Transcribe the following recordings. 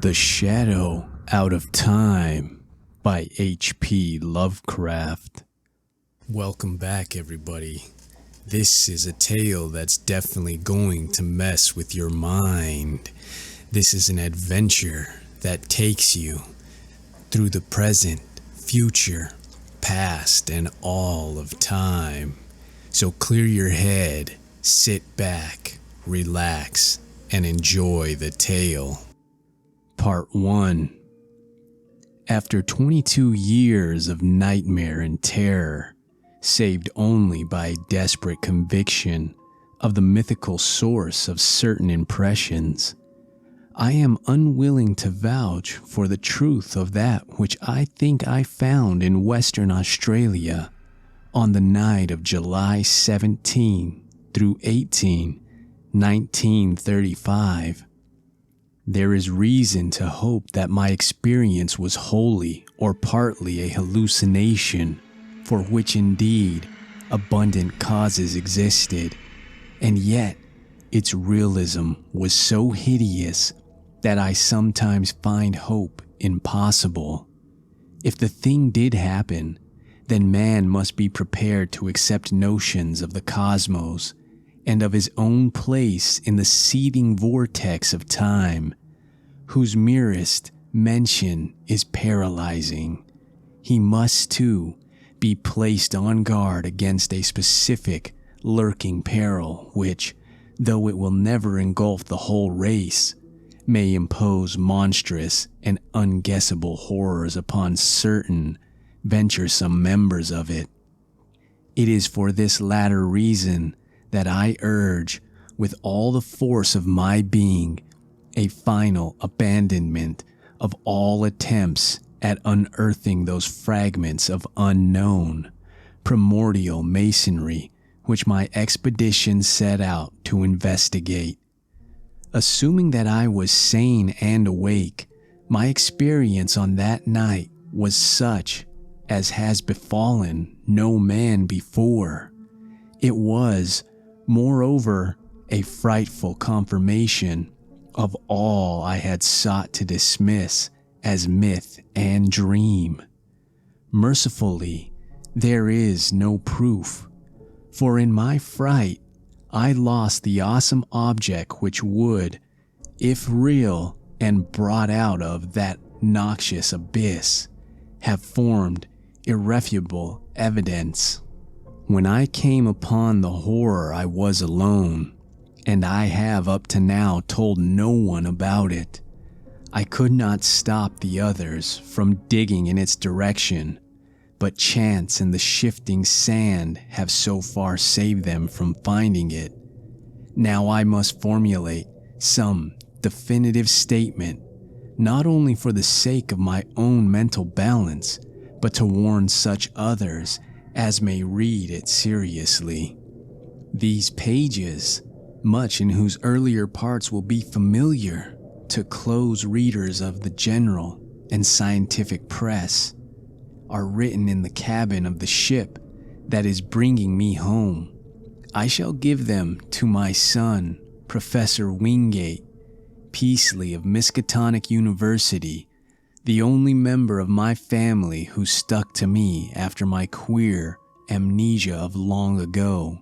The Shadow Out of Time by H.P. Lovecraft. Welcome back, everybody. This is a tale that's definitely going to mess with your mind. This is an adventure that takes you through the present, future, past, and all of time. So clear your head, sit back, relax, and enjoy the tale. Part 1. After 22 years of nightmare and terror, saved only by desperate conviction of the mythical source of certain impressions, I am unwilling to vouch for the truth of that which I think I found in Western Australia on the night of July 17 through 18, 1935. There is reason to hope that my experience was wholly or partly a hallucination, for which indeed abundant causes existed, and yet its realism was so hideous that I sometimes find hope impossible. If the thing did happen, then man must be prepared to accept notions of the cosmos and of his own place in the seething vortex of time, whose merest mention is paralyzing. He must, too, be placed on guard against a specific, lurking peril which, though it will never engulf the whole race, may impose monstrous and unguessable horrors upon certain venturesome members of it. It is for this latter reason that I urge, with all the force of my being, a final abandonment of all attempts at unearthing those fragments of unknown, primordial masonry which my expedition set out to investigate. Assuming that I was sane and awake, my experience on that night was such as has befallen no man before. It was, moreover, a frightful confirmation of all I had sought to dismiss as myth and dream. Mercifully, there is no proof, for in my fright I lost the awesome object which would, if real and brought out of that noxious abyss, have formed irrefutable evidence. When I came upon the horror, I was alone, and I have up to now told no one about it. I could not stop the others from digging in its direction, but chance and the shifting sand have so far saved them from finding it. Now I must formulate some definitive statement, not only for the sake of my own mental balance, but to warn such others as may read it seriously. These pages, much in whose earlier parts will be familiar to close readers of the general and scientific press, are written in the cabin of the ship that is bringing me home. I shall give them to my son, Professor Wingate Peasley of Miskatonic University, the only member of my family who stuck to me after my queer amnesia of long ago,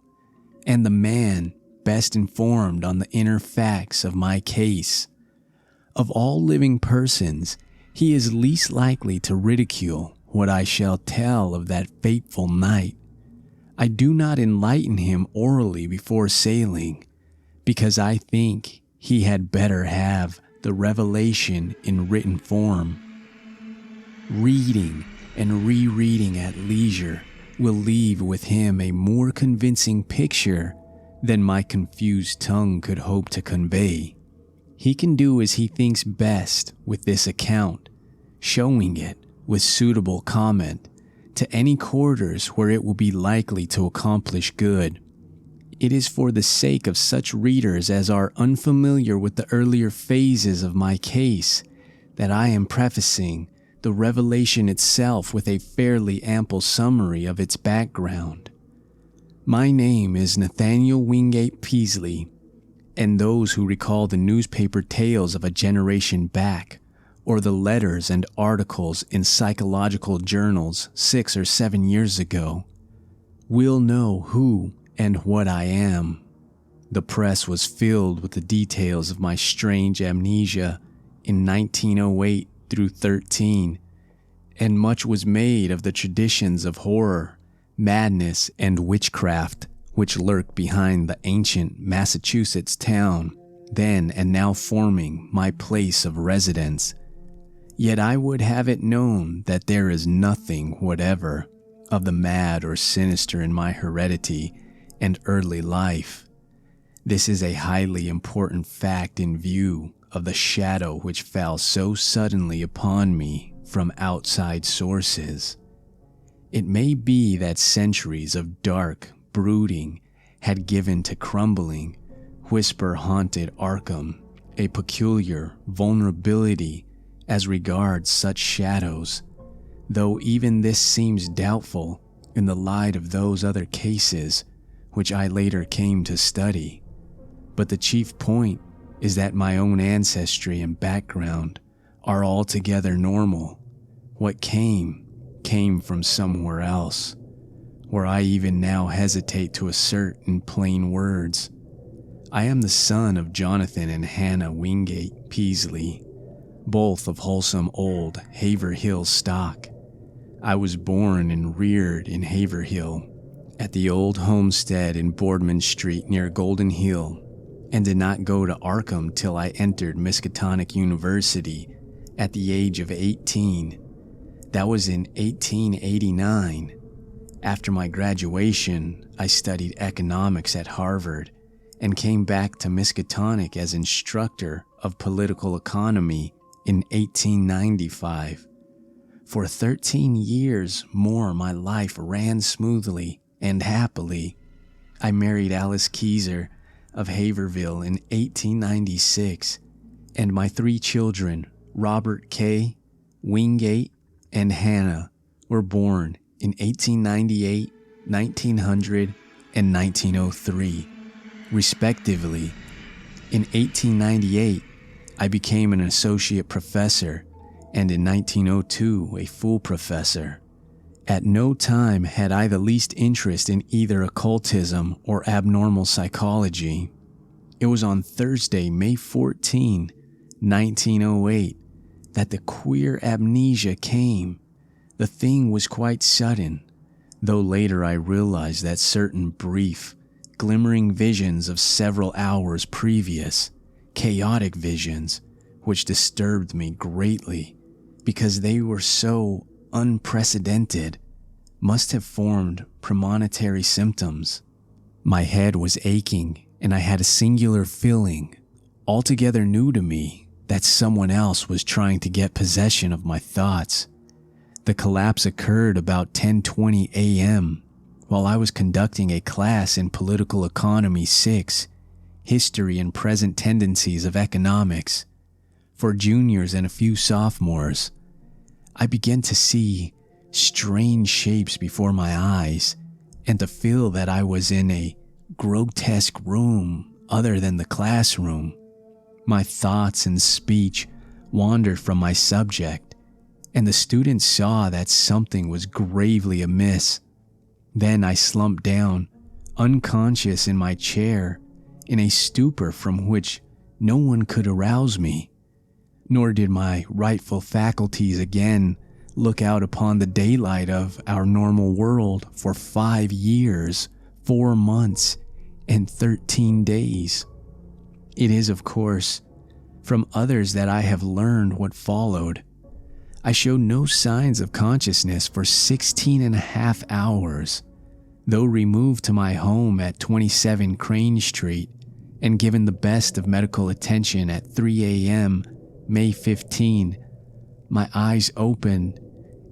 and the man best informed on the inner facts of my case. Of all living persons, he is least likely to ridicule what I shall tell of that fateful night. I do not enlighten him orally before sailing, because I think he had better have the revelation in written form. Reading and rereading at leisure will leave with him a more convincing picture than my confused tongue could hope to convey. He can do as he thinks best with this account, showing it, with suitable comment, to any quarters where it will be likely to accomplish good. It is for the sake of such readers as are unfamiliar with the earlier phases of my case that I am prefacing the revelation itself with a fairly ample summary of its background. My name is Nathaniel Wingate Peasley, and those who recall the newspaper tales of a generation back or the letters and articles in psychological journals 6 or 7 years ago will know who and what I am. The press was filled with the details of my strange amnesia in 1908 through 13, and much was made of the traditions of horror, madness, and witchcraft which lurk behind the ancient Massachusetts town, then and now forming my place of residence. Yet I would have it known that there is nothing whatever of the mad or sinister in my heredity and early life. This is a highly important fact in view of the shadow which fell so suddenly upon me from outside sources. It may be that centuries of dark brooding had given to crumbling, whisper-haunted Arkham a peculiar vulnerability as regards such shadows, though even this seems doubtful in the light of those other cases which I later came to study. But the chief point is that my own ancestry and background are altogether normal. What came from somewhere else, where I even now hesitate to assert in plain words. I am the son of Jonathan and Hannah Wingate Peasley, both of wholesome old Haverhill stock. I was born and reared in Haverhill, at the old homestead in Boardman Street near Golden Hill, and did not go to Arkham till I entered Miskatonic University at the age of 18. That was in 1889. After my graduation, I studied economics at Harvard and came back to Miskatonic as instructor of political economy in 1895. For 13 years more, my life ran smoothly and happily. I married Alice Keyser of Haverhill in 1896, and my 3 children, Robert K., Wingate, and Hannah, were born in 1898, 1900, and 1903, respectively. In 1898, I became an associate professor, and in 1902, a full professor. At no time had I the least interest in either occultism or abnormal psychology. It was on Thursday, May 14, 1908, that the queer amnesia came. The thing was quite sudden, though later I realized that certain brief, glimmering visions of several hours previous, chaotic visions, which disturbed me greatly because they were so unprecedented, must have formed premonitory symptoms. My head was aching, and I had a singular feeling, altogether new to me, that someone else was trying to get possession of my thoughts. The collapse occurred about 10:20 a.m. while I was conducting a class in Political Economy 6, History and Present Tendencies of Economics, for juniors and a few sophomores. I began to see strange shapes before my eyes and to feel that I was in a grotesque room other than the classroom. My thoughts and speech wandered from my subject, and the students saw that something was gravely amiss. Then I slumped down, unconscious in my chair, in a stupor from which no one could arouse me. Nor did my rightful faculties again look out upon the daylight of our normal world for 5 years, 4 months, and 13 days. It is, of course, from others that I have learned what followed. I showed no signs of consciousness for 16 and a half hours, though removed to my home at 27 Crane Street and given the best of medical attention at 3 a.m., May 15, my eyes opened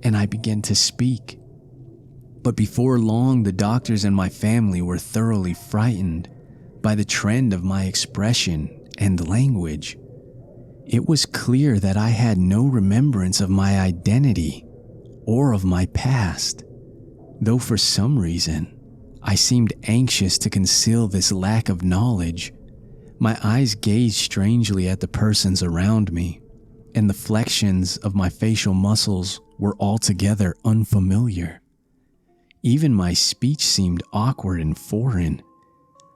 and I began to speak. But before long, the doctors and my family were thoroughly frightened by the trend of my expression and language. It was clear that I had no remembrance of my identity or of my past, though for some reason I seemed anxious to conceal this lack of knowledge. My eyes gazed strangely at the persons around me. and the flexions of my facial muscles were altogether unfamiliar. Even my speech seemed awkward and foreign.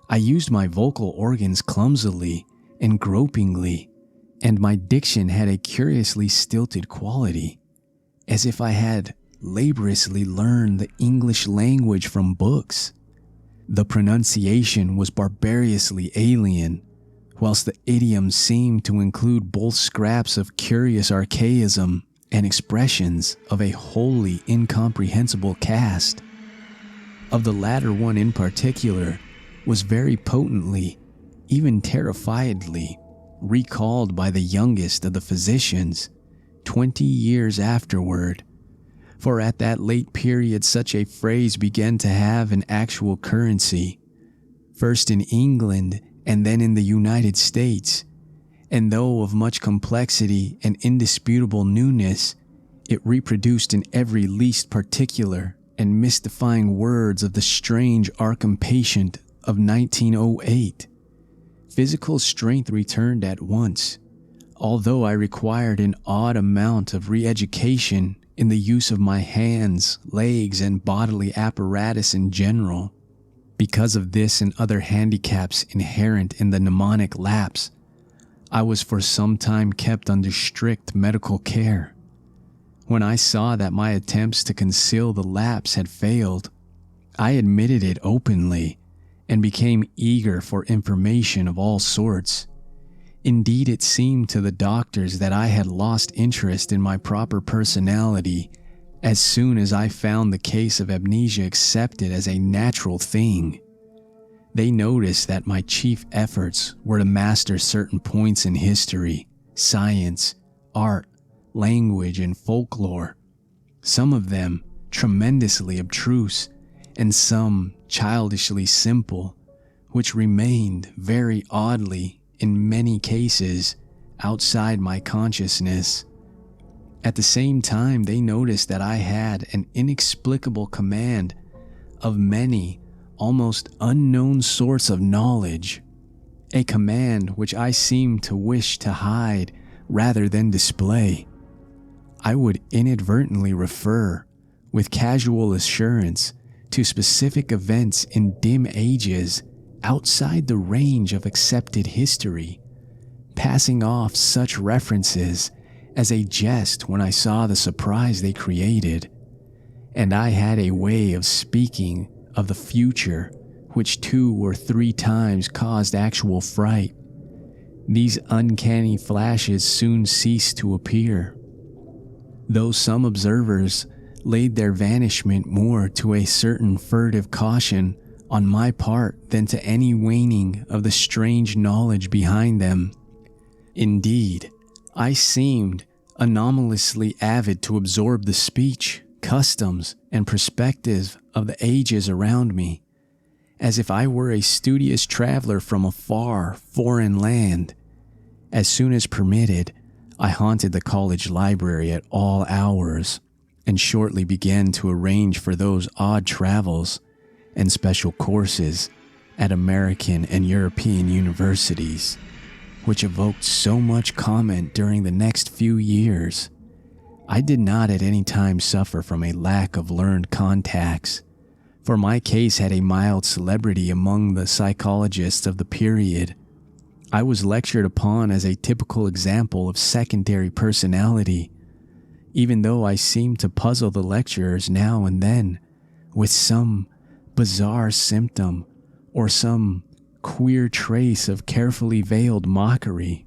I used my vocal organs clumsily and gropingly, and my diction had a curiously stilted quality, as if I had laboriously learned the English language from books. The pronunciation was barbarously alien, whilst the idiom seemed to include both scraps of curious archaism and expressions of a wholly incomprehensible cast. Of the latter one in particular was very potently, even terrifiedly, recalled by the youngest of the physicians 20 years afterward, for at that late period such a phrase began to have an actual currency, first in England and then in the United States, and though of much complexity and indisputable newness, it reproduced in every least particular and mystifying words of the strange Arkham patient of 1908. Physical strength returned at once, although I required an odd amount of re-education in the use of my hands, legs, and bodily apparatus in general. Because of this and other handicaps inherent in the mnemonic lapse, I was for some time kept under strict medical care. When I saw that my attempts to conceal the lapse had failed, I admitted it openly and became eager for information of all sorts. Indeed, it seemed to the doctors that I had lost interest in my proper personality as soon as I found the case of amnesia accepted as a natural thing. They noticed that my chief efforts were to master certain points in history, science, art, language, and folklore, some of them tremendously abstruse, and some childishly simple, which remained very oddly, in many cases, outside my consciousness. At the same time, they noticed that I had an inexplicable command of many almost unknown sorts of knowledge, a command which I seemed to wish to hide rather than display. I would inadvertently refer, with casual assurance, to specific events in dim ages outside the range of accepted history, passing off such references as a jest when I saw the surprise they created. And I had a way of speaking of the future which 2 or 3 times caused actual fright. These uncanny flashes soon ceased to appear, though some observers laid their vanishment more to a certain furtive caution on my part than to any waning of the strange knowledge behind them. Indeed, I seemed anomalously avid to absorb the speech, customs, and perspective of the ages around me, as if I were a studious traveler from a far, foreign land. As soon as permitted, I haunted the college library at all hours, and shortly began to arrange for those odd travels and special courses at American and European universities, which evoked so much comment during the next few years. I did not at any time suffer from a lack of learned contacts, for my case had a mild celebrity among the psychologists of the period. I was lectured upon as a typical example of secondary personality, even though I seemed to puzzle the lecturers now and then with some bizarre symptom or some queer trace of carefully veiled mockery.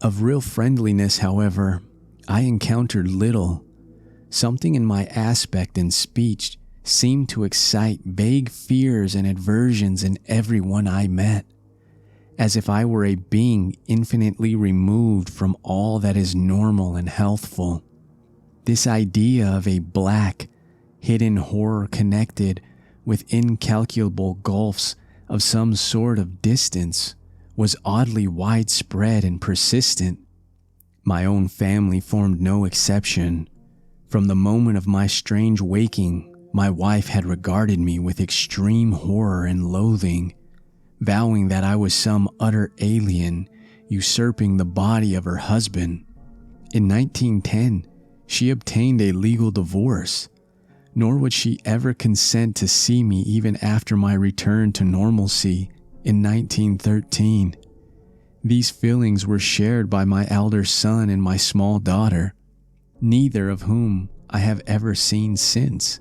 Of real friendliness, however, I encountered little. Something in my aspect and speech seemed to excite vague fears and aversions in everyone I met, as if I were a being infinitely removed from all that is normal and healthful. This idea of a black, hidden horror connected with incalculable gulfs of some sort of distance was oddly widespread and persistent. My own family formed no exception. From the moment of my strange waking, my wife had regarded me with extreme horror and loathing, vowing that I was some utter alien usurping the body of her husband. In 1910, she obtained a legal divorce, nor would she ever consent to see me even after my return to normalcy in 1913. These feelings were shared by my elder son and my small daughter, neither of whom I have ever seen since.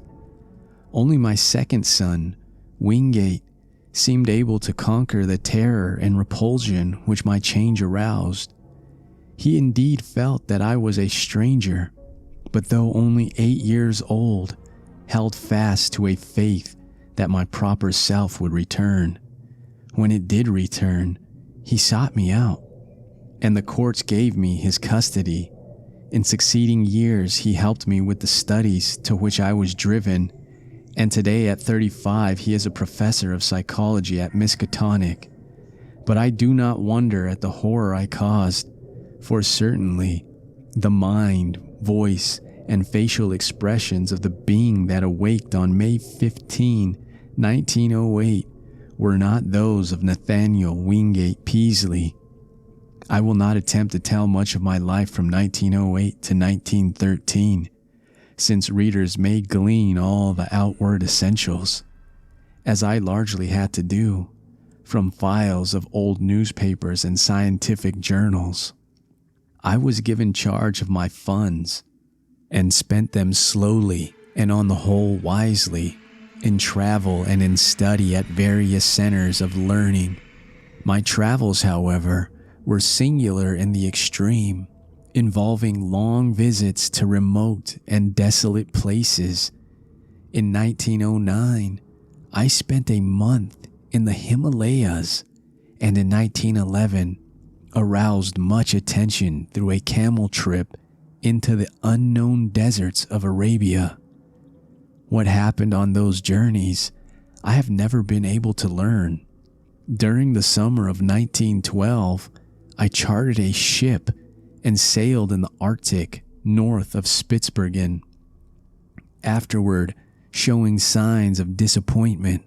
Only my second son, Wingate, seemed able to conquer the terror and repulsion which my change aroused. He indeed felt that I was a stranger, but though only 8 years old, held fast to a faith that my proper self would return. When it did return, he sought me out, and the courts gave me his custody. In succeeding years, he helped me with the studies to which I was driven, and today at 35, he is a professor of psychology at Miskatonic. But I do not wonder at the horror I caused, for certainly the mind, voice, and facial expressions of the being that awaked on May 15, 1908, were not those of Nathaniel Wingate Peasley. I will not attempt to tell much of my life from 1908 to 1913, since readers may glean all the outward essentials, as I largely had to do, from files of old newspapers and scientific journals. I was given charge of my funds, and spent them slowly and on the whole wisely, in travel and in study at various centers of learning. My travels, however, were singular in the extreme, involving long visits to remote and desolate places. In 1909, I spent a month in the Himalayas, and in 1911, aroused much attention through a camel trip into the unknown deserts of Arabia. What happened on those journeys, I have never been able to learn. During the summer of 1912, I chartered a ship and sailed in the Arctic north of Spitsbergen, afterward showing signs of disappointment.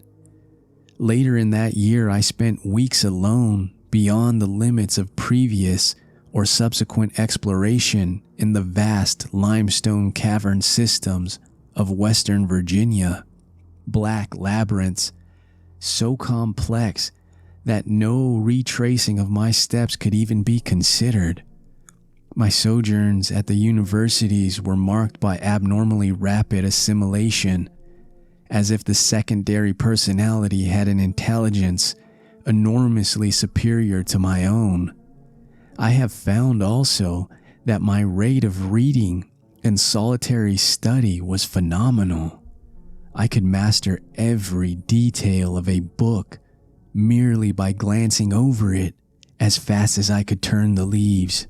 Later in that year, I spent weeks alone beyond the limits of previous or subsequent exploration in the vast limestone cavern systems of Western Virginia, black labyrinths so complex that no retracing of my steps could even be considered. My sojourns at the universities were marked by abnormally rapid assimilation, as if the secondary personality had an intelligence enormously superior to my own. I have found also that my rate of reading and solitary study was phenomenal. I could master every detail of a book merely by glancing over it as fast as I could turn the leaves,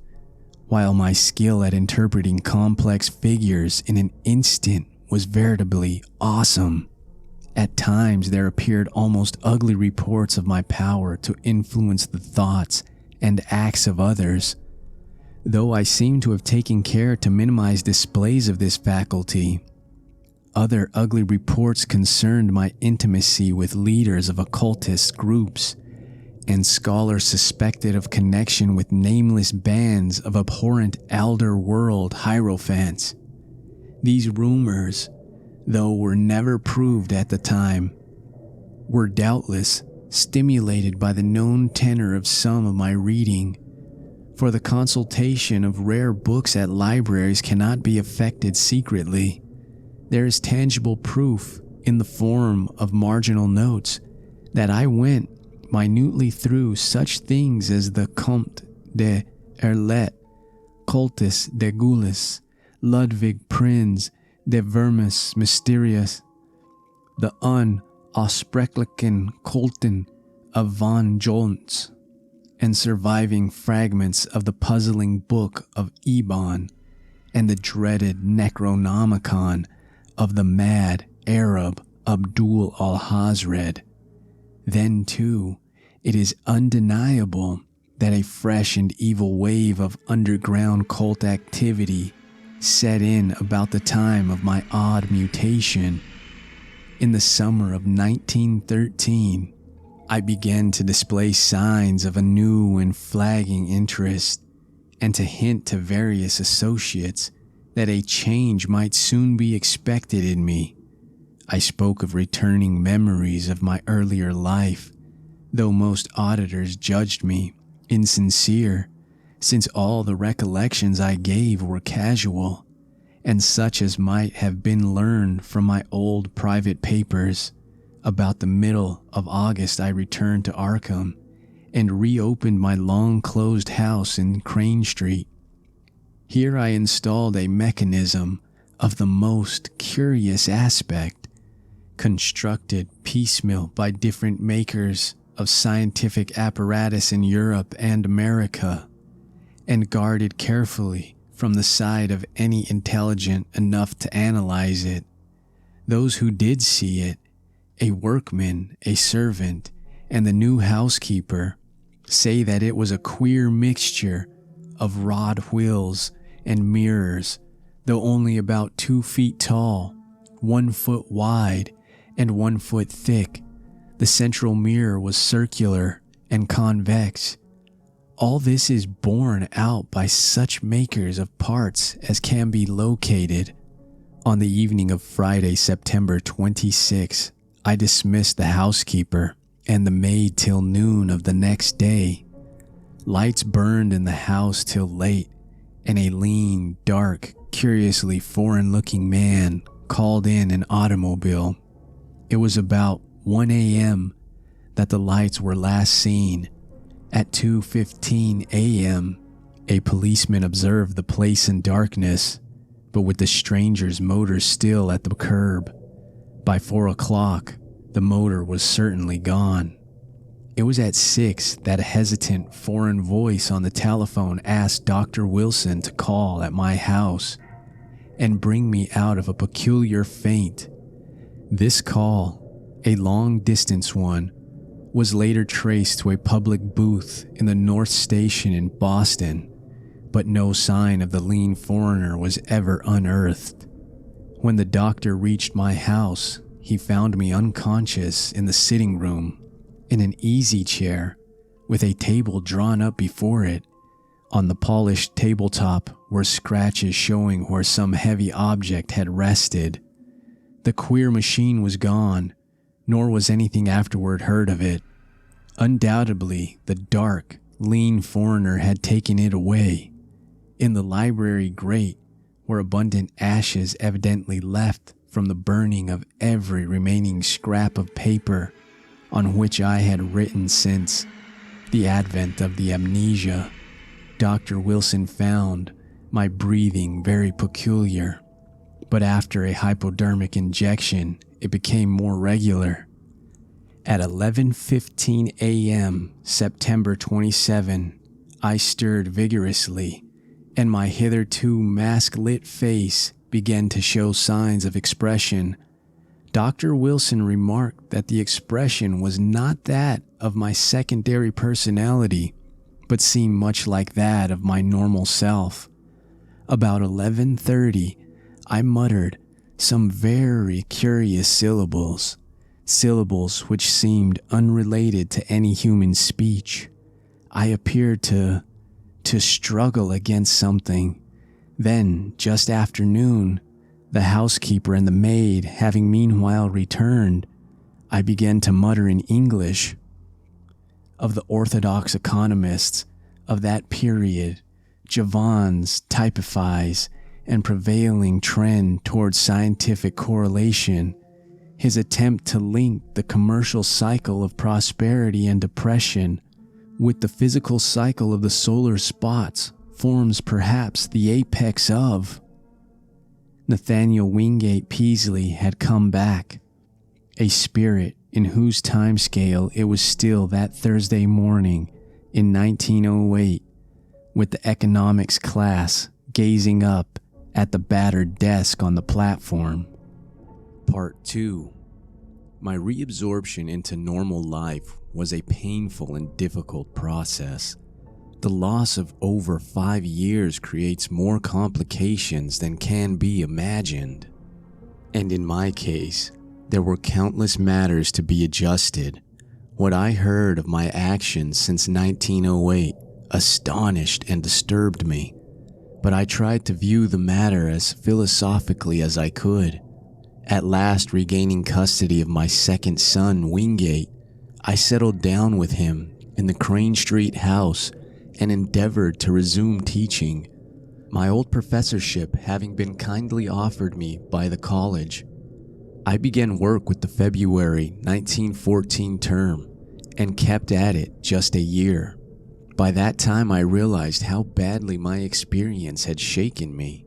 while my skill at interpreting complex figures in an instant was veritably awesome. At times there appeared almost ugly reports of my power to influence the thoughts and acts of others, though I seem to have taken care to minimize displays of this faculty. Other ugly reports concerned my intimacy with leaders of occultist groups, and scholars suspected of connection with nameless bands of abhorrent elder world hierophants. These rumors, though were never proved at the time, were doubtless stimulated by the known tenor of some of my reading, for the consultation of rare books at libraries cannot be effected secretly. There is tangible proof in the form of marginal notes that I went minutely through such things as the Comte de Erlet, Cultus de Gulis, Ludwig Prinz de Vermis Mysterious, the unaussprechlichen Kulten of von Joltz, and surviving fragments of the puzzling book of Eban, and the dreaded Necronomicon of the mad Arab Abdul al-Hazred. Then, too, it is undeniable that a fresh and evil wave of underground cult activity set in about the time of my odd mutation. In the summer of 1913, I began to display signs of a new and flagging interest, and to hint to various associates that a change might soon be expected in me. I spoke of returning memories of my earlier life, though most auditors judged me insincere, since all the recollections I gave were casual, and such as might have been learned from my old private papers. About the middle of August I returned to Arkham and reopened my long-closed house in Crane Street. Here I installed a mechanism of the most curious aspect, constructed piecemeal by different makers of scientific apparatus in Europe and America, and guarded carefully from the sight of any intelligent enough to analyze it. Those who did see it, a workman, a servant, and the new housekeeper, say that it was a queer mixture of rod wheels and mirrors, though only about 2 feet tall, 1 foot wide, and 1 foot thick. The central mirror was circular and convex. All this is borne out by such makers of parts as can be located. On the evening of Friday, September 26, I dismissed the housekeeper and the maid till noon of the next day. Lights burned in the house till late, and a lean, dark, curiously foreign-looking man called in an automobile. It was about 1 a.m. that the lights were last seen. At 2:15 a.m., a policeman observed the place in darkness, but with the stranger's motor still at the curb. By 4 o'clock, the motor was certainly gone. It was at 6 that a hesitant foreign voice on the telephone asked Dr. Wilson to call at my house and bring me out of a peculiar faint. This call, a long-distance one, was later traced to a public booth in the North Station in Boston, but no sign of the lean foreigner was ever unearthed. When the doctor reached my house, he found me unconscious in the sitting room, in an easy chair, with a table drawn up before it. On the polished tabletop were scratches showing where some heavy object had rested. The queer machine was gone, nor was anything afterward heard of it. Undoubtedly, the dark, lean foreigner had taken it away. In the library grate were abundant ashes evidently left from the burning of every remaining scrap of paper on which I had written since the advent of the amnesia. Dr. Wilson found my breathing very peculiar, but after a hypodermic injection, it became more regular. At 11:15 a.m., September 27, I stirred vigorously, and my hitherto mask-lit face began to show signs of expression. Dr. Wilson remarked that the expression was not that of my secondary personality, but seemed much like that of my normal self. About 11:30, I muttered some very curious syllables which seemed unrelated to any human speech. I appeared to struggle against something. Then, just after noon, the housekeeper and the maid having meanwhile returned, I began to mutter in English. Of the orthodox economists of that period, Jevons typifies and prevailing trend towards scientific correlation. His attempt to link the commercial cycle of prosperity and depression with the physical cycle of the solar spots forms perhaps the apex of. Nathaniel Wingate Peaslee had come back, a spirit in whose timescale it was still that Thursday morning in 1908, with the economics class gazing up at the battered desk on the platform. Part 2. My reabsorption into normal life was a painful and difficult process. The loss of over 5 years creates more complications than can be imagined. And in my case, there were countless matters to be adjusted. What I heard of my actions since 1908 astonished and disturbed me, but I tried to view the matter as philosophically as I could. At last, regaining custody of my second son, Wingate, I settled down with him in the Crane Street house and endeavored to resume teaching, my old professorship having been kindly offered me by the college. I began work with the February 1914 term and kept at it just a year. By that time, I realized how badly my experience had shaken me.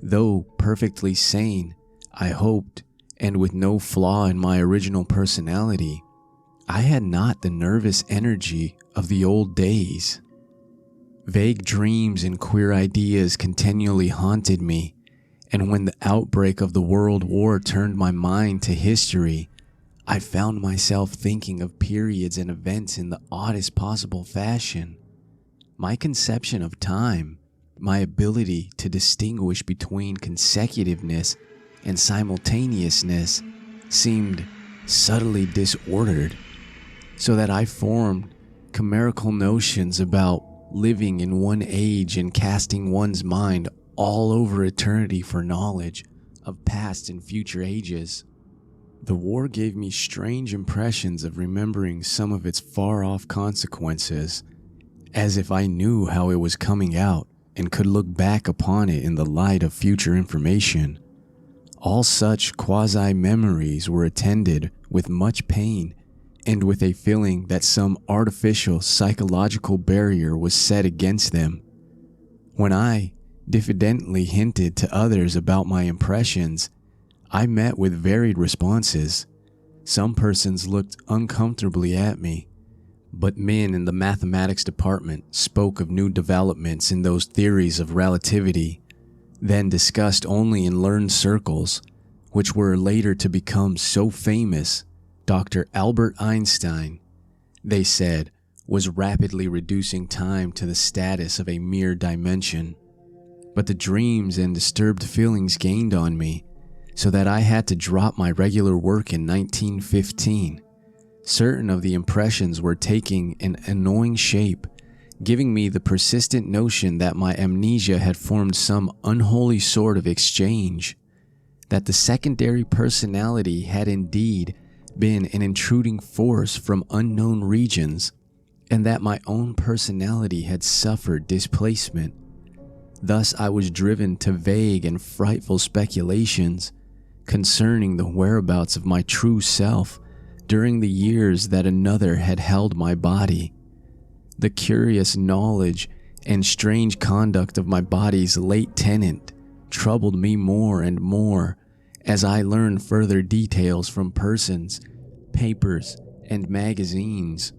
Though perfectly sane, I hoped, and with no flaw in my original personality, I had not the nervous energy of the old days. Vague dreams and queer ideas continually haunted me, and when the outbreak of the World War turned my mind to history, I found myself thinking of periods and events in the oddest possible fashion. My conception of time, my ability to distinguish between consecutiveness and simultaneousness, seemed subtly disordered, so that I formed chimerical notions about living in one age and casting one's mind all over eternity for knowledge of past and future ages. The war gave me strange impressions of remembering some of its far-off consequences, as if I knew how it was coming out and could look back upon it in the light of future information. All such quasi-memories were attended with much pain and with a feeling that some artificial psychological barrier was set against them. When I diffidently hinted to others about my impressions, I met with varied responses. Some persons looked uncomfortably at me, but men in the mathematics department spoke of new developments in those theories of relativity, then discussed only in learned circles, which were later to become so famous. Dr. Albert Einstein, they said, was rapidly reducing time to the status of a mere dimension. But the dreams and disturbed feelings gained on me, so that I had to drop my regular work in 1915. Certain of the impressions were taking an annoying shape, giving me the persistent notion that my amnesia had formed some unholy sort of exchange, that the secondary personality had indeed been an intruding force from unknown regions, and that my own personality had suffered displacement. Thus I was driven to vague and frightful speculations concerning the whereabouts of my true self during the years that another had held my body. The curious knowledge and strange conduct of my body's late tenant troubled me more and more as I learned further details from persons, papers, and magazines.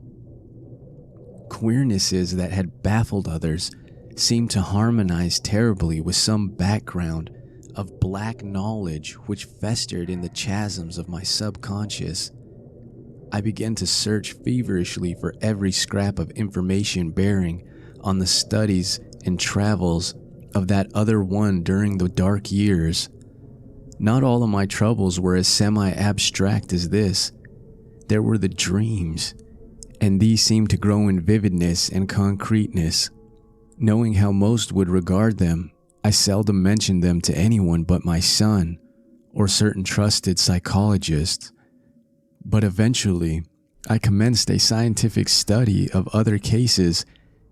Queernesses that had baffled others seemed to harmonize terribly with some background of black knowledge which festered in the chasms of my subconscious. I began to search feverishly for every scrap of information bearing on the studies and travels of that other one during the dark years. Not all of my troubles were as semi-abstract as this. There were the dreams, and these seemed to grow in vividness and concreteness. Knowing how most would regard them, I seldom mentioned them to anyone but my son or certain trusted psychologists. But eventually, I commenced a scientific study of other cases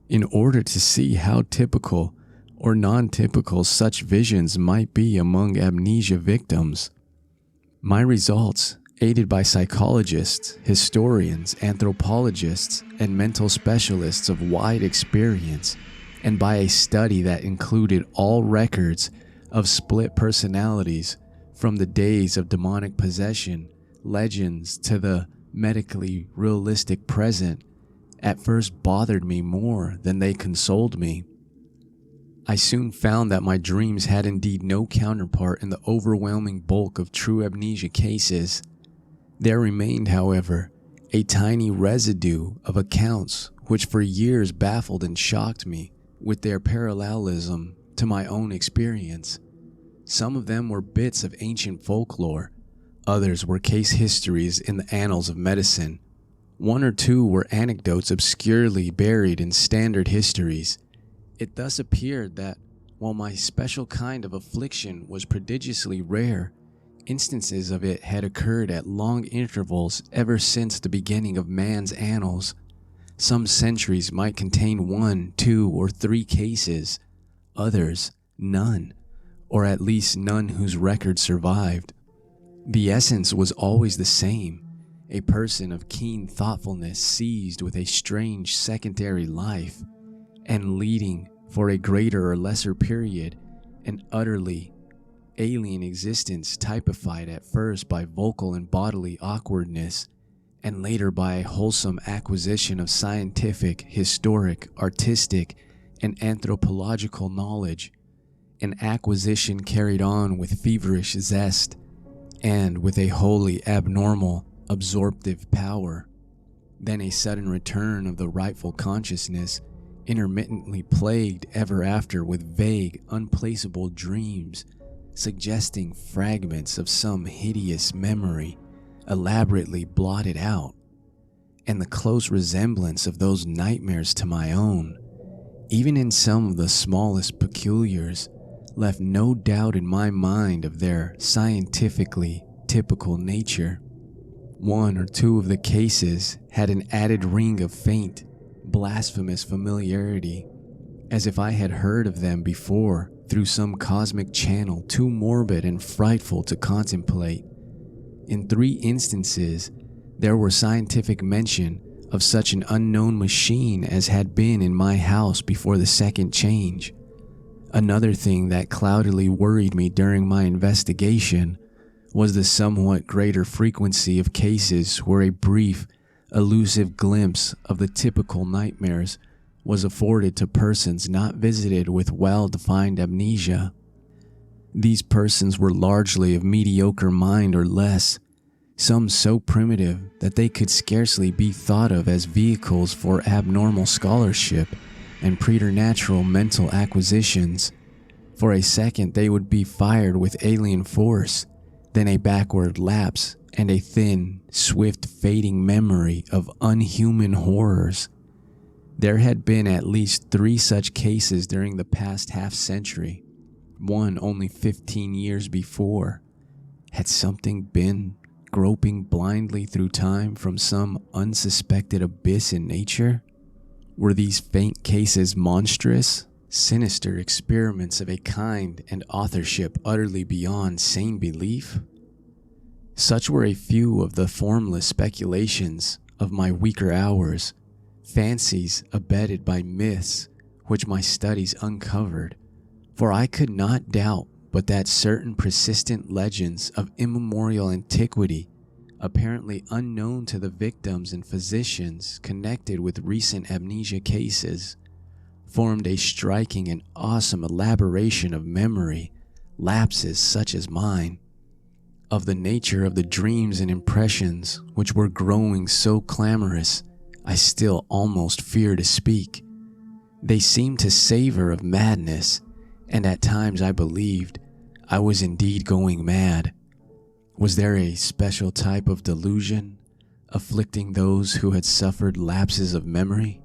in order to see how typical or non-typical such visions might be among amnesia victims. My results, aided by psychologists, historians, anthropologists, and mental specialists of wide experience, and by a study that included all records of split personalities from the days of demonic possession, legends, to the medically realistic present, at first bothered me more than they consoled me. I soon found that my dreams had indeed no counterpart in the overwhelming bulk of true amnesia cases. There remained, however, a tiny residue of accounts which for years baffled and shocked me with their parallelism to my own experience. Some of them were bits of ancient folklore, others were case histories in the annals of medicine. One or two were anecdotes obscurely buried in standard histories. It thus appeared that, while my special kind of affliction was prodigiously rare, instances of it had occurred at long intervals ever since the beginning of man's annals. Some centuries might contain 1, 2, or 3 cases, others none, or at least none whose record survived. The essence was always the same: a person of keen thoughtfulness seized with a strange secondary life, and leading, for a greater or lesser period, an utterly alien existence typified at first by vocal and bodily awkwardness, and later by a wholesome acquisition of scientific, historic, artistic, and anthropological knowledge, an acquisition carried on with feverish zest, and with a wholly abnormal, absorptive power. Then a sudden return of the rightful consciousness, intermittently plagued ever after with vague, unplaceable dreams, suggesting fragments of some hideous memory, elaborately blotted out, and the close resemblance of those nightmares to my own, even in some of the smallest peculiars, left no doubt in my mind of their scientifically typical nature. 1 or 2 of the cases had an added ring of faint, blasphemous familiarity, as if I had heard of them before through some cosmic channel too morbid and frightful to contemplate. In 3 instances, there were scientific mention of such an unknown machine as had been in my house before the second change. Another thing that cloudily worried me during my investigation was the somewhat greater frequency of cases where a brief, elusive glimpse of the typical nightmares was afforded to persons not visited with well-defined amnesia. These persons were largely of mediocre mind or less, some so primitive that they could scarcely be thought of as vehicles for abnormal scholarship and preternatural mental acquisitions. For a second they would be fired with alien force, then a backward lapse and a thin, swift fading memory of unhuman horrors. There had been at least 3 such cases during the past half-century, one only 15 years before. Had something been groping blindly through time from some unsuspected abyss in nature? Were these faint cases monstrous, sinister experiments of a kind and authorship utterly beyond sane belief? Such were a few of the formless speculations of my weaker hours, fancies abetted by myths which my studies uncovered, for I could not doubt but that certain persistent legends of immemorial antiquity, apparently unknown to the victims and physicians connected with recent amnesia cases, formed a striking and awesome elaboration of memory lapses such as mine. Of the nature of the dreams and impressions which were growing so clamorous, I still almost fear to speak. They seemed to savor of madness, and at times I believed I was indeed going mad. Was there a special type of delusion afflicting those who had suffered lapses of memory?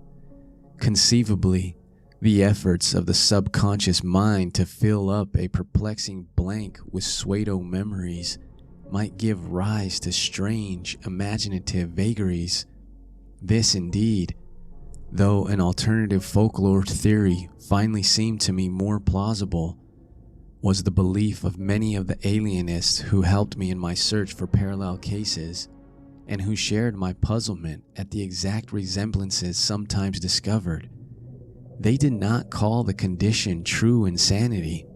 Conceivably, the efforts of the subconscious mind to fill up a perplexing blank with pseudo-memories might give rise to strange, imaginative vagaries. This indeed, though an alternative folklore theory finally seemed to me more plausible, was the belief of many of the alienists who helped me in my search for parallel cases, and who shared my puzzlement at the exact resemblances sometimes discovered. They did not call the condition true insanity,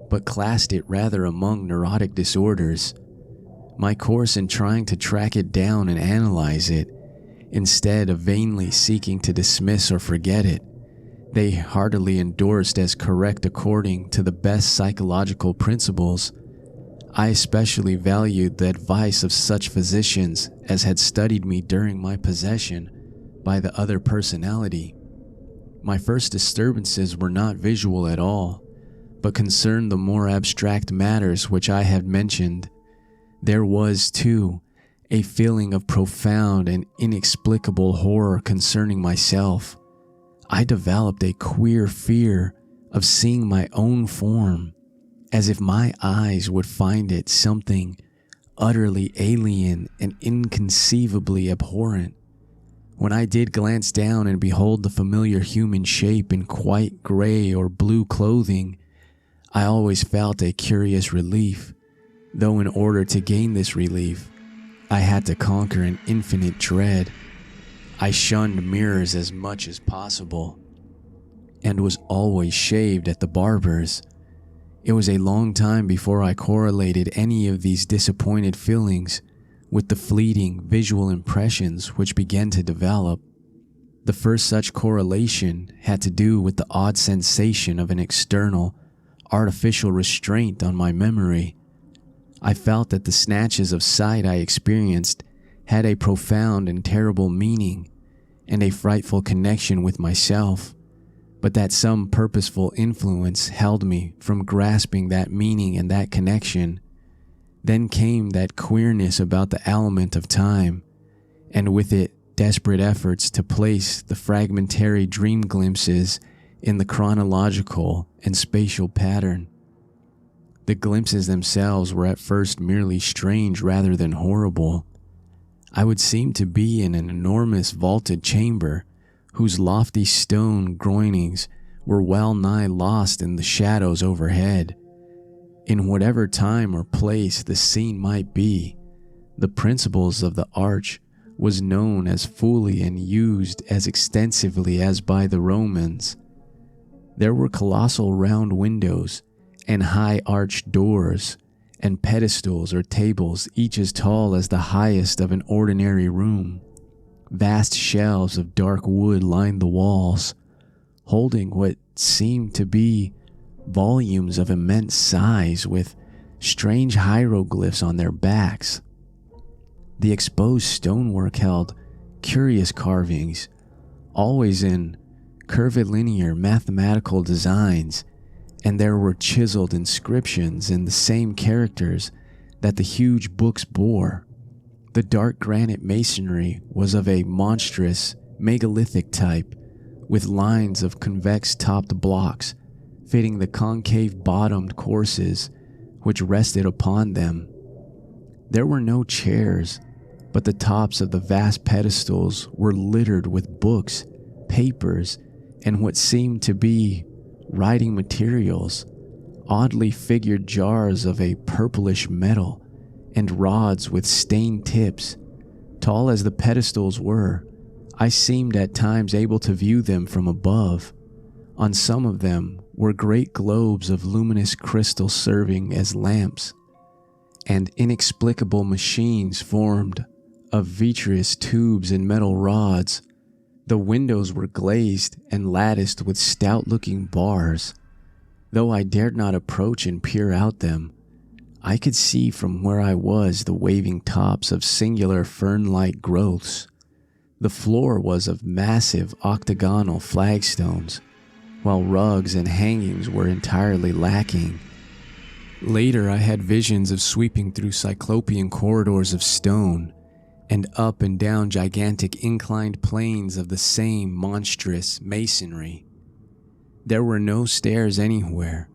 but classed it rather among neurotic disorders. My course in trying to track it down and analyze it, instead of vainly seeking to dismiss or forget it, they heartily endorsed as correct according to the best psychological principles. I especially valued the advice of such physicians as had studied me during my possession by the other personality. My first disturbances were not visual at all, but concerned the more abstract matters which I had mentioned. There was, too, a feeling of profound and inexplicable horror concerning myself. I developed a queer fear of seeing my own form, as if my eyes would find it something utterly alien and inconceivably abhorrent. When I did glance down and behold the familiar human shape in quite gray or blue clothing, I always felt a curious relief, though in order to gain this relief, I had to conquer an infinite dread. I shunned mirrors as much as possible, and was always shaved at the barber's. It was a long time before I correlated any of these disappointed feelings with the fleeting visual impressions which began to develop. The first such correlation had to do with the odd sensation of an external, artificial restraint on my memory. I felt that the snatches of sight I experienced had a profound and terrible meaning and a frightful connection with myself, but that some purposeful influence held me from grasping that meaning and that connection. Then came that queerness about the element of time, and with it desperate efforts to place the fragmentary dream glimpses in the chronological and spatial pattern. The glimpses themselves were at first merely strange rather than horrible. I would seem to be in an enormous vaulted chamber, whose lofty stone groinings were well nigh lost in the shadows overhead. In whatever time or place the scene might be, the principles of the arch was known as fully and used as extensively as by the Romans. There were colossal round windows and high arched doors, and pedestals or tables each as tall as the highest of an ordinary room. Vast shelves of dark wood lined the walls, holding what seemed to be volumes of immense size with strange hieroglyphs on their backs. The exposed stonework held curious carvings, always in curvilinear mathematical designs, and there were chiseled inscriptions in the same characters that the huge books bore. The dark granite masonry was of a monstrous, megalithic type, with lines of convex-topped blocks fitting the concave-bottomed courses which rested upon them. There were no chairs, but the tops of the vast pedestals were littered with books, papers, and what seemed to be writing materials, oddly figured jars of a purplish metal, and rods with stained tips. Tall as the pedestals were, I seemed at times able to view them from above. On some of them were great globes of luminous crystal serving as lamps, and inexplicable machines formed of vitreous tubes and metal rods. The windows were glazed and latticed with stout-looking bars. Though I dared not approach and peer out them, I could see from where I was the waving tops of singular fern-like growths. The floor was of massive octagonal flagstones, while rugs and hangings were entirely lacking. Later, I had visions of sweeping through cyclopean corridors of stone and up and down gigantic inclined planes of the same monstrous masonry. There were no stairs anywhere,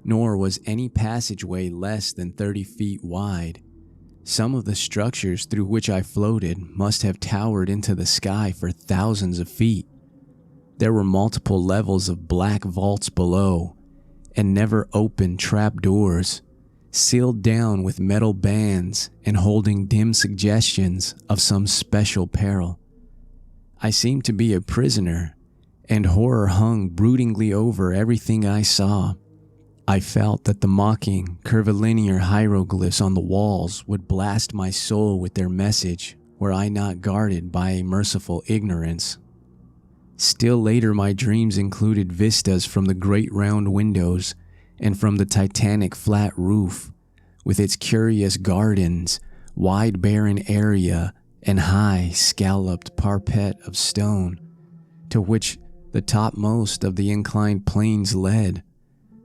nor was any passageway less than 30 feet wide. Some of the structures through which I floated must have towered into the sky for thousands of feet. There were multiple levels of black vaults below, and never open trap doors, sealed down with metal bands and holding dim suggestions of some special peril. I seemed to be a prisoner, and horror hung broodingly over everything I saw. I felt that the mocking, curvilinear hieroglyphs on the walls would blast my soul with their message were I not guarded by a merciful ignorance. Still later, my dreams included vistas from the great round windows and from the titanic flat roof, with its curious gardens, wide barren area, and high scalloped parapet of stone, to which the topmost of the inclined planes led.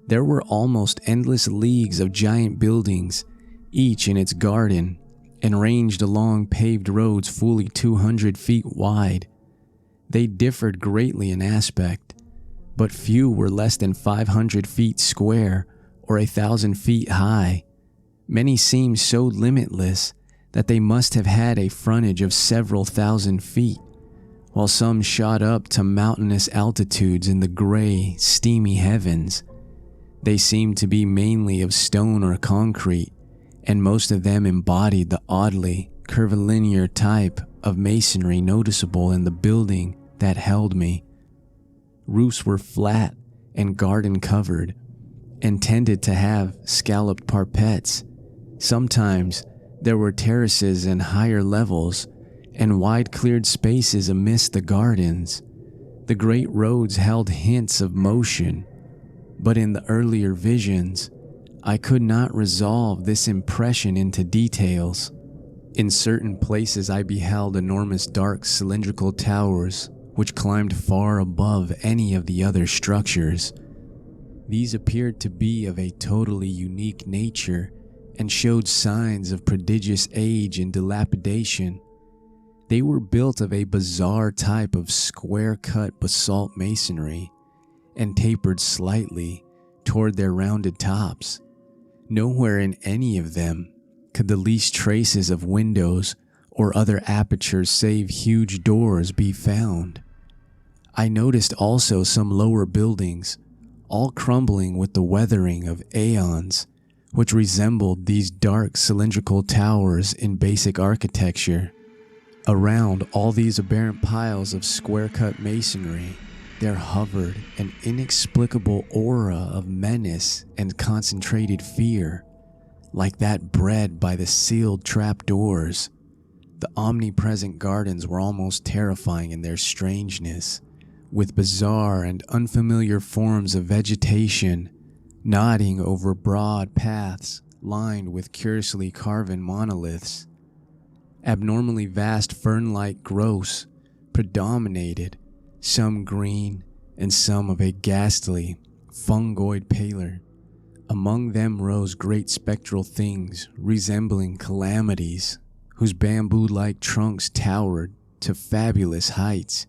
There were almost endless leagues of giant buildings, each in its garden, and ranged along paved roads fully 200 feet wide. They differed greatly in aspect, but few were less than 500 feet square or 1,000 feet high. Many seemed so limitless that they must have had a frontage of several thousand feet, while some shot up to mountainous altitudes in the gray, steamy heavens. They seemed to be mainly of stone or concrete, and most of them embodied the oddly curvilinear type of masonry noticeable in the building that held me. Roofs were flat and garden covered, and tended to have scalloped parpettes. Sometimes there were terraces and higher levels, and wide cleared spaces amidst the gardens. The great roads held hints of motion, but in the earlier visions, I could not resolve this impression into details. In certain places I beheld enormous dark cylindrical towers which climbed far above any of the other structures. These appeared to be of a totally unique nature and showed signs of prodigious age and dilapidation. They were built of a bizarre type of square-cut basalt masonry and tapered slightly toward their rounded tops. Nowhere in any of them could the least traces of windows or other apertures save huge doors be found. I noticed also some lower buildings, all crumbling with the weathering of aeons, which resembled these dark cylindrical towers in basic architecture. Around all these aberrant piles of square-cut masonry, there hovered an inexplicable aura of menace and concentrated fear, like that bred by the sealed trapdoors. The omnipresent gardens were almost terrifying in their strangeness, with bizarre and unfamiliar forms of vegetation nodding over broad paths lined with curiously carven monoliths. Abnormally vast fern-like growths predominated, some green and some of a ghastly fungoid pallor. Among them rose great spectral things resembling calamities, whose bamboo-like trunks towered to fabulous heights.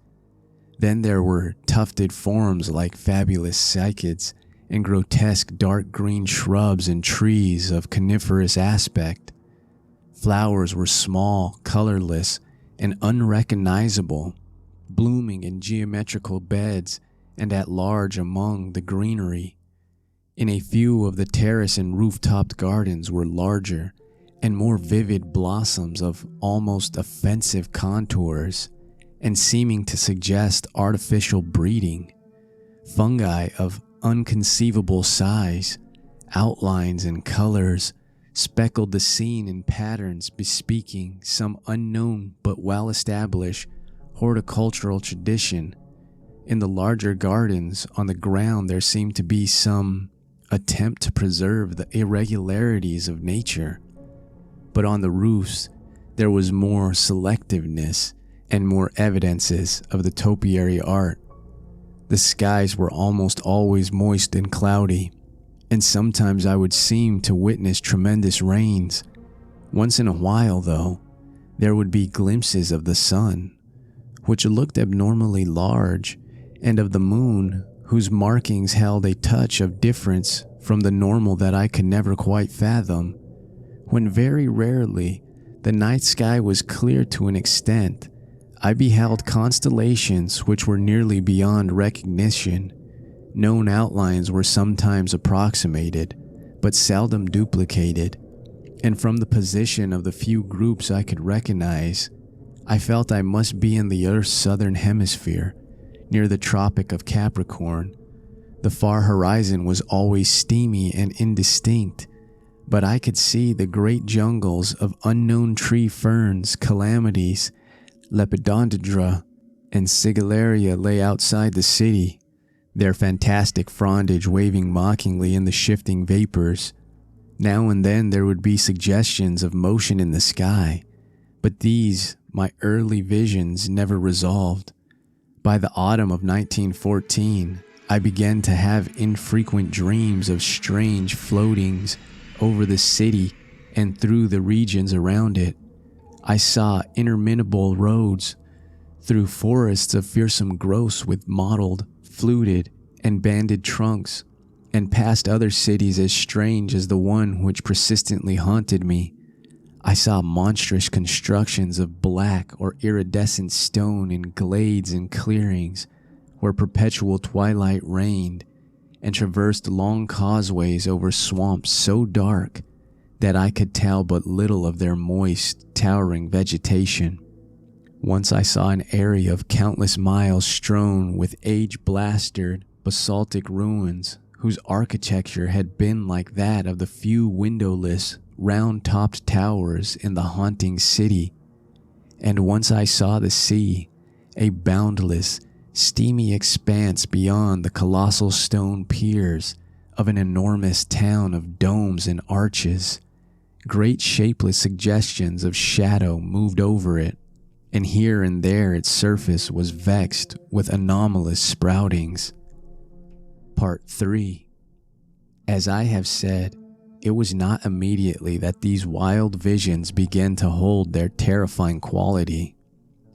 Then there were tufted forms like fabulous cycads and grotesque dark green shrubs and trees of coniferous aspect. Flowers were small, colorless, and unrecognizable, blooming in geometrical beds and at large among the greenery. In a few of the terrace and roof-topped gardens were larger and more vivid blossoms of almost offensive contours and seeming to suggest artificial breeding. Fungi of unconceivable size, outlines and colors speckled the scene in patterns bespeaking some unknown but well-established horticultural tradition. In the larger gardens on the ground there seemed to be some attempt to preserve the irregularities of nature, but on the roofs there was more selectiveness and more evidences of the topiary art. The skies were almost always moist and cloudy, and sometimes I would seem to witness tremendous rains. Once in a while, though, there would be glimpses of the sun, which looked abnormally large, and of the moon, whose markings held a touch of difference from the normal that I could never quite fathom, when very rarely the night sky was clear to an extent. I beheld constellations which were nearly beyond recognition. Known outlines were sometimes approximated, but seldom duplicated, and from the position of the few groups I could recognize, I felt I must be in the Earth's southern hemisphere, near the Tropic of Capricorn. The far horizon was always steamy and indistinct, but I could see the great jungles of unknown tree ferns, calamities, lepidodendra, and sigillaria lay outside the city, their fantastic frondage waving mockingly in the shifting vapors. Now and then there would be suggestions of motion in the sky, but these, my early visions, never resolved. By the autumn of 1914, I began to have infrequent dreams of strange floatings over the city and through the regions around it. I saw interminable roads through forests of fearsome growths with mottled, fluted, and banded trunks, and past other cities as strange as the one which persistently haunted me. I saw monstrous constructions of black or iridescent stone in glades and clearings where perpetual twilight reigned, and traversed long causeways over swamps so dark that I could tell but little of their moist, towering vegetation. Once I saw an area of countless miles strewn with age-blasted basaltic ruins whose architecture had been like that of the few windowless, round-topped towers in the haunting city. And once I saw the sea, a boundless, steamy expanse beyond the colossal stone piers of an enormous town of domes and arches. Great shapeless suggestions of shadow moved over it, and here and there its surface was vexed with anomalous sproutings. Part 3. As I have said, it was not immediately that these wild visions began to hold their terrifying quality.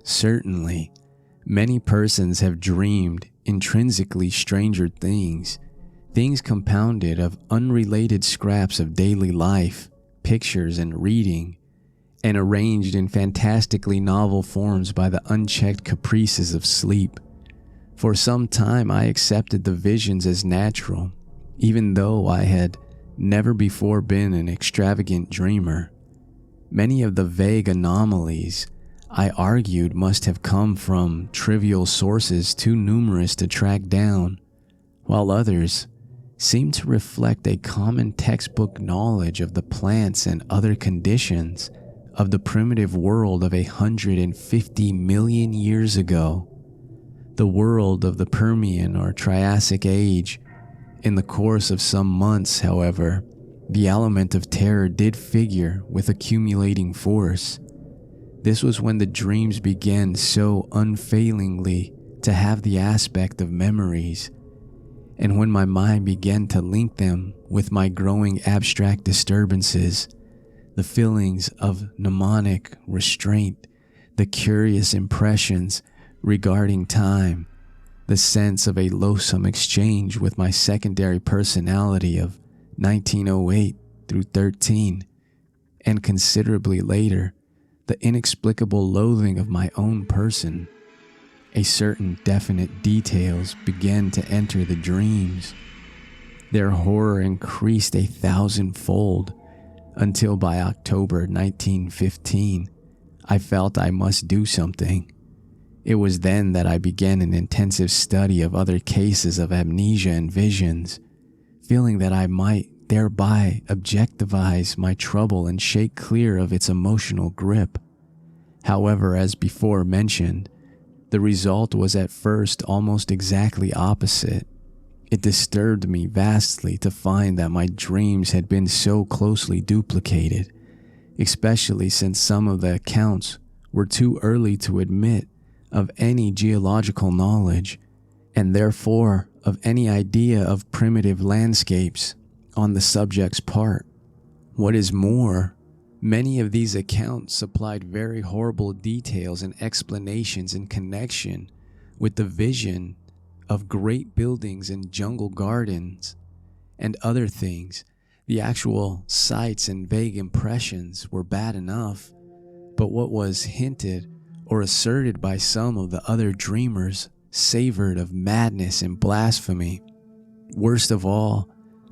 Certainly, many persons have dreamed intrinsically stranger things, things compounded of unrelated scraps of daily life, pictures, and reading, and arranged in fantastically novel forms by the unchecked caprices of sleep. For some time I accepted the visions as natural, even though I had never before been an extravagant dreamer. Many of the vague anomalies I argued must have come from trivial sources too numerous to track down, while others seemed to reflect a common textbook knowledge of the plants and other conditions of the primitive world of 150 million years ago, the world of the Permian or Triassic Age. In the course of some months, however, the element of terror did figure with accumulating force. This was when the dreams began so unfailingly to have the aspect of memories, and when my mind began to link them with my growing abstract disturbances, the feelings of mnemonic restraint, the curious impressions regarding time, the sense of a loathsome exchange with my secondary personality of 1908 through 13, and considerably later, the inexplicable loathing of my own person. A certain definite details began to enter the dreams. Their horror increased 1,000-fold until by October 1915, I felt I must do something. It was then that I began an intensive study of other cases of amnesia and visions, feeling that I might thereby objectivize my trouble and shake clear of its emotional grip. However, as before mentioned, the result was at first almost exactly opposite. It disturbed me vastly to find that my dreams had been so closely duplicated, especially since some of the accounts were too early to admit of any geological knowledge, and therefore of any idea of primitive landscapes on the subject's part. What is more, many of these accounts supplied very horrible details and explanations in connection with the vision of great buildings and jungle gardens and other things. The actual sights and vague impressions were bad enough, but what was hinted or asserted by some of the other dreamers savored of madness and blasphemy. Worst of all,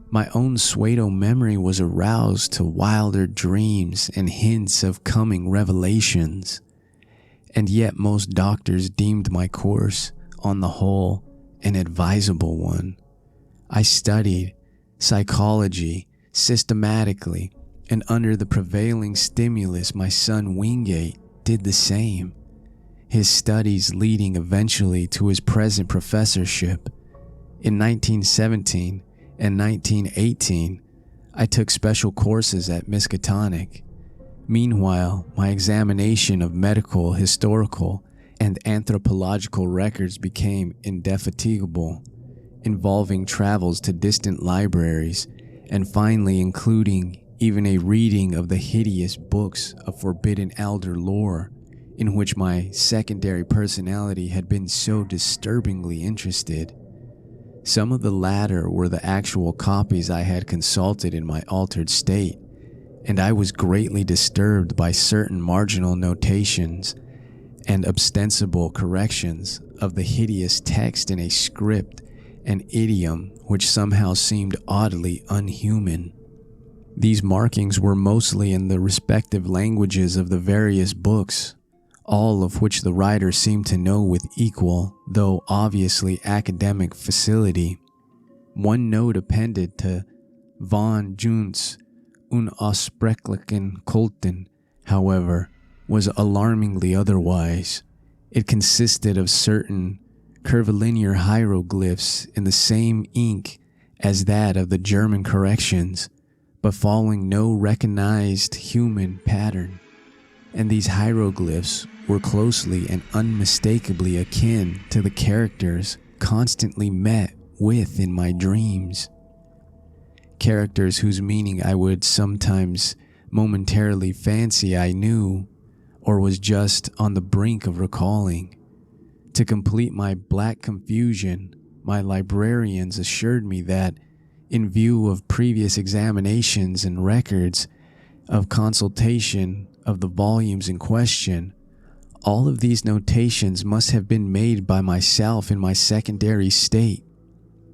my own pseudo memory was aroused to wilder dreams and hints of coming revelations. And yet most doctors deemed my course, on the whole, an advisable one. I studied psychology systematically, and under the prevailing stimulus my son Wingate did the same, his studies leading eventually to his present professorship. In 1917 and 1918, I took special courses at Miskatonic. Meanwhile, my examination of medical, historical, and anthropological records became indefatigable, involving travels to distant libraries, and finally including even a reading of the hideous books of forbidden elder lore in which my secondary personality had been so disturbingly interested. Some of the latter were the actual copies I had consulted in my altered state, and I was greatly disturbed by certain marginal notations and ostensible corrections of the hideous text in a script and idiom which somehow seemed oddly unhuman. These markings were mostly in the respective languages of the various books, all of which the writer seemed to know with equal, though obviously academic facility. One note appended to Von Junts unausprechlichen Kulten, however, was alarmingly otherwise. It consisted of certain curvilinear hieroglyphs in the same ink as that of the German corrections, but following no recognized human pattern, and these hieroglyphs were closely and unmistakably akin to the characters constantly met with in my dreams. Characters whose meaning I would sometimes momentarily fancy I knew, or was just on the brink of recalling. To complete my black confusion, my librarians assured me that, in view of previous examinations and records of consultation of the volumes in question, all of these notations must have been made by myself in my secondary state.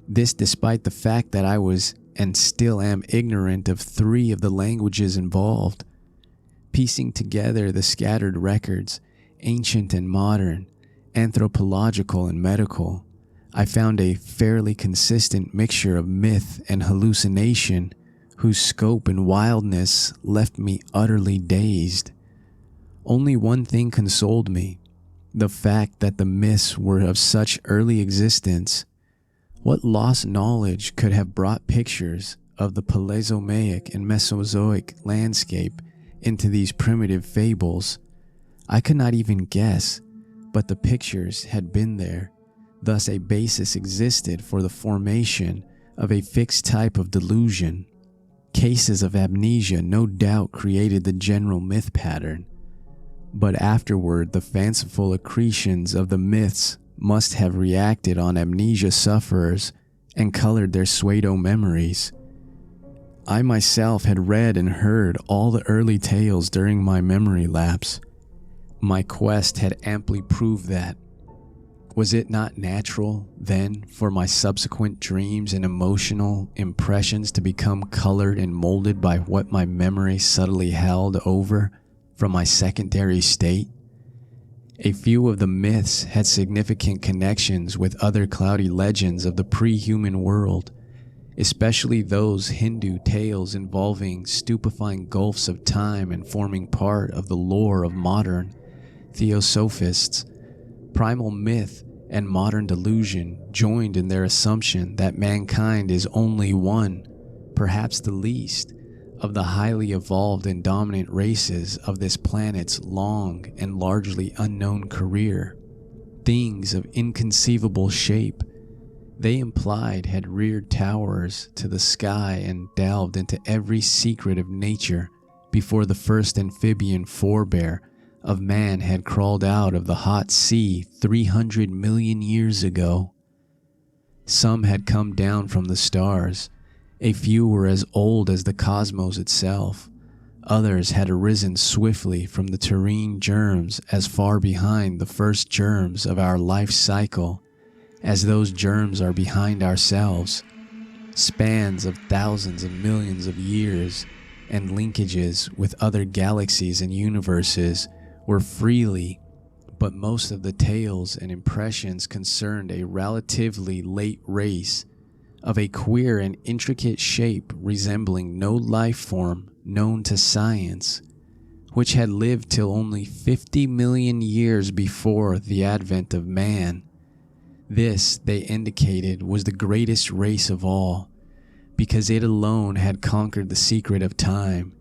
This despite the fact that I was and still am ignorant of 3 of the languages involved. Piecing together the scattered records, ancient and modern, anthropological and medical, I found a fairly consistent mixture of myth and hallucination whose scope and wildness left me utterly dazed. Only one thing consoled me, the fact that the myths were of such early existence. What lost knowledge could have brought pictures of the Paleozoic and Mesozoic landscape into these primitive fables? I could not even guess, but the pictures had been there. Thus a basis existed for the formation of a fixed type of delusion. Cases of amnesia no doubt created the general myth pattern, but afterward the fanciful accretions of the myths must have reacted on amnesia sufferers and colored their pseudo-memories. I myself had read and heard all the early tales during my memory lapse. My quest had amply proved that. Was it not natural, then, for my subsequent dreams and emotional impressions to become colored and molded by what my memory subtly held over from my secondary state? A few of the myths had significant connections with other cloudy legends of the pre-human world, especially those Hindu tales involving stupefying gulfs of time and forming part of the lore of modern theosophists. Primal myth and modern delusion joined in their assumption that mankind is only one, perhaps the least, of the highly evolved and dominant races of this planet's long and largely unknown career. Things of inconceivable shape, they implied, had reared towers to the sky and delved into every secret of nature before the first amphibian forebear of man had crawled out of the hot sea 300 million years ago. Some had come down from the stars. A few were as old as the cosmos itself. Others had arisen swiftly from the terrene germs as far behind the first germs of our life cycle as those germs are behind ourselves. Spans of thousands of millions of years and linkages with other galaxies and universes were freely, but most of the tales and impressions concerned a relatively late race of a queer and intricate shape resembling no life form known to science, which had lived till only 50 million years before the advent of man. This, they indicated, was the greatest race of all, because it alone had conquered the secret of time.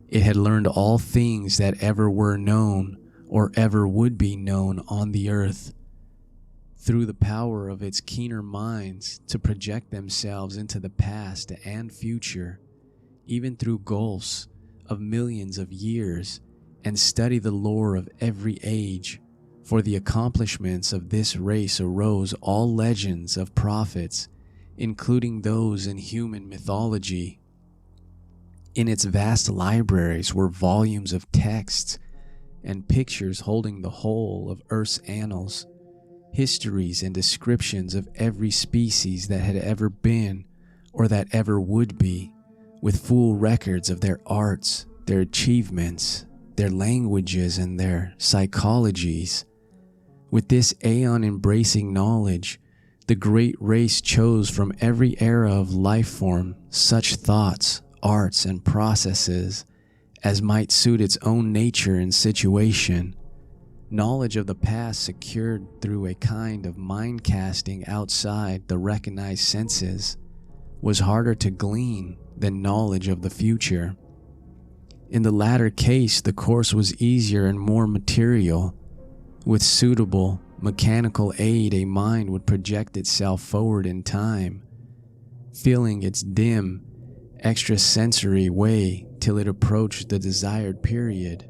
It had learned all things that ever were known or ever would be known on the earth, through the power of its keener minds to project themselves into the past and future, even through gulfs of millions of years, and study the lore of every age. For the accomplishments of this race arose all legends of prophets, including those in human mythology. In its vast libraries were volumes of texts and pictures holding the whole of Earth's annals, histories and descriptions of every species that had ever been or that ever would be, with full records of their arts, their achievements, their languages, and their psychologies. With this aeon-embracing knowledge, the great race chose from every era of life form such thoughts, arts, and processes as might suit its own nature and situation. Knowledge of the past secured through a kind of mind casting outside the recognized senses was harder to glean than knowledge of the future. In the latter case, the course was easier and more material. With suitable mechanical aid, a mind would project itself forward in time, feeling its dim, extrasensory way till it approached the desired period.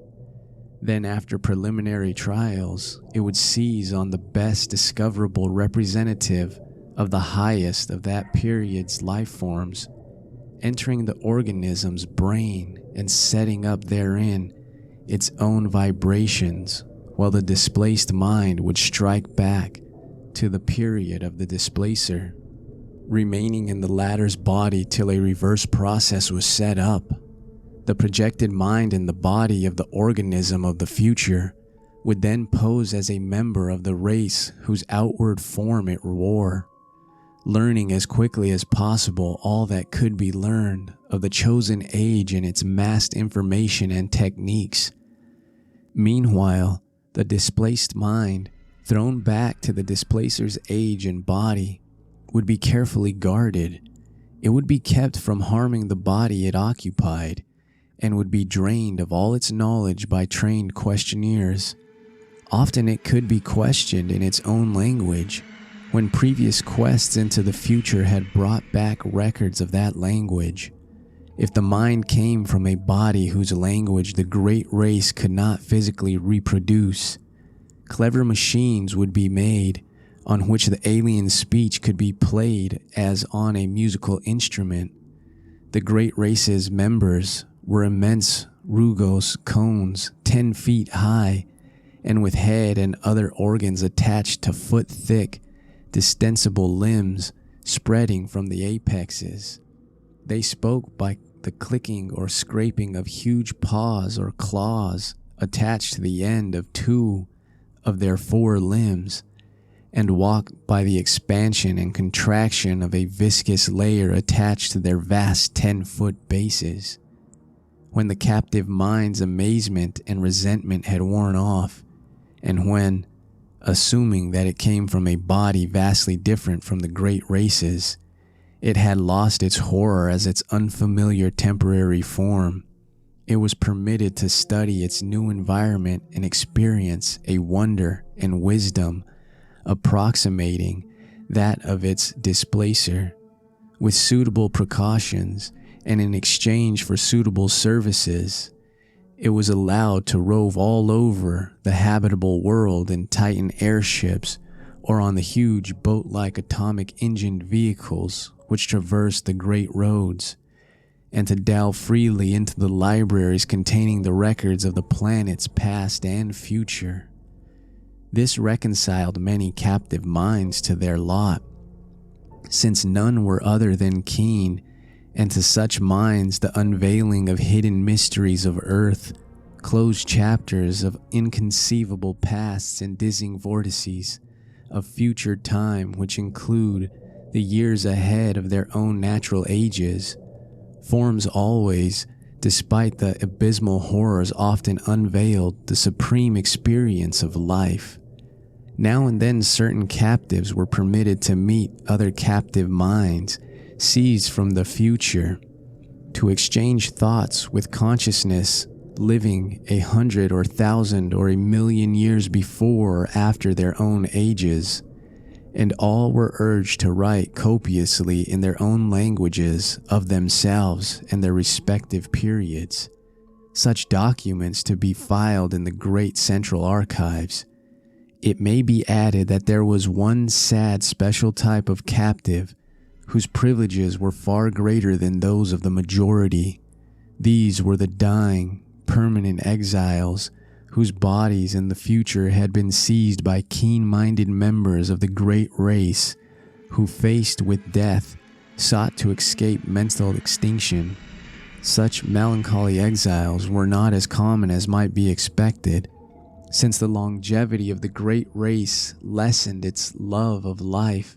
Then, after preliminary trials, it would seize on the best discoverable representative of the highest of that period's life forms, entering the organism's brain and setting up therein its own vibrations, while the displaced mind would strike back to the period of the displacer, remaining in the latter's body till a reverse process was set up. The projected mind in the body of the organism of the future would then pose as a member of the race whose outward form it wore, learning as quickly as possible all that could be learned of the chosen age and its massed information and techniques. Meanwhile, the displaced mind, thrown back to the displacer's age and body, would be carefully guarded. It would be kept from harming the body it occupied, and would be drained of all its knowledge by trained questionnaires. Often it could be questioned in its own language, when previous quests into the future had brought back records of that language. If the mind came from a body whose language the great race could not physically reproduce, clever machines would be made on which the alien speech could be played as on a musical instrument. The great race's members were immense rugose cones 10 feet high, and with head and other organs attached to foot-thick, distensible limbs spreading from the apexes. They spoke by the clicking or scraping of huge paws or claws attached to the end of 2 of their 4 limbs, and walked by the expansion and contraction of a viscous layer attached to their vast 10-foot bases. When the captive mind's amazement and resentment had worn off, and when, assuming that it came from a body vastly different from the great race's, it had lost its horror as its unfamiliar temporary form, it was permitted to study its new environment and experience a wonder and wisdom approximating that of its displacer. With suitable precautions and in exchange for suitable services, it was allowed to rove all over the habitable world in Titan airships or on the huge boat-like atomic-engined vehicles which traversed the great roads, and to delve freely into the libraries containing the records of the planets past and future. This reconciled many captive minds to their lot, since none were other than keen, and to such minds the unveiling of hidden mysteries of earth, closed chapters of inconceivable pasts and dizzying vortices of future time which include the years ahead of their own natural ages, forms always, despite the abysmal horrors often unveiled, the supreme experience of life. Now and then certain captives were permitted to meet other captive minds seized from the future, to exchange thoughts with consciousness living 100 or 1,000 or 1,000,000 years before or after their own ages, and all were urged to write copiously in their own languages of themselves and their respective periods, such documents to be filed in the great central archives. It may be added that there was one sad special type of captive whose privileges were far greater than those of the majority. These were the dying, permanent exiles whose bodies in the future had been seized by keen-minded members of the great race who, faced with death, sought to escape mental extinction. Such melancholy exiles were not as common as might be expected, since the longevity of the great race lessened its love of life,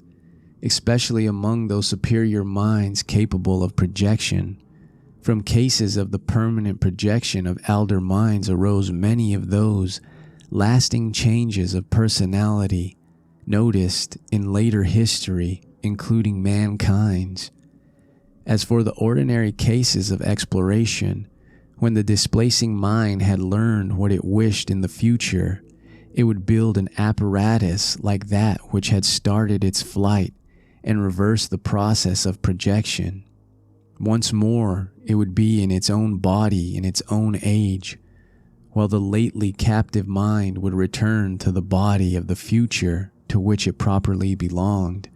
especially among those superior minds capable of projection. From cases of the permanent projection of elder minds arose many of those lasting changes of personality noticed in later history, including mankind's. As for the ordinary cases of exploration, when the displacing mind had learned what it wished in the future, it would build an apparatus like that which had started its flight and reverse the process of projection. Once more, it would be in its own body in its own age, while the lately captive mind would return to the body of the future to which it properly belonged.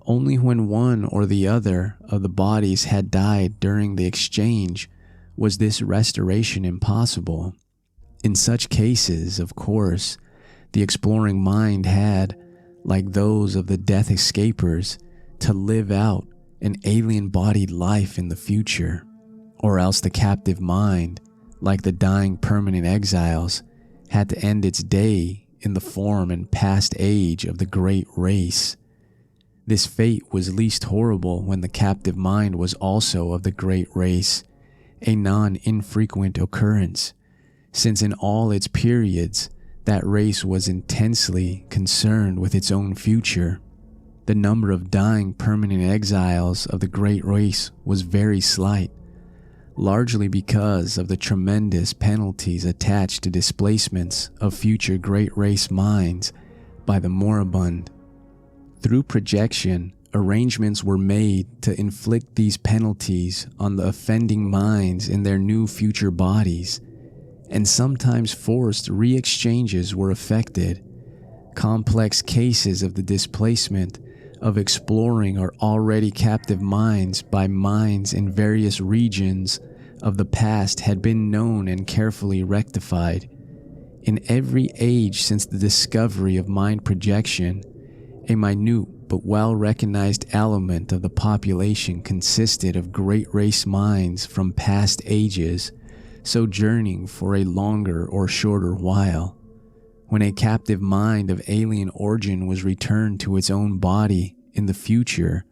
Only when one or the other of the bodies had died during the exchange was this restoration impossible. In such cases, of course, the exploring mind had, like those of the death escapers, to live out an alien-bodied life in the future, or else the captive mind, like the dying permanent exiles, had to end its day in the form and past age of the great race. This fate was least horrible when the captive mind was also of the great race, a non-infrequent occurrence, since in all its periods that race was intensely concerned with its own future. The number of dying permanent exiles of the great race was very slight, largely because of the tremendous penalties attached to displacements of future great race minds by the moribund. Through projection, arrangements were made to inflict these penalties on the offending minds in their new future bodies, and sometimes forced re-exchanges were effected. Complex cases of the displacement of exploring or already captive minds by minds in various regions of the past had been known and carefully rectified. In every age since the discovery of mind projection, a minute but well-recognized element of the population consisted of great race minds from past ages, sojourning for a longer or shorter while. When a captive mind of alien origin was returned to its own body in the future,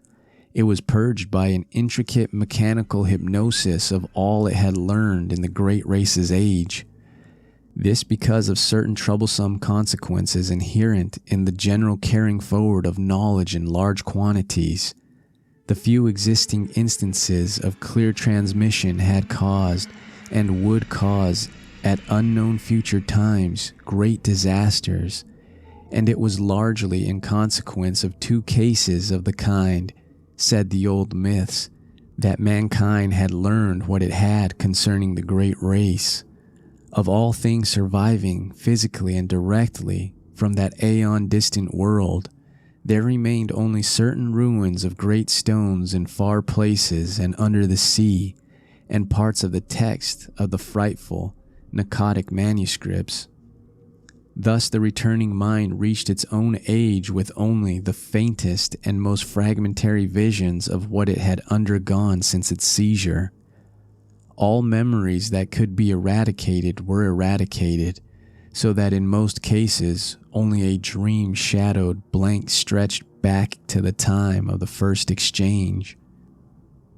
it was purged by an intricate mechanical hypnosis of all it had learned in the great race's age. This because of certain troublesome consequences inherent in the general carrying forward of knowledge in large quantities. The few existing instances of clear transmission had caused and would cause at unknown future times great disasters, and it was largely in consequence of two cases of the kind, said the old myths, that mankind had learned what it had concerning the great race. Of all things surviving physically and directly from that aeon-distant world, there remained only certain ruins of great stones in far places and under the sea, and parts of the text of the frightful, Narrated manuscripts. Thus the returning mind reached its own age with only the faintest and most fragmentary visions of what it had undergone since its seizure. All memories that could be eradicated were eradicated, so that in most cases only a dream-shadowed blank stretched back to the time of the first exchange.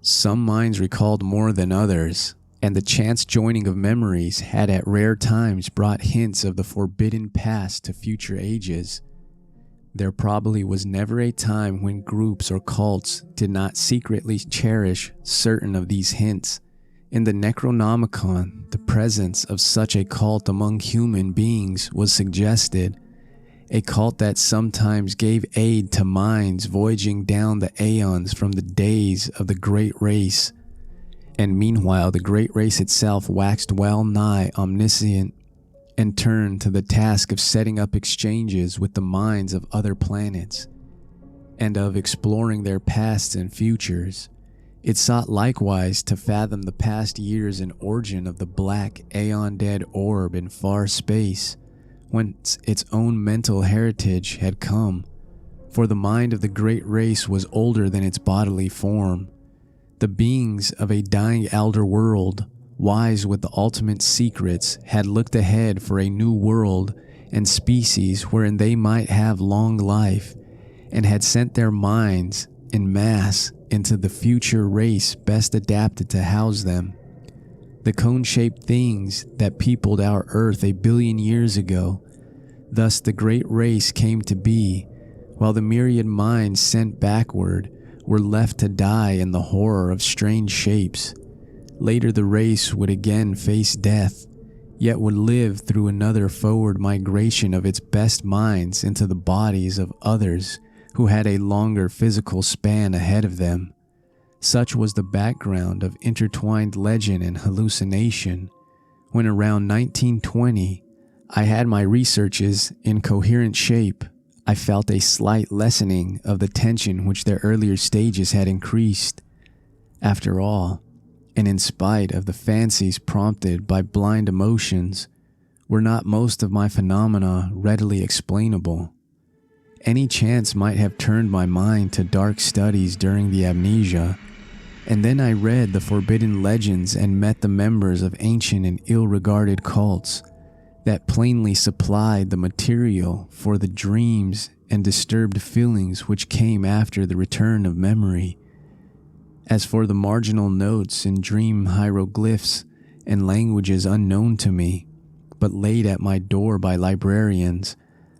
Some minds recalled more than others, and the chance joining of memories had at rare times brought hints of the forbidden past to future ages. There probably was never a time when groups or cults did not secretly cherish certain of these hints. In the Necronomicon, the presence of such a cult among human beings was suggested, a cult that sometimes gave aid to minds voyaging down the aeons from the days of the Great Race. And meanwhile, the Great Race itself waxed well nigh omniscient and turned to the task of setting up exchanges with the minds of other planets, and of exploring their pasts and futures. It sought likewise to fathom the past years and origin of the black, aeon-dead orb in far space, whence its own mental heritage had come, for the mind of the Great Race was older than its bodily form. The beings of a dying elder world, wise with the ultimate secrets, had looked ahead for a new world and species wherein they might have long life, and had sent their minds en masse into the future race best adapted to house them. The cone-shaped things that peopled our Earth a billion years ago. Thus the Great Race came to be, while the myriad minds sent backward were left to die in the horror of strange shapes. Later the race would again face death, yet would live through another forward migration of its best minds into the bodies of others who had a longer physical span ahead of them. Such was the background of intertwined legend and hallucination, when around 1920 I had my researches in coherent shape. I felt a slight lessening of the tension which their earlier stages had increased. After all, and in spite of the fancies prompted by blind emotions, were not most of my phenomena readily explainable. Any chance might have turned my mind to dark studies during the amnesia, and then I read the forbidden legends and met the members of ancient and ill-regarded cults that plainly supplied the material for the dreams and disturbed feelings which came after the return of memory. As for the marginal notes in dream hieroglyphs and languages unknown to me, but laid at my door by librarians,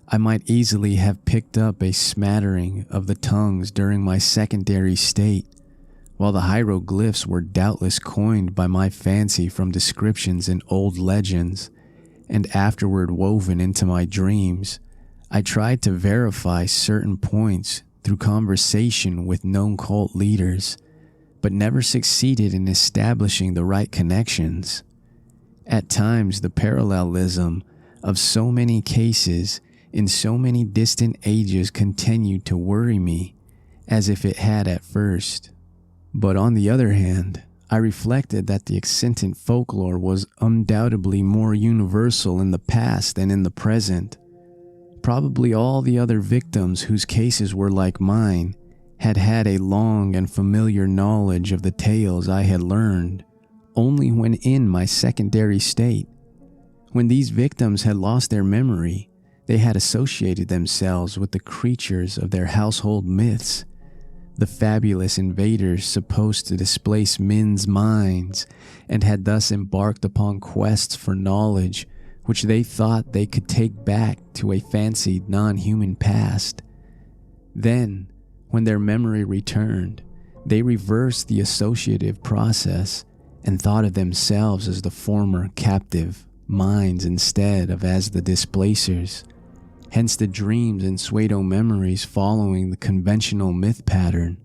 I might easily have picked up a smattering of the tongues during my secondary state, while the hieroglyphs were doubtless coined by my fancy from descriptions in old legends, and afterward woven into my dreams. I tried to verify certain points through conversation with known cult leaders, but never succeeded in establishing the right connections. At times, the parallelism of so many cases in so many distant ages continued to worry me, as if it had at first. But on the other hand, I reflected that the extant folklore was undoubtedly more universal in the past than in the present. Probably all the other victims whose cases were like mine had had a long and familiar knowledge of the tales I had learned only when in my secondary state. When these victims had lost their memory, they had associated themselves with the creatures of their household myths, the fabulous invaders supposed to displace men's minds, and had thus embarked upon quests for knowledge which they thought they could take back to a fancied non-human past. Then, when their memory returned, they reversed the associative process and thought of themselves as the former captive minds instead of as the displacers. Hence the dreams and pseudo-memories following the conventional myth pattern.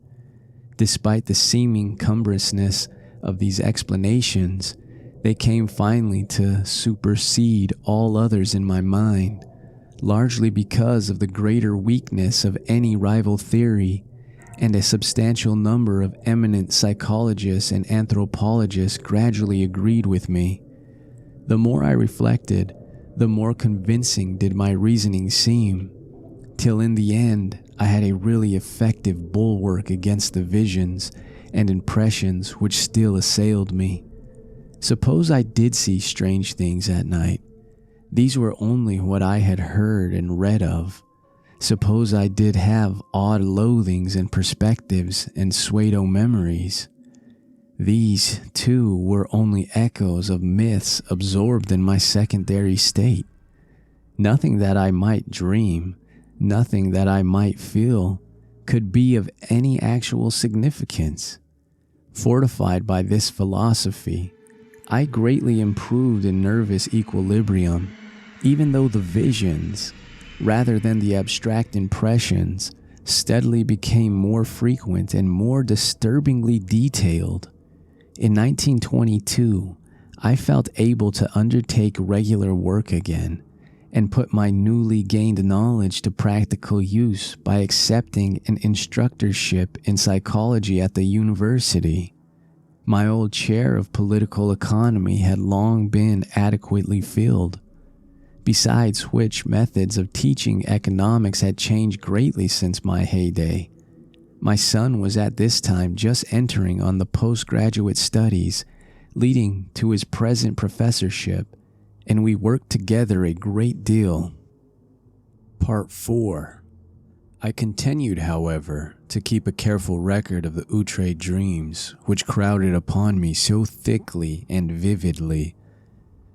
Despite the seeming cumbrousness of these explanations, they came finally to supersede all others in my mind, largely because of the greater weakness of any rival theory, and a substantial number of eminent psychologists and anthropologists gradually agreed with me. The more I reflected, the more convincing did my reasoning seem, till in the end I had a really effective bulwark against the visions and impressions which still assailed me. Suppose I did see strange things at night. These were only what I had heard and read of. Suppose I did have odd loathings and perspectives and pseudo-memories. These, too, were only echoes of myths absorbed in my secondary state. Nothing that I might dream, nothing that I might feel, could be of any actual significance. Fortified by this philosophy, I greatly improved in nervous equilibrium, even though the visions, rather than the abstract impressions, steadily became more frequent and more disturbingly detailed. In 1922, I felt able to undertake regular work again and put my newly gained knowledge to practical use by accepting an instructorship in psychology at the university. My old chair of political economy had long been adequately filled, besides which methods of teaching economics had changed greatly since my heyday. My son was at this time just entering on the postgraduate studies leading to his present professorship, and we worked together a great deal. Part 4. I continued, however, to keep a careful record of the outre dreams which crowded upon me so thickly and vividly.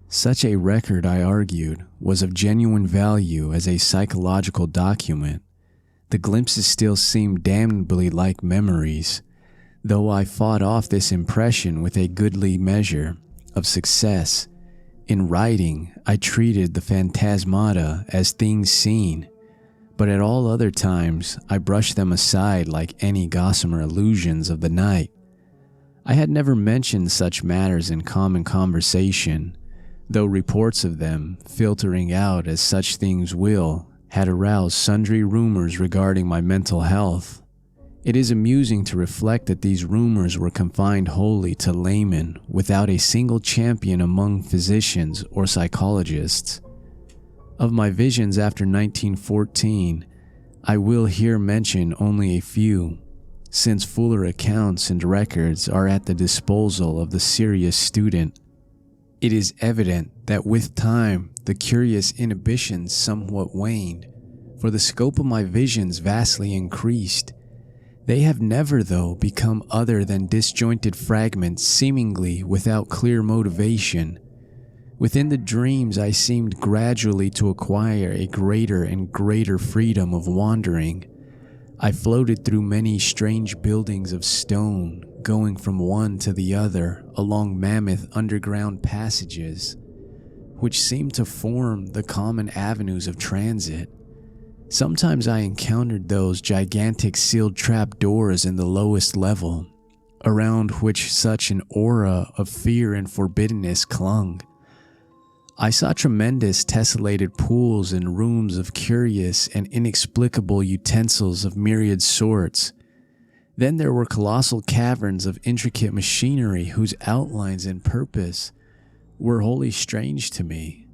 Such a record, I argued, was of genuine value as a psychological document. The glimpses still seemed damnably like memories, though I fought off this impression with a goodly measure of success. In writing, I treated the phantasmata as things seen, but at all other times I brushed them aside like any gossamer illusions of the night. I had never mentioned such matters in common conversation, though reports of them, filtering out as such things will, had aroused sundry rumors regarding my mental health. It is amusing to reflect that these rumors were confined wholly to laymen without a single champion among physicians or psychologists. Of my visions after 1914, I will here mention only a few, since fuller accounts and records are at the disposal of the serious student. It is evident that with time the curious inhibitions somewhat waned, for the scope of my visions vastly increased. They have never, though, become other than disjointed fragments seemingly without clear motivation. Within the dreams I seemed gradually to acquire a greater and greater freedom of wandering. I floated through many strange buildings of stone, going from one to the other along mammoth underground passages, which seemed to form the common avenues of transit. Sometimes I encountered those gigantic sealed trap doors in the lowest level, around which such an aura of fear and forbiddenness clung. I saw tremendous tessellated pools and rooms of curious and inexplicable utensils of myriad sorts. Then there were colossal caverns of intricate machinery whose outlines and purpose were wholly strange to me,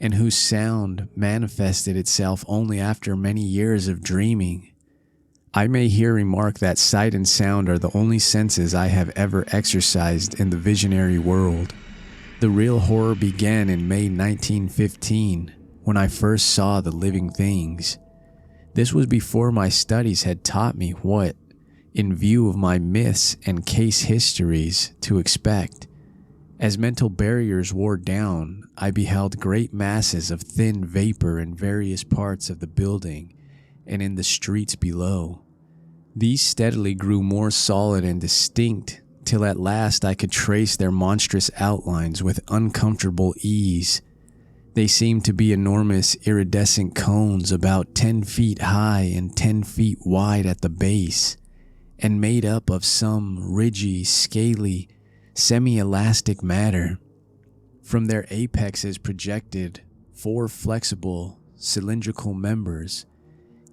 and whose sound manifested itself only after many years of dreaming. I may here remark that sight and sound are the only senses I have ever exercised in the visionary world. The real horror began in May 1915, when I first saw the living things. This was before my studies had taught me what, in view of my myths and case histories, to expect. As mental barriers wore down, I beheld great masses of thin vapor in various parts of the building and in the streets below. These steadily grew more solid and distinct, till at last I could trace their monstrous outlines with uncomfortable ease. They seemed to be enormous iridescent cones about 10 feet high and 10 feet wide at the base, and made up of some ridgy, scaly, semi-elastic matter. From their apexes projected 4 flexible, cylindrical members,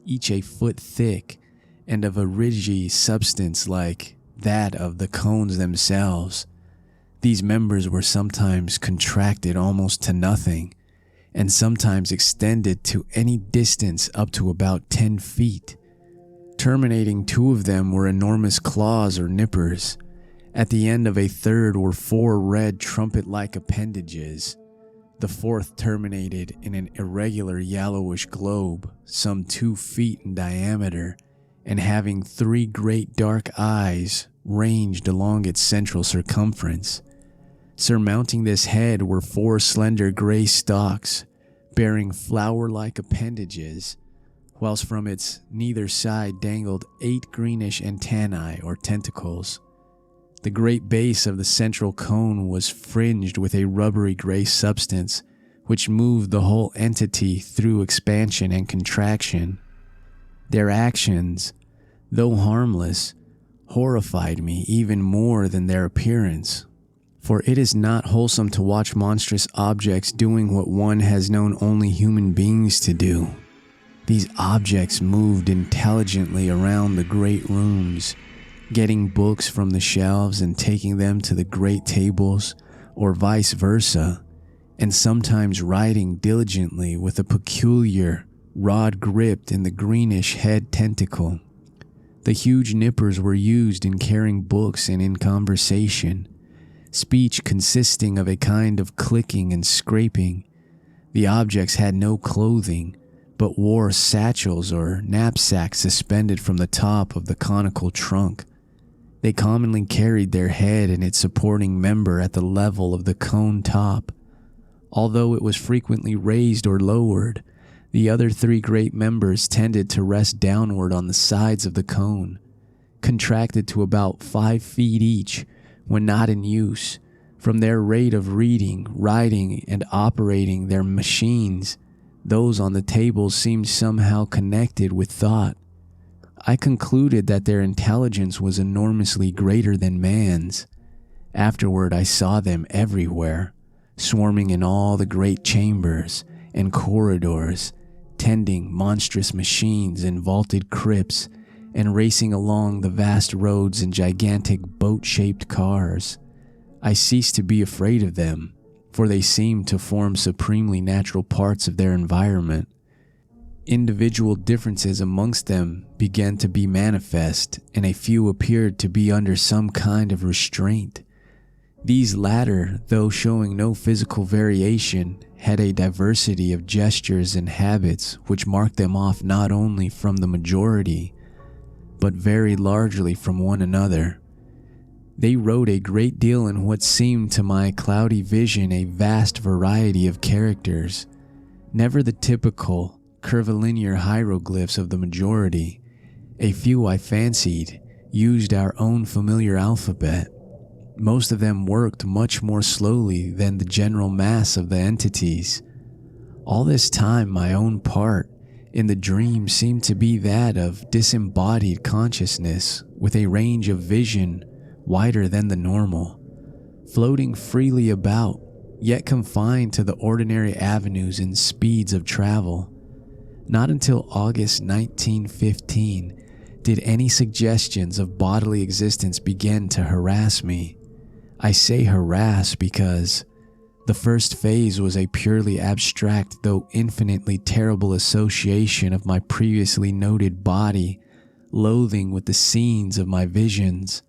each a foot thick and of a ridgy substance like that of the cones themselves. These members were sometimes contracted almost to nothing, and sometimes extended to any distance up to about 10 feet. Terminating 2 of them were enormous claws or nippers. At the end of a third were 4 red trumpet-like appendages. The 4th terminated in an irregular yellowish globe, some 2 feet in diameter, and having 3 great dark eyes ranged along its central circumference. Surmounting this head were 4 slender gray stalks, bearing flower-like appendages, whilst from its neither side dangled 8 greenish antennae or tentacles. The great base of the central cone was fringed with a rubbery gray substance, which moved the whole entity through expansion and contraction. Their actions, though harmless, horrified me even more than their appearance. For it is not wholesome to watch monstrous objects doing what one has known only human beings to do. These objects moved intelligently around the great rooms, getting books from the shelves and taking them to the great tables, or vice versa, and sometimes writing diligently with a peculiar rod gripped in the greenish head tentacle. The huge nippers were used in carrying books and in conversation, speech consisting of a kind of clicking and scraping. The objects had no clothing, but wore satchels or knapsacks suspended from the top of the conical trunk. They commonly carried their head and its supporting member at the level of the cone top. Although it was frequently raised or lowered, the other three great members tended to rest downward on the sides of the cone, contracted to about 5 feet each when not in use. From their rate of reading, writing, and operating their machines, those on the tables seemed somehow connected with thought. I concluded that their intelligence was enormously greater than man's. Afterward, I saw them everywhere, swarming in all the great chambers and corridors, tending monstrous machines in vaulted crypts, and racing along the vast roads in gigantic boat-shaped cars. I ceased to be afraid of them, for they seemed to form supremely natural parts of their environment. Individual differences amongst them began to be manifest, and a few appeared to be under some kind of restraint. These latter, though showing no physical variation, had a diversity of gestures and habits which marked them off not only from the majority, but very largely from one another. They wrote a great deal in what seemed to my cloudy vision a vast variety of characters, never the typical, curvilinear hieroglyphs of the majority. A few, I fancied, used our own familiar alphabet. Most of them worked much more slowly than the general mass of the entities. All this time, my own part in the dream seemed to be that of disembodied consciousness with a range of vision wider than the normal, floating freely about, yet confined to the ordinary avenues and speeds of travel. Not until August 1915 did any suggestions of bodily existence begin to harass me. I say harass because the first phase was a purely abstract though infinitely terrible association of my previously noted body loathing with the scenes of my visions.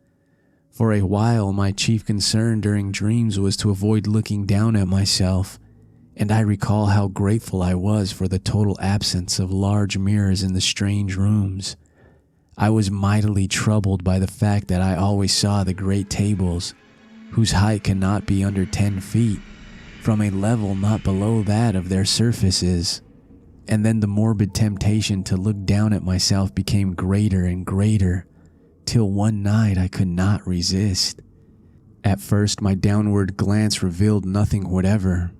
For a while my chief concern during dreams was to avoid looking down at myself, and I recall how grateful I was for the total absence of large mirrors in the strange rooms. I was mightily troubled by the fact that I always saw the great tables, whose height cannot be under 10 feet, from a level not below that of their surfaces. And then the morbid temptation to look down at myself became greater and greater, till one night I could not resist. At first my downward glance revealed nothing whatever.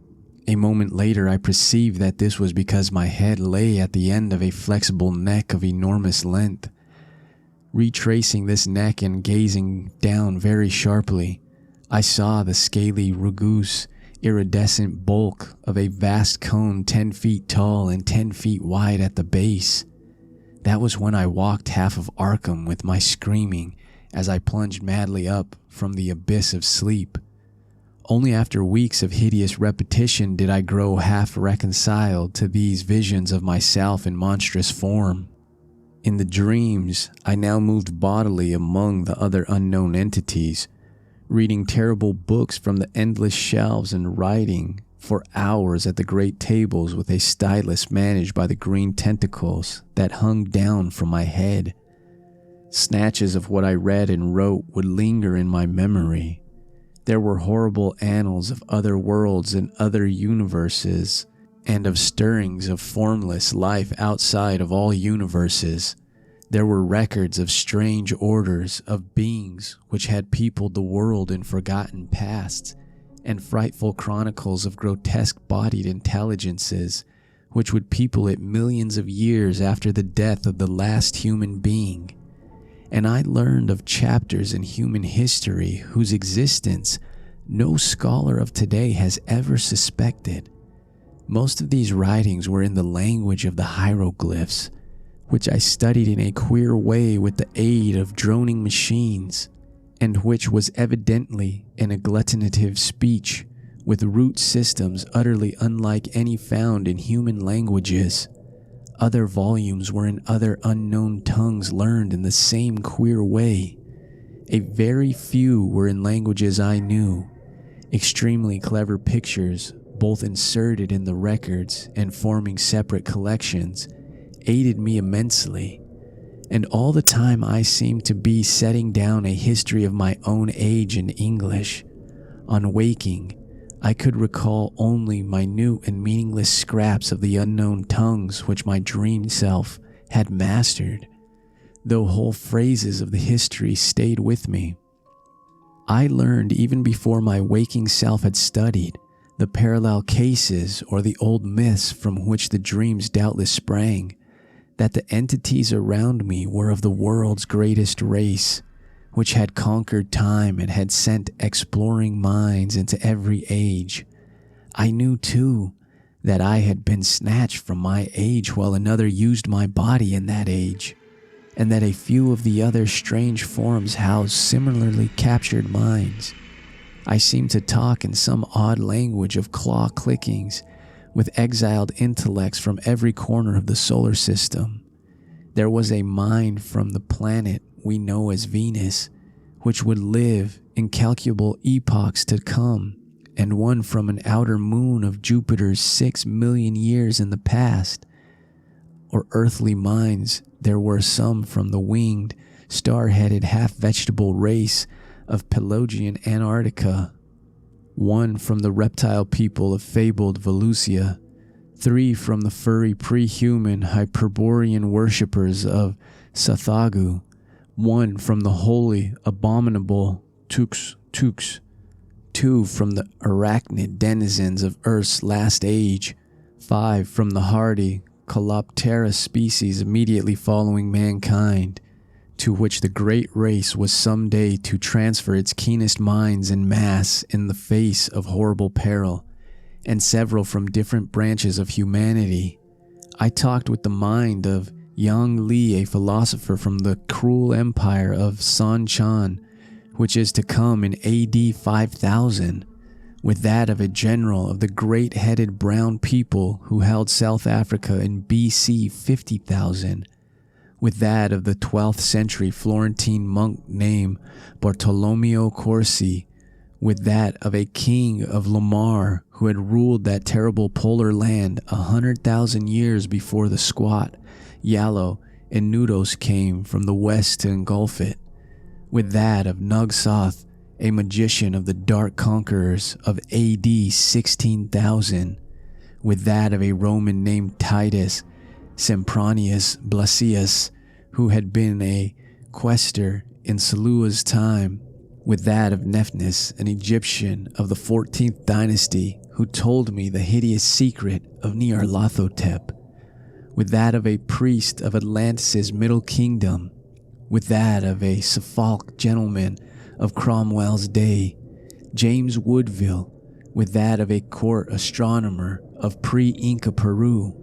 A moment later I perceived that this was because my head lay at the end of a flexible neck of enormous length. Retracing this neck and gazing down very sharply, I saw the scaly, rugose, iridescent bulk of a vast cone 10 feet tall and 10 feet wide at the base. That was when I walked half of Arkham with my screaming as I plunged madly up from the abyss of sleep. Only after weeks of hideous repetition did I grow half reconciled to these visions of myself in monstrous form. In the dreams, I now moved bodily among the other unknown entities, reading terrible books from the endless shelves and writing for hours at the great tables with a stylus managed by the green tentacles that hung down from my head. Snatches of what I read and wrote would linger in my memory. There were horrible annals of other worlds and other universes, and of stirrings of formless life outside of all universes. There were records of strange orders of beings which had peopled the world in forgotten pasts, and frightful chronicles of grotesque-bodied intelligences which would people it millions of years after the death of the last human being. And I learned of chapters in human history whose existence no scholar of today has ever suspected. Most of these writings were in the language of the hieroglyphs, which I studied in a queer way with the aid of droning machines, and which was evidently an agglutinative speech with root systems utterly unlike any found in human languages. Other volumes were in other unknown tongues learned in the same queer way. A very few were in languages I knew. Extremely clever pictures, both inserted in the records and forming separate collections, aided me immensely. And all the time I seemed to be setting down a history of my own age in English. On waking, I could recall only minute and meaningless scraps of the unknown tongues which my dream self had mastered, though whole phrases of the history stayed with me. I learned even before my waking self had studied the parallel cases or the old myths from which the dreams doubtless sprang, that the entities around me were of the world's greatest race, which had conquered time and had sent exploring minds into every age. I knew, too, that I had been snatched from my age while another used my body in that age, and that a few of the other strange forms housed similarly captured minds. I seemed to talk in some odd language of claw clickings with exiled intellects from every corner of the solar system. There was a mind from the planet we know as Venus, which would live incalculable epochs to come, and one from an outer moon of Jupiter's 6 million years in the past. Or earthly minds, there were some from the winged, star-headed half-vegetable race of Pelagian Antarctica, one from the reptile people of fabled Volusia, 3 from the furry pre-human Hyperborean worshippers of Sathagu, 1 from the holy, abominable Tux, 2 from the arachnid denizens of Earth's last age, 5 from the hardy Caloptera species immediately following mankind, to which the great race was someday to transfer its keenest minds en masse in the face of horrible peril, and several from different branches of humanity. I talked with the mind of Yang Li, a philosopher from the cruel empire of San Chan, which is to come in AD 5000, with that of a general of the great-headed brown people who held South Africa in BC 50,000, with that of the 12th century Florentine monk named Bartolomeo Corsi, with that of a king of Lamar who had ruled that terrible polar land 100,000 years before the squat, Yallo, and Nudos came from the west to engulf it, with that of Nugsoth, a magician of the dark conquerors of AD 16,000, with that of a Roman named Titus Sempronius Blasius, who had been a quaestor in Seleua's time, with that of Nephthys, an Egyptian of the 14th dynasty, who told me the hideous secret of Nyarlathotep, with that of a priest of Atlantis' middle kingdom, with that of a Suffolk gentleman of Cromwell's day, James Woodville, with that of a court astronomer of pre-Inca Peru,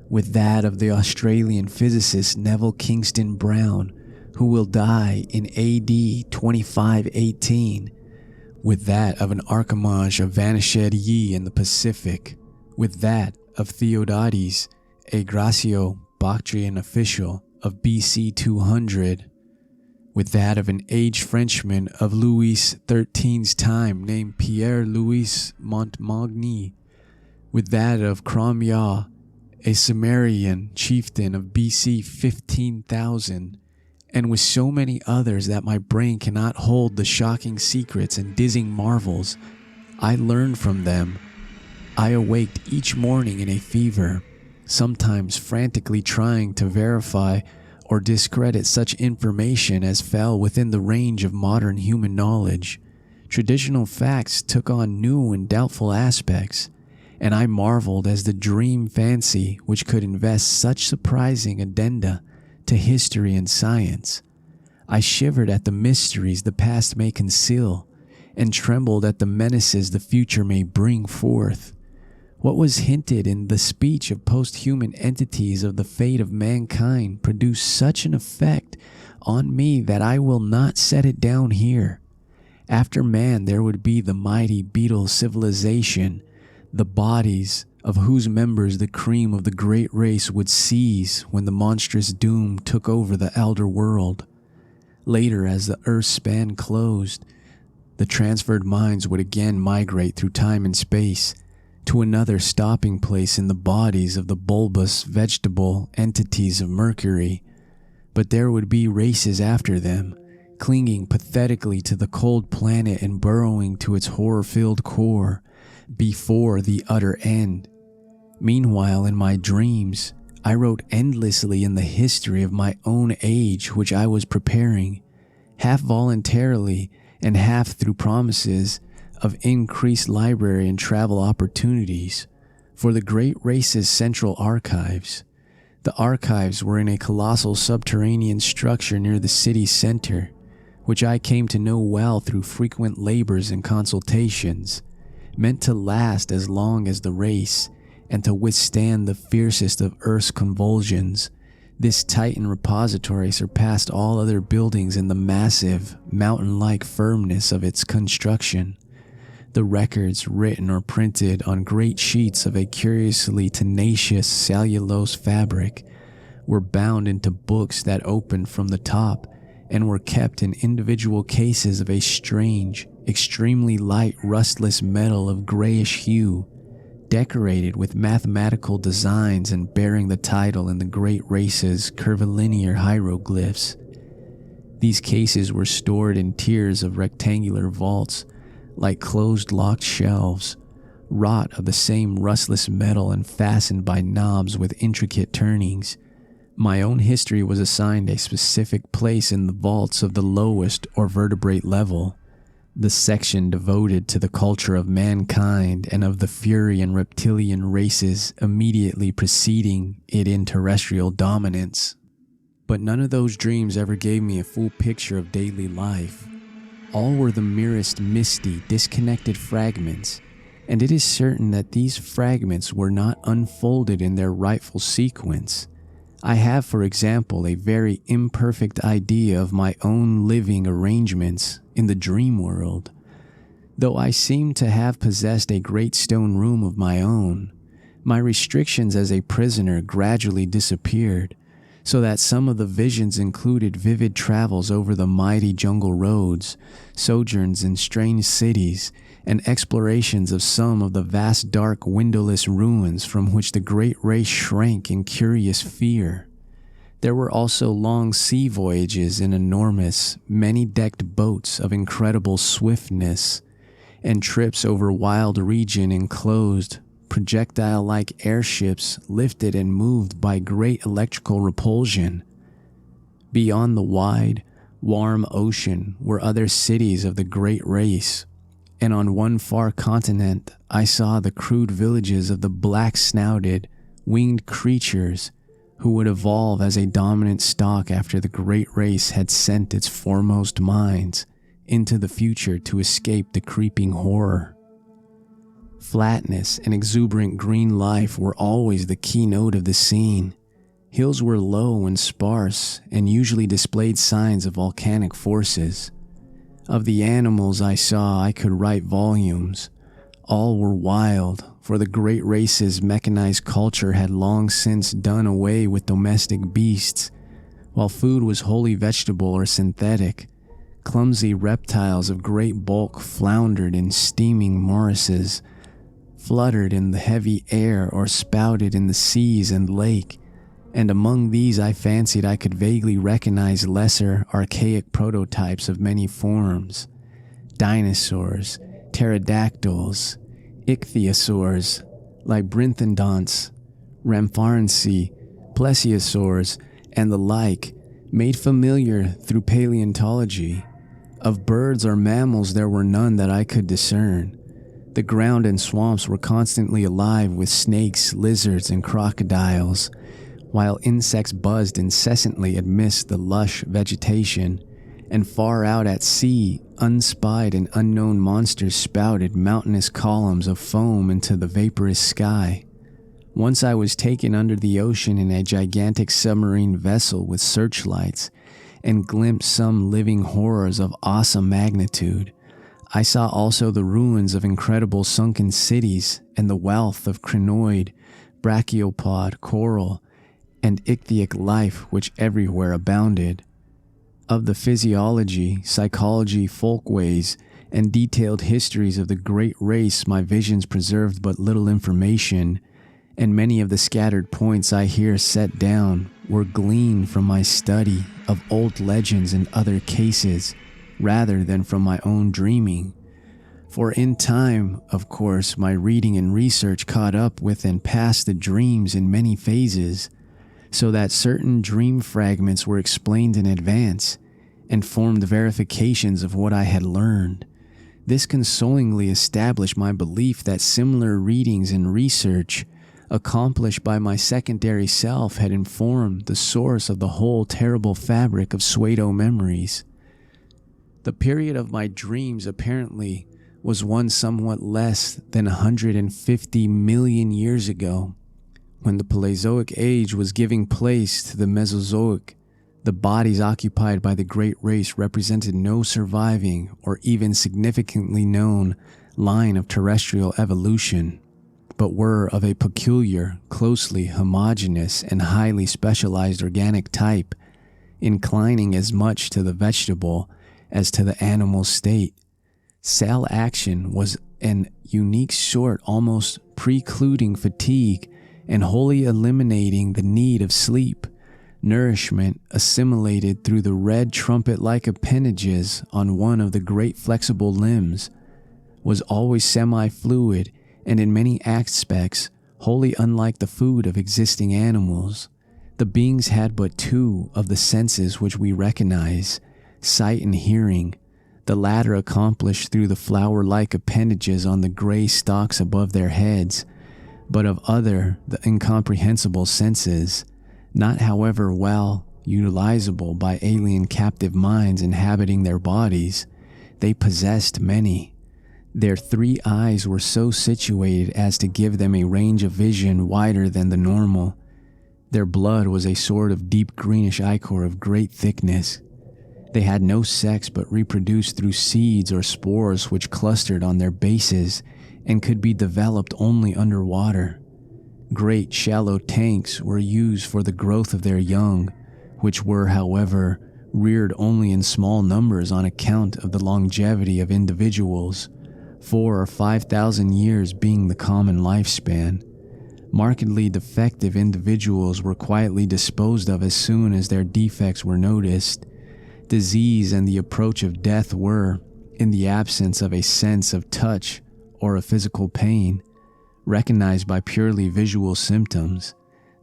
with that of the Australian physicist Neville Kingston Brown, who will die in AD 2518, with that of an archimage of Vanished Yi in the Pacific, with that of Theodotes, a Gracio-Bactrian official of BC 200, with that of an aged Frenchman of Louis XIII's time named Pierre-Louis Montmagny, with that of Cromya, a Sumerian chieftain of BC 15,000, and with so many others that my brain cannot hold the shocking secrets and dizzying marvels I learned from them. I awaked each morning in a fever, sometimes frantically trying to verify or discredit such information as fell within the range of modern human knowledge, Traditional facts took on new and doubtful aspects, and I marveled as the dream fancy which could invest such surprising addenda to history and science. I shivered at the mysteries the past may conceal, and trembled at the menaces the future may bring forth. What was hinted in the speech of post-human entities of the fate of mankind produced such an effect on me that I will not set it down here. After man there would be the mighty beetle civilization, the bodies of whose members the cream of the great race would seize when the monstrous doom took over the elder world. Later, as the Earth's span closed, the transferred minds would again migrate through time and space to another stopping place in the bodies of the bulbous vegetable entities of Mercury. But there would be races after them, clinging pathetically to the cold planet and burrowing to its horror-filled core before the utter end. Meanwhile, in my dreams, I wrote endlessly in the history of my own age which I was preparing, half voluntarily and half through promises of increased library and travel opportunities, for the great race's central archives. The archives were in a colossal subterranean structure near the city's center, which I came to know well through frequent labors and consultations, meant to last as long as the race and to withstand the fiercest of Earth's convulsions. This Titan repository surpassed all other buildings in the massive, mountain-like firmness of its construction. The records, written or printed on great sheets of a curiously tenacious cellulose fabric, were bound into books that opened from the top and were kept in individual cases of a strange, extremely light, rustless metal of grayish hue, decorated with mathematical designs and bearing the title in the great race's curvilinear hieroglyphs. These cases were stored in tiers of rectangular vaults, like closed locked shelves, wrought of the same rustless metal and fastened by knobs with intricate turnings. My own history was assigned a specific place in the vaults of the lowest or vertebrate level, the section devoted to the culture of mankind and of the fury and reptilian races immediately preceding it in terrestrial dominance. But none of those dreams ever gave me a full picture of daily life. All were the merest misty, disconnected fragments, and it is certain that these fragments were not unfolded in their rightful sequence. I have, for example, a very imperfect idea of my own living arrangements in the dream world, though I seem to have possessed a great stone room of my own. My restrictions as a prisoner gradually disappeared, so that some of the visions included vivid travels over the mighty jungle roads, sojourns in strange cities, and explorations of some of the vast dark windowless ruins from which the great race shrank in curious fear. There were also long sea voyages in enormous, many-decked boats of incredible swiftness, and trips over wild region enclosed, projectile-like airships lifted and moved by great electrical repulsion. Beyond the wide, warm ocean were other cities of the great race, and on one far continent I saw the crude villages of the black-snouted, winged creatures who would evolve as a dominant stock after the great race had sent its foremost minds into the future to escape the creeping horror. Flatness and exuberant green life were always the keynote of the scene. Hills were low and sparse and usually displayed signs of volcanic forces. Of the animals I saw, I could write volumes. All were wild, for the great race's mechanized culture had long since done away with domestic beasts, while food was wholly vegetable or synthetic. Clumsy reptiles of great bulk floundered in steaming morasses, fluttered in the heavy air, or spouted in the seas and lake, and among these I fancied I could vaguely recognize lesser, archaic prototypes of many forms: dinosaurs, pterodactyls, ichthyosaurs, labyrinthodonts, rhamphorhynci, plesiosaurs, and the like, made familiar through paleontology. Of birds or mammals there were none that I could discern. The ground and swamps were constantly alive with snakes, lizards, and crocodiles, while insects buzzed incessantly amidst the lush vegetation, and far out at sea, unspied and unknown monsters spouted mountainous columns of foam into the vaporous sky. Once I was taken under the ocean in a gigantic submarine vessel with searchlights, and glimpsed some living horrors of awesome magnitude. I saw also the ruins of incredible sunken cities and the wealth of crinoid, brachiopod, coral, and ichthytic life which everywhere abounded. Of the physiology, psychology, folkways, and detailed histories of the great race my visions preserved but little information, and many of the scattered points I here set down were gleaned from my study of old legends and other cases, rather than from my own dreaming. For in time, of course, my reading and research caught up with and passed the dreams in many phases, so that certain dream fragments were explained in advance, and formed verifications of what I had learned. This consolingly established my belief that similar readings and research accomplished by my secondary self had informed the source of the whole terrible fabric of pseudo memories. The period of my dreams apparently was one somewhat less than 150 million years ago, when the Paleozoic age was giving place to the Mesozoic. The bodies occupied by the great race represented no surviving or even significantly known line of terrestrial evolution, but were of a peculiar, closely homogeneous, and highly specialized organic type, inclining as much to the vegetable as to the animal state. Cell action was an unique sort, almost precluding fatigue and wholly eliminating the need of sleep. Nourishment, assimilated through the red trumpet-like appendages on one of the great flexible limbs, was always semi-fluid and in many aspects wholly unlike the food of existing animals. The beings had but two of the senses which we recognize, sight and hearing, the latter accomplished through the flower-like appendages on the gray stalks above their heads, but of other the incomprehensible senses, not however well utilizable by alien captive minds inhabiting their bodies. They possessed many. Their three eyes were so situated as to give them a range of vision wider than the normal. Their blood was a sort of deep greenish ichor of great thickness. They had no sex but reproduced through seeds or spores which clustered on their bases and could be developed only underwater. Great shallow tanks were used for the growth of their young, which were, however, reared only in small numbers on account of the longevity of individuals, 4,000 or 5,000 years being the common lifespan. Markedly defective individuals were quietly disposed of as soon as their defects were noticed. Disease and the approach of death were, in the absence of a sense of touch or of physical pain, recognized by purely visual symptoms.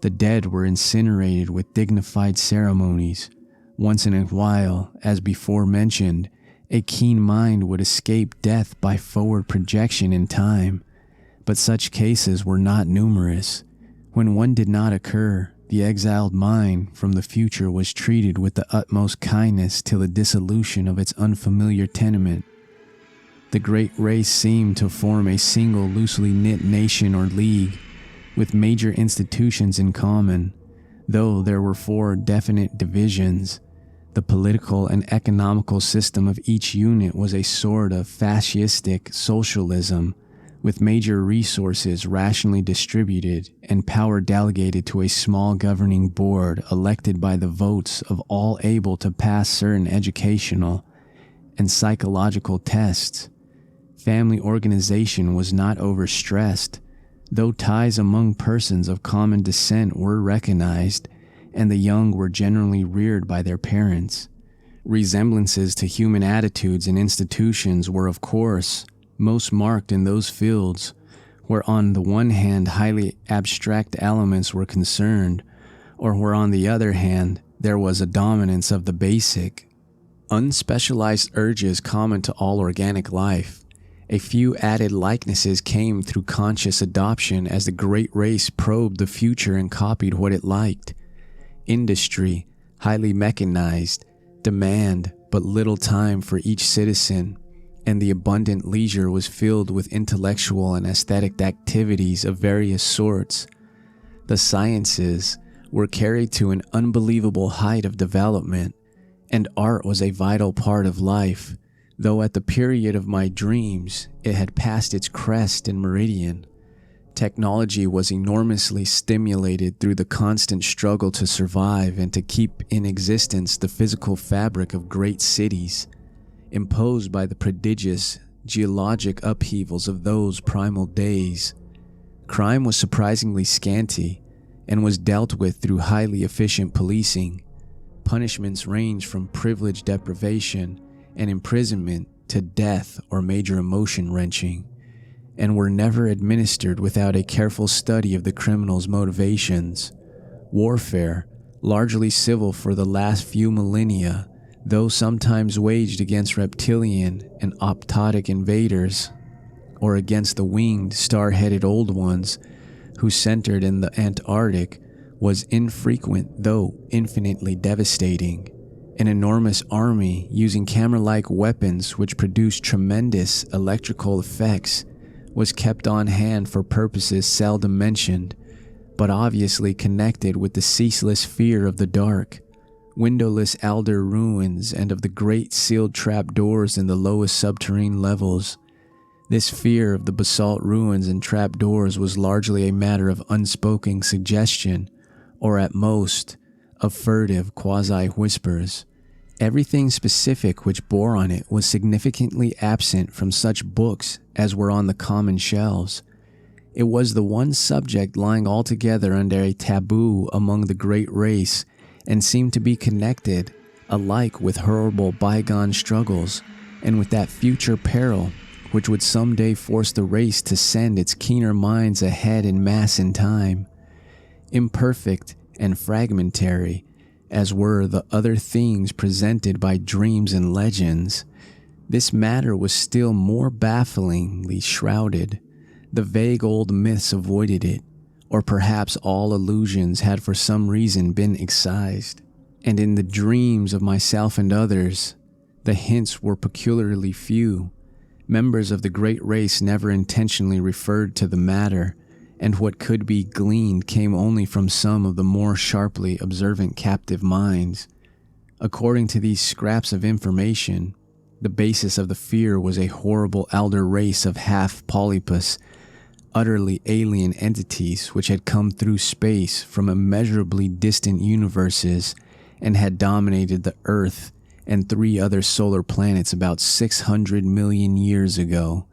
The dead were incinerated with dignified ceremonies. Once in a while, as before mentioned, a keen mind would escape death by forward projection in time, but such cases were not numerous. When one did not occur, the exiled mind from the future was treated with the utmost kindness till the dissolution of its unfamiliar tenement. The great race seemed to form a single loosely knit nation or league, with major institutions in common, though there were 4 definite divisions. The political and economical system of each unit was a sort of fascistic socialism, with major resources rationally distributed and power delegated to a small governing board elected by the votes of all able to pass certain educational and psychological tests. Family organization was not overstressed, though ties among persons of common descent were recognized, and the young were generally reared by their parents. Resemblances to human attitudes and institutions were, of course, most marked in those fields where on the one hand highly abstract elements were concerned, or where on the other hand there was a dominance of the basic. Unspecialized urges common to all organic life. A few added likenesses came through conscious adoption as the great race probed the future and copied what it liked. Industry, highly mechanized, demand but little time for each citizen, and the abundant leisure was filled with intellectual and aesthetic activities of various sorts. The sciences were carried to an unbelievable height of development, and art was a vital part of life, though at the period of my dreams it had passed its crest and meridian. Technology was enormously stimulated through the constant struggle to survive and to keep in existence the physical fabric of great cities, imposed by the prodigious geologic upheavals of those primal days. Crime was surprisingly scanty and was dealt with through highly efficient policing. Punishments ranged from privilege deprivation and imprisonment to death or major emotion wrenching, and were never administered without a careful study of the criminal's motivations. Warfare, largely civil for the last few millennia, though sometimes waged against reptilian and optotic invaders, or against the winged, star-headed old ones who centered in the Antarctic, was infrequent though infinitely devastating. An enormous army using camera-like weapons which produced tremendous electrical effects was kept on hand for purposes seldom mentioned, but obviously connected with the ceaseless fear of the dark. Windowless alder ruins and of the great sealed trapdoors in the lowest subterranean levels. This fear of the basalt ruins and trapdoors was largely a matter of unspoken suggestion, or at most, of furtive quasi-whispers. Everything specific which bore on it was significantly absent from such books as were on the common shelves. It was the one subject lying altogether under a taboo among the great race, and seemed to be connected alike with horrible bygone struggles and with that future peril which would someday force the race to send its keener minds ahead en masse in time. Imperfect and fragmentary as were the other themes presented by dreams and legends, this matter was still more bafflingly shrouded. The vague old myths avoided it, or perhaps all allusions had for some reason been excised, and in the dreams of myself and others, the hints were peculiarly few. Members of the great race never intentionally referred to the matter, and what could be gleaned came only from some of the more sharply observant captive minds. According to these scraps of information, the basis of the fear was a horrible elder race of half polypus, utterly alien entities which had come through space from immeasurably distant universes and had dominated the Earth and 3 other solar planets about 600 million years ago.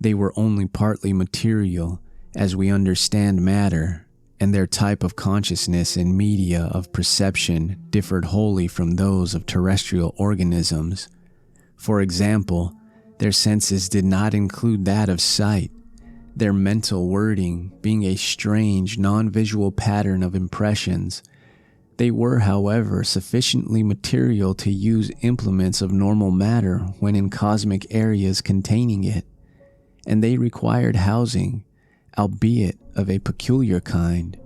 They were only partly material, as we understand matter, and their type of consciousness and media of perception differed wholly from those of terrestrial organisms. For example, their senses did not include that of sight, their mental wording being a strange, non-visual pattern of impressions. They were, however, sufficiently material to use implements of normal matter when in cosmic areas containing it, and they required housing, albeit of a peculiar kind.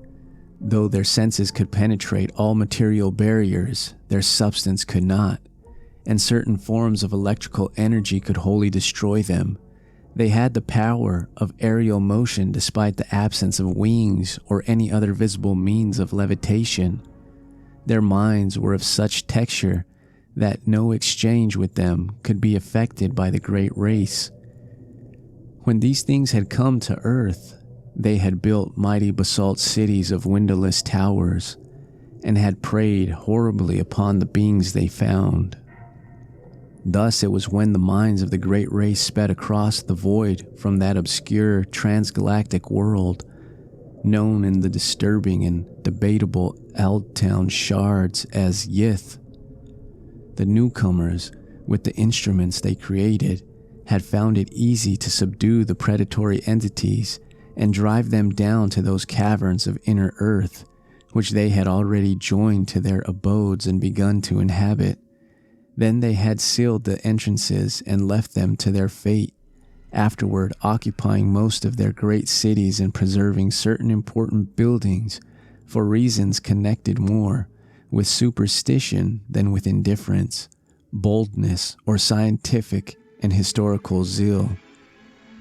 Though their senses could penetrate all material barriers, their substance could not, and certain forms of electrical energy could wholly destroy them. They had the power of aerial motion despite the absence of wings or any other visible means of levitation. Their minds were of such texture that no exchange with them could be effected by the great race. When these things had come to Earth, they had built mighty basalt cities of windowless towers, and had preyed horribly upon the beings they found. Thus it was when the minds of the great race sped across the void from that obscure transgalactic world, known in the disturbing and debatable Eldtown shards as Yith. The newcomers, with the instruments they created, had found it easy to subdue the predatory entities and drive them down to those caverns of inner earth, which they had already joined to their abodes and begun to inhabit. Then they had sealed the entrances and left them to their fate, afterward occupying most of their great cities and preserving certain important buildings for reasons connected more with superstition than with indifference, boldness, or scientific and historical zeal.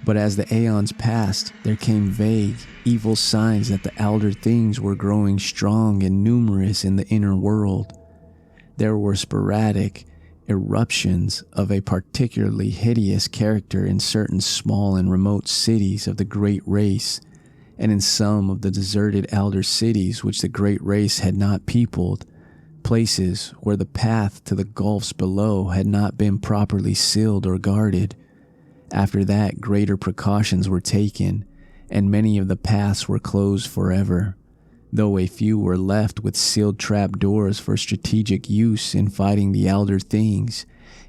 But as the aeons passed, there came vague, evil signs that the elder things were growing strong and numerous in the inner world. There were sporadic eruptions of a particularly hideous character in certain small and remote cities of the great race, and in some of the deserted elder cities which the great race had not peopled, places where the path to the gulfs below had not been properly sealed or guarded. After that, greater precautions were taken, and many of the paths were closed forever, though a few were left with sealed trap doors for strategic use in fighting the elder things,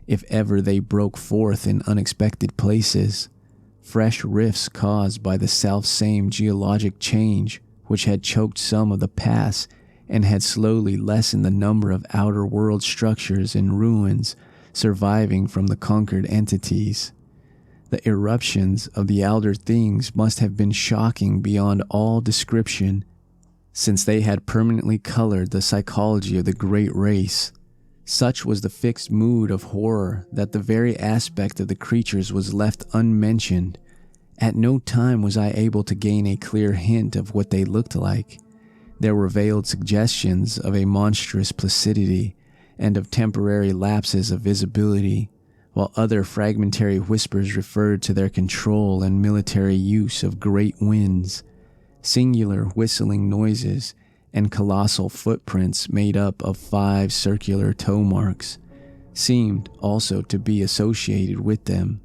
if ever they broke forth in unexpected places. Fresh rifts caused by the self-same geologic change which had choked some of the paths and had slowly lessened the number of outer world structures and ruins surviving from the conquered entities. The eruptions of the elder things must have been shocking beyond all description, since they had permanently colored the psychology of the great race. Such was the fixed mood of horror that the very aspect of the creatures was left unmentioned. At no time was I able to gain a clear hint of what they looked like. There were veiled suggestions of a monstrous placidity and of temporary lapses of visibility, while other fragmentary whispers referred to their control and military use of great winds. Singular whistling noises and colossal footprints made up of 5 circular toe marks seemed also to be associated with them.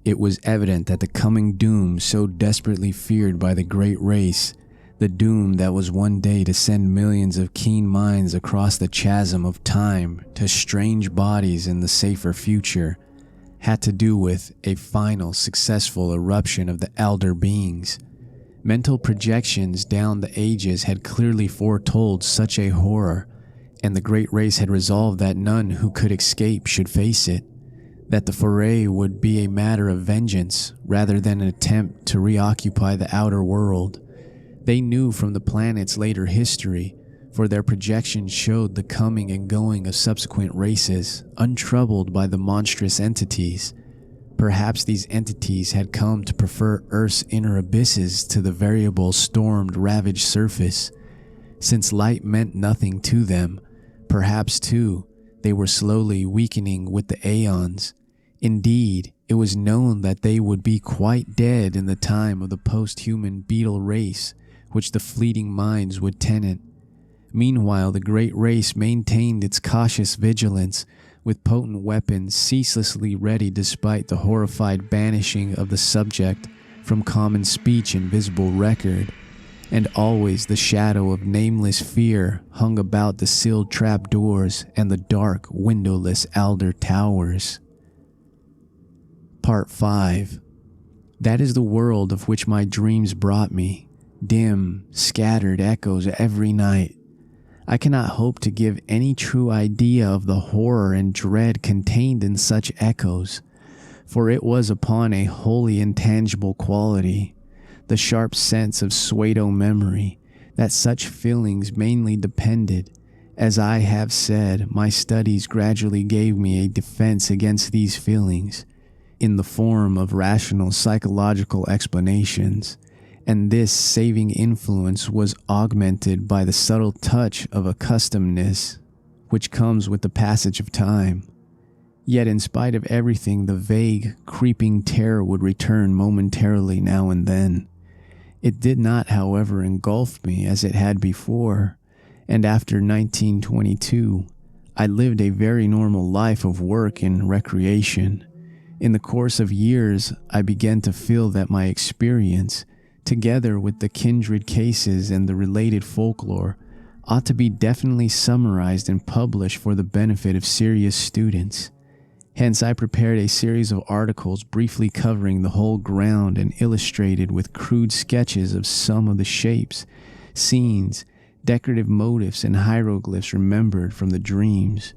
It was evident that the coming doom so desperately feared by the great race, the doom that was one day to send millions of keen minds across the chasm of time to strange bodies in the safer future, had to do with a final successful eruption of the elder beings. Mental projections down the ages had clearly foretold such a horror, and the great race had resolved that none who could escape should face it, that the foray would be a matter of vengeance rather than an attempt to reoccupy the outer world. They knew from the planet's later history, for their projections showed the coming and going of subsequent races, untroubled by the monstrous entities. Perhaps these entities had come to prefer Earth's inner abysses to the variable stormed, ravaged surface. Since light meant nothing to them, perhaps, too, they were slowly weakening with the aeons. Indeed, it was known that they would be quite dead in the time of the post-human beetle race, which the fleeting minds would tenant. Meanwhile, the great race maintained its cautious vigilance, with potent weapons ceaselessly ready despite the horrified banishing of the subject from common speech and visible record, and always the shadow of nameless fear hung about the sealed trap doors and the dark, windowless elder towers. Part 5. That is the world of which my dreams brought me, dim, scattered echoes every night. I cannot hope to give any true idea of the horror and dread contained in such echoes, for it was upon a wholly intangible quality, the sharp sense of pseudo-memory, that such feelings mainly depended. As I have said, my studies gradually gave me a defense against these feelings, in the form of rational psychological explanations, and this saving influence was augmented by the subtle touch of accustomedness which comes with the passage of time. Yet in spite of everything, the vague, creeping terror would return momentarily now and then. It did not, however, engulf me as it had before, and after 1922, I lived a very normal life of work and recreation. In the course of years, I began to feel that my experience, together with the kindred cases and the related folklore, ought to be definitely summarized and published for the benefit of serious students. Hence, I prepared a series of articles briefly covering the whole ground and illustrated with crude sketches of some of the shapes, scenes, decorative motifs, and hieroglyphs remembered from the dreams.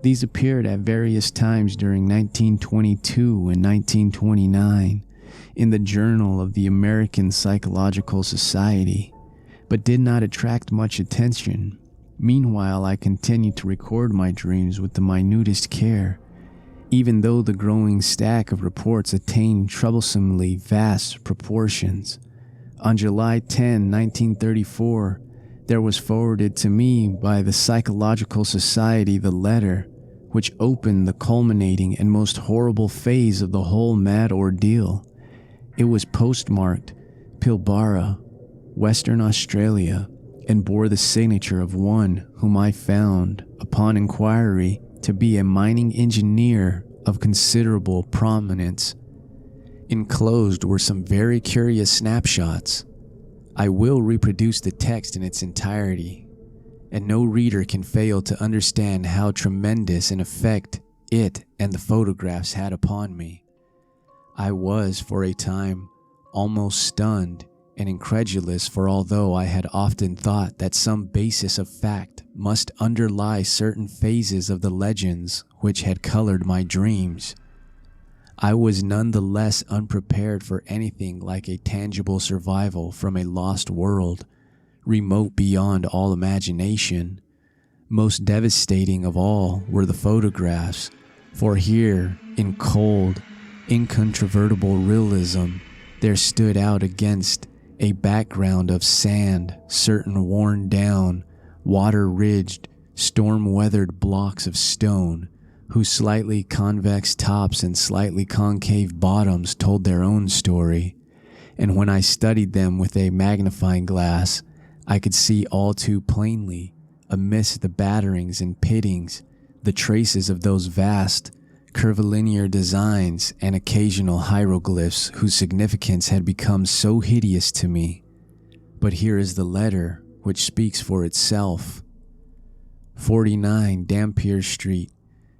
These appeared at various times during 1922 and 1929 in the Journal of the American Psychological Society, but did not attract much attention. Meanwhile, I continued to record my dreams with the minutest care, even though the growing stack of reports attained troublesomely vast proportions. On July 10, 1934, there was forwarded to me by the Psychological Society the letter which opened the culminating and most horrible phase of the whole mad ordeal. It was postmarked Pilbara, Western Australia, and bore the signature of one whom I found, upon inquiry, to be a mining engineer of considerable prominence. Enclosed were some very curious snapshots. I will reproduce the text in its entirety, and no reader can fail to understand how tremendous an effect it and the photographs had upon me. I was, for a time, almost stunned and incredulous, for although I had often thought that some basis of fact must underlie certain phases of the legends which had colored my dreams, I was none the less unprepared for anything like a tangible survival from a lost world, remote beyond all imagination. Most devastating of all were the photographs, for here, in cold, incontrovertible realism, there stood out against a background of sand certain worn-down, water-ridged, storm-weathered blocks of stone, whose slightly convex tops and slightly concave bottoms told their own story, and when I studied them with a magnifying glass, I could see all too plainly, amidst the batterings and pittings, the traces of those vast, curvilinear designs and occasional hieroglyphs whose significance had become so hideous to me. But here is the letter which speaks for itself. 49 Dampier Street,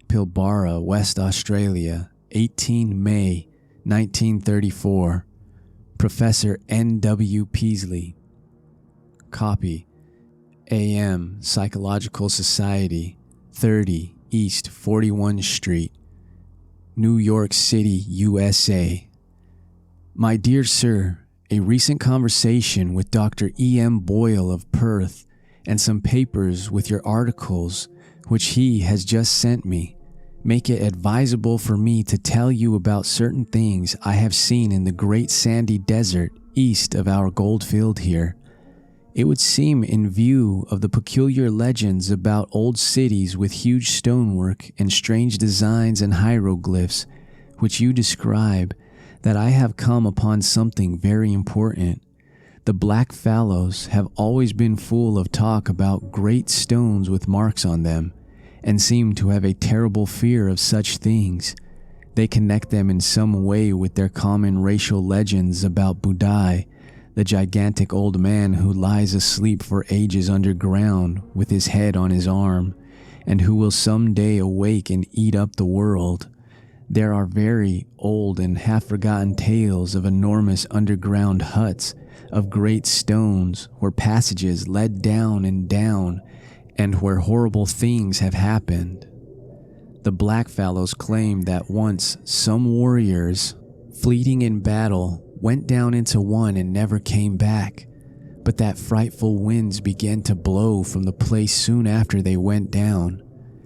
Pilbara, West Australia, 18 May 1934. Professor N.W. Peasley. Copy. A.M. Psychological Society, 30 East 41 Street, New York City, USA. My dear sir, a recent conversation with Dr. E.M. Boyle of Perth and some papers with your articles, which he has just sent me, make it advisable for me to tell you about certain things I have seen in the great sandy desert east of our goldfield here. It would seem, in view of the peculiar legends about old cities with huge stonework and strange designs and hieroglyphs which you describe, that I have come upon something very important. The Black Fallows have always been full of talk about great stones with marks on them, and seem to have a terrible fear of such things. They connect them in some way with their common racial legends about Budai, the gigantic old man who lies asleep for ages underground with his head on his arm, and who will someday awake and eat up the world. There are very old and half-forgotten tales of enormous underground huts of great stones where passages led down and down, and where horrible things have happened. The Blackfellows claim that once some warriors, fleeting in battle, went down into one and never came back, but that frightful winds began to blow from the place soon after they went down.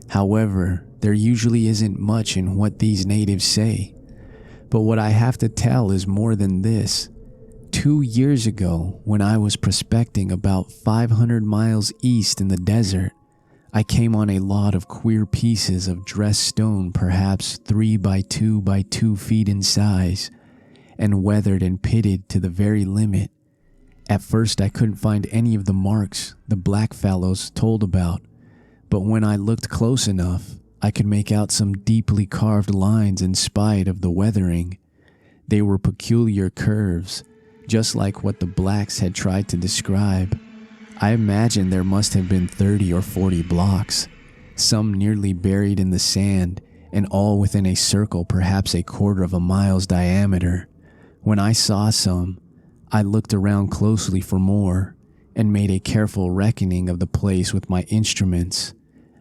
However, there usually isn't much in what these natives say, but what I have to tell is more than this. 2 years ago, when I was prospecting about 500 miles east in the desert, I came on a lot of queer pieces of dressed stone, perhaps 3 by 2 by 2 feet in size, and weathered and pitted to the very limit. At first I couldn't find any of the marks the Blackfellows told about, but when I looked close enough, I could make out some deeply carved lines in spite of the weathering. They were peculiar curves, just like what the blacks had tried to describe. I imagine there must have been 30 or 40 blocks, some nearly buried in the sand, and all within a circle perhaps a quarter of a mile's diameter. When I saw some, I looked around closely for more, and made a careful reckoning of the place with my instruments.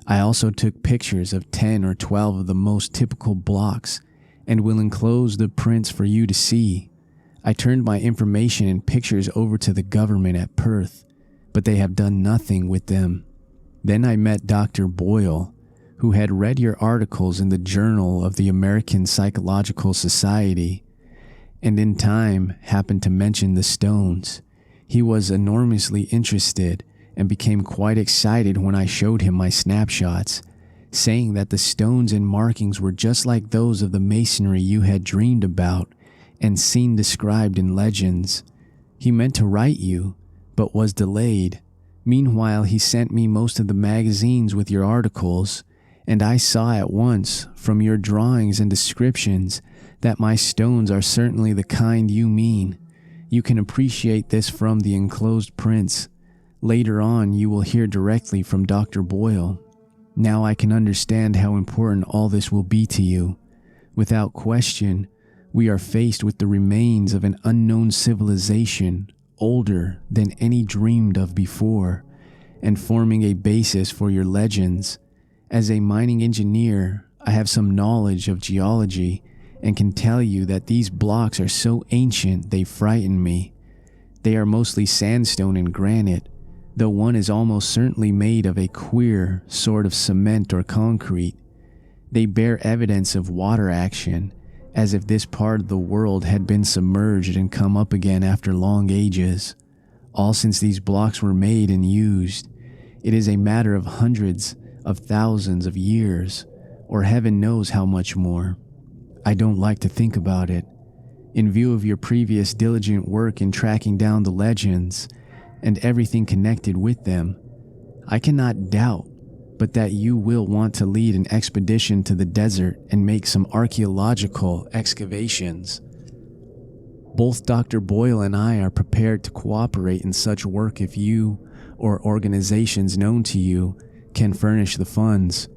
I also took pictures of 10 or 12 of the most typical blocks and will enclose the prints for you to see. I turned my information and pictures over to the government at Perth, but they have done nothing with them. Then I met Dr. Boyle, who had read your articles in the Journal of the American Psychological Society, and in time happened to mention the stones. He was enormously interested and became quite excited when I showed him my snapshots, saying that the stones and markings were just like those of the masonry you had dreamed about and seen described in legends. He meant to write you, but was delayed. Meanwhile, he sent me most of the magazines with your articles, and I saw at once, from your drawings and descriptions, that my stones are certainly the kind you mean. You can appreciate this from the enclosed prints. Later on, you will hear directly from Dr. Boyle. Now I can understand how important all this will be to you. Without question, we are faced with the remains of an unknown civilization, older than any dreamed of before, and forming a basis for your legends. As a mining engineer, I have some knowledge of geology and can tell you that these blocks are so ancient they frighten me. They are mostly sandstone and granite, though one is almost certainly made of a queer sort of cement or concrete. They bear evidence of water action, as if this part of the world had been submerged and come up again after long ages. All since these blocks were made and used, it is a matter of hundreds of thousands of years, or heaven knows how much more. I don't like to think about it. In view of your previous diligent work in tracking down the legends and everything connected with them, I cannot doubt but that you will want to lead an expedition to the desert and make some archaeological excavations. Both Dr. Boyle and I are prepared to cooperate in such work if you, or organizations known to you, can furnish the funds.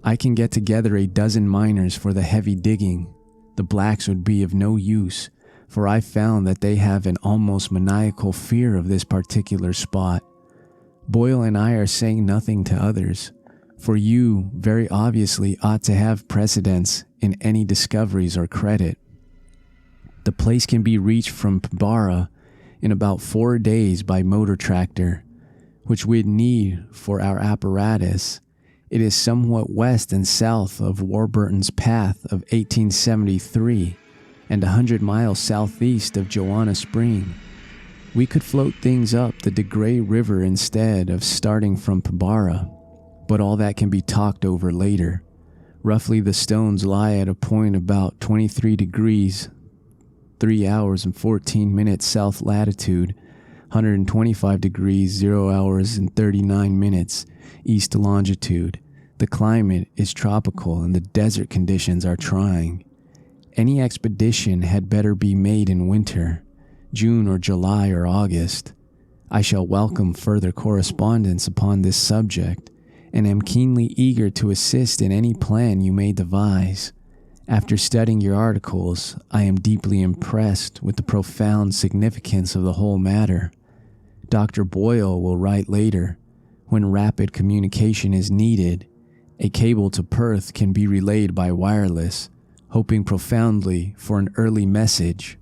I can get together a dozen miners for the heavy digging. The blacks would be of no use, for I found that they have an almost maniacal fear of this particular spot. Boyle and I are saying nothing to others, for you very obviously ought to have precedence in any discoveries or credit. The place can be reached from Pabara in about 4 days by motor tractor, which we'd need for our apparatus. It is somewhat west and south of Warburton's Path of 1873 and 100 miles southeast of Joanna Spring. We could float things up the De Grey River instead of starting from Pabara, but all that can be talked over later. Roughly, the stones lie at a point about 23 degrees, 3 hours and 14 minutes south latitude, 125 degrees, 0 hours and 39 minutes east longitude. The climate is tropical and the desert conditions are trying. Any expedition had better be made in winter, June or July or August. I shall welcome further correspondence upon this subject and am keenly eager to assist in any plan you may devise. After studying your articles, I am deeply impressed with the profound significance of the whole matter. Dr. Boyle will write later. When rapid communication is needed, a cable to Perth can be relayed by wireless, hoping profoundly for an early message.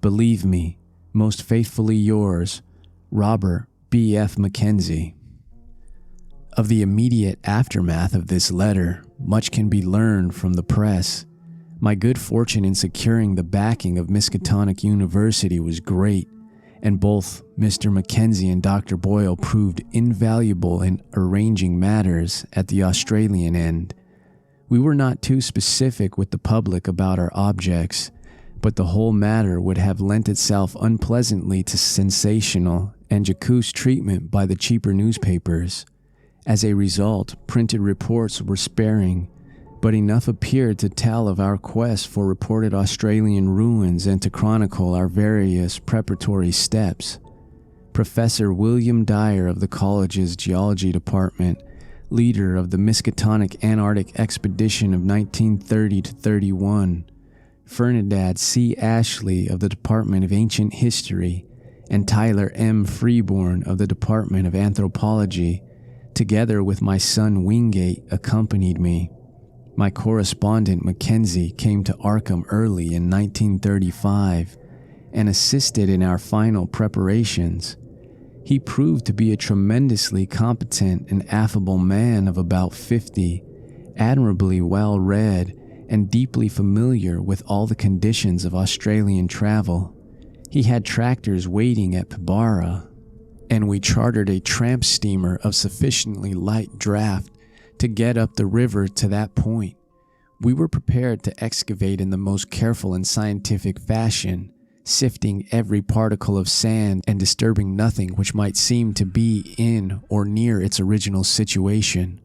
Believe me, most faithfully yours, Robert B. F. Mackenzie. Of the immediate aftermath of this letter, much can be learned from the press. My good fortune in securing the backing of Miskatonic University was great, and both Mr. Mackenzie and Dr. Boyle proved invaluable in arranging matters at the Australian end. We were not too specific with the public about our objects, but the whole matter would have lent itself unpleasantly to sensational and jocose treatment by the cheaper newspapers. As a result, printed reports were sparing, but enough appeared to tell of our quest for reported Australian ruins and to chronicle our various preparatory steps. Professor William Dyer of the college's geology department, leader of the Miskatonic Antarctic Expedition of 1930-31, Fernandad C. Ashley of the Department of Ancient History, and Tyler M. Freeborn of the Department of Anthropology together with my son Wingate, accompanied me. My correspondent Mackenzie came to Arkham early in 1935 and assisted in our final preparations. He proved to be a tremendously competent and affable man of about 50, admirably well read and deeply familiar with all the conditions of Australian travel. He had tractors waiting at Pibara, and we chartered a tramp steamer of sufficiently light draft to get up the river to that point. We were prepared to excavate in the most careful and scientific fashion, sifting every particle of sand and disturbing nothing which might seem to be in or near its original situation.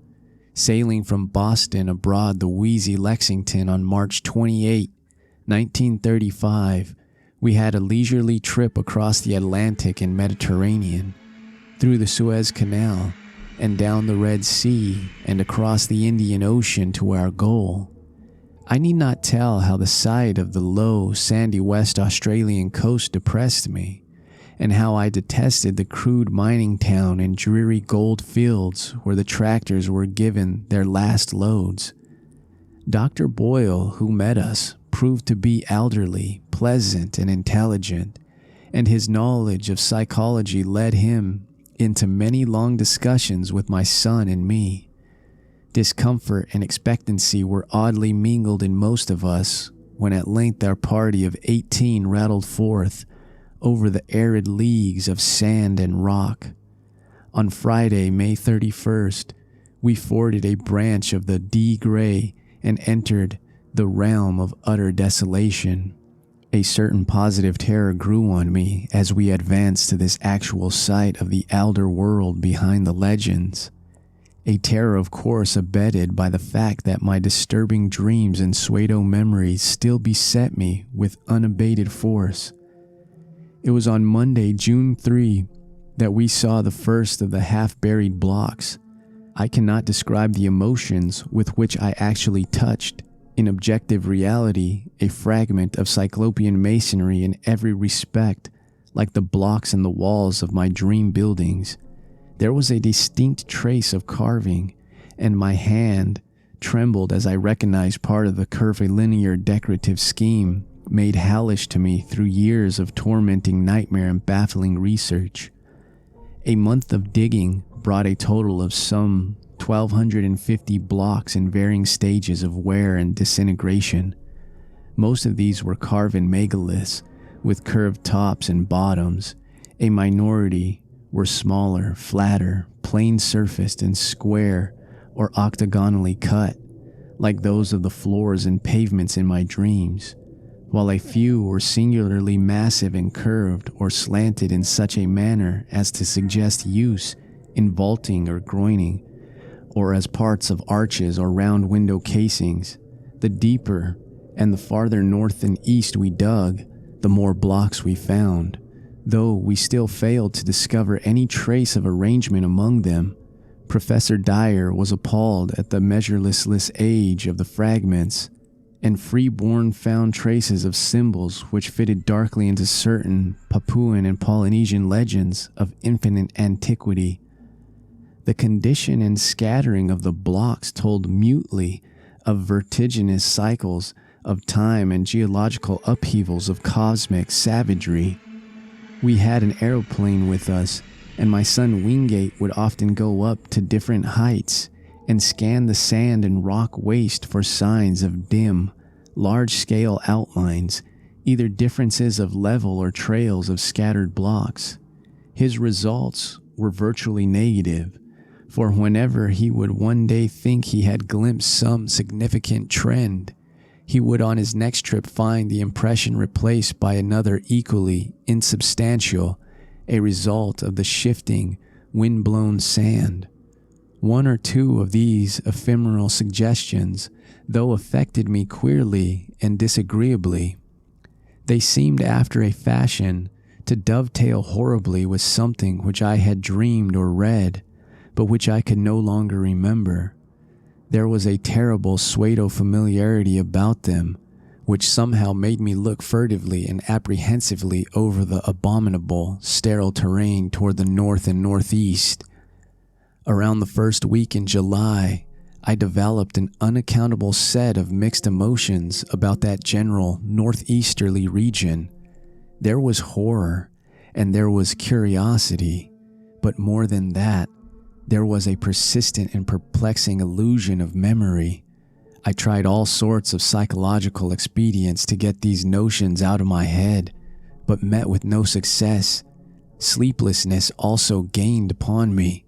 Sailing from Boston aboard the wheezy Lexington on March 28, 1935, we had a leisurely trip across the Atlantic and Mediterranean, through the Suez Canal, and down the Red Sea and across the Indian Ocean to our goal. I need not tell how the sight of the low, sandy West Australian coast depressed me, and how I detested the crude mining town and dreary gold fields where the tractors were given their last loads. Dr. Boyle, who met us, proved to be elderly, pleasant, and intelligent, and his knowledge of psychology led him into many long discussions with my son and me. Discomfort and expectancy were oddly mingled in most of us when at length our party of 18 rattled forth over the arid leagues of sand and rock. On Friday, May 31st, we forded a branch of the Dee Gray and entered the realm of utter desolation. A certain positive terror grew on me as we advanced to this actual sight of the elder world behind the legends. A terror, of course, abetted by the fact that my disturbing dreams and pseudo memories still beset me with unabated force. It was on Monday, June 3, that we saw the first of the half-buried blocks. I cannot describe the emotions with which I actually touched, in objective reality, a fragment of cyclopean masonry in every respect, like the blocks and the walls of my dream buildings. There was a distinct trace of carving, and my hand trembled as I recognized part of the curvilinear decorative scheme made hellish to me through years of tormenting nightmare and baffling research. A month of digging brought a total of some 1,250 blocks in varying stages of wear and disintegration. Most of these were carven megaliths with curved tops and bottoms. A minority were smaller, flatter, plain-surfaced, and square or octagonally cut, like those of the floors and pavements in my dreams, while a few were singularly massive and curved or slanted in such a manner as to suggest use in vaulting or groining, or as parts of arches or round window casings. The deeper and the farther north and east we dug, the more blocks we found, though we still failed to discover any trace of arrangement among them. Professor Dyer was appalled at the measureless age of the fragments, and Freeborn found traces of symbols which fitted darkly into certain Papuan and Polynesian legends of infinite antiquity. The condition and scattering of the blocks told mutely of vertiginous cycles of time and geological upheavals of cosmic savagery. We had an aeroplane with us, and my son Wingate would often go up to different heights and scan the sand and rock waste for signs of dim, large-scale outlines, either differences of level or trails of scattered blocks. His results were virtually negative, for whenever he would one day think he had glimpsed some significant trend, he would on his next trip find the impression replaced by another equally insubstantial, a result of the shifting, wind-blown sand. One or two of these ephemeral suggestions, though affected me queerly and disagreeably, they seemed after a fashion to dovetail horribly with something which I had dreamed or read, but which I could no longer remember. There was a terrible pseudo-familiarity about them, which somehow made me look furtively and apprehensively over the abominable, sterile terrain toward the north and northeast. Around the first week in July, I developed an unaccountable set of mixed emotions about that general northeasterly region. There was horror, and there was curiosity, but more than that, there was a persistent and perplexing illusion of memory. I tried all sorts of psychological expedients to get these notions out of my head, but met with no success. Sleeplessness also gained upon me,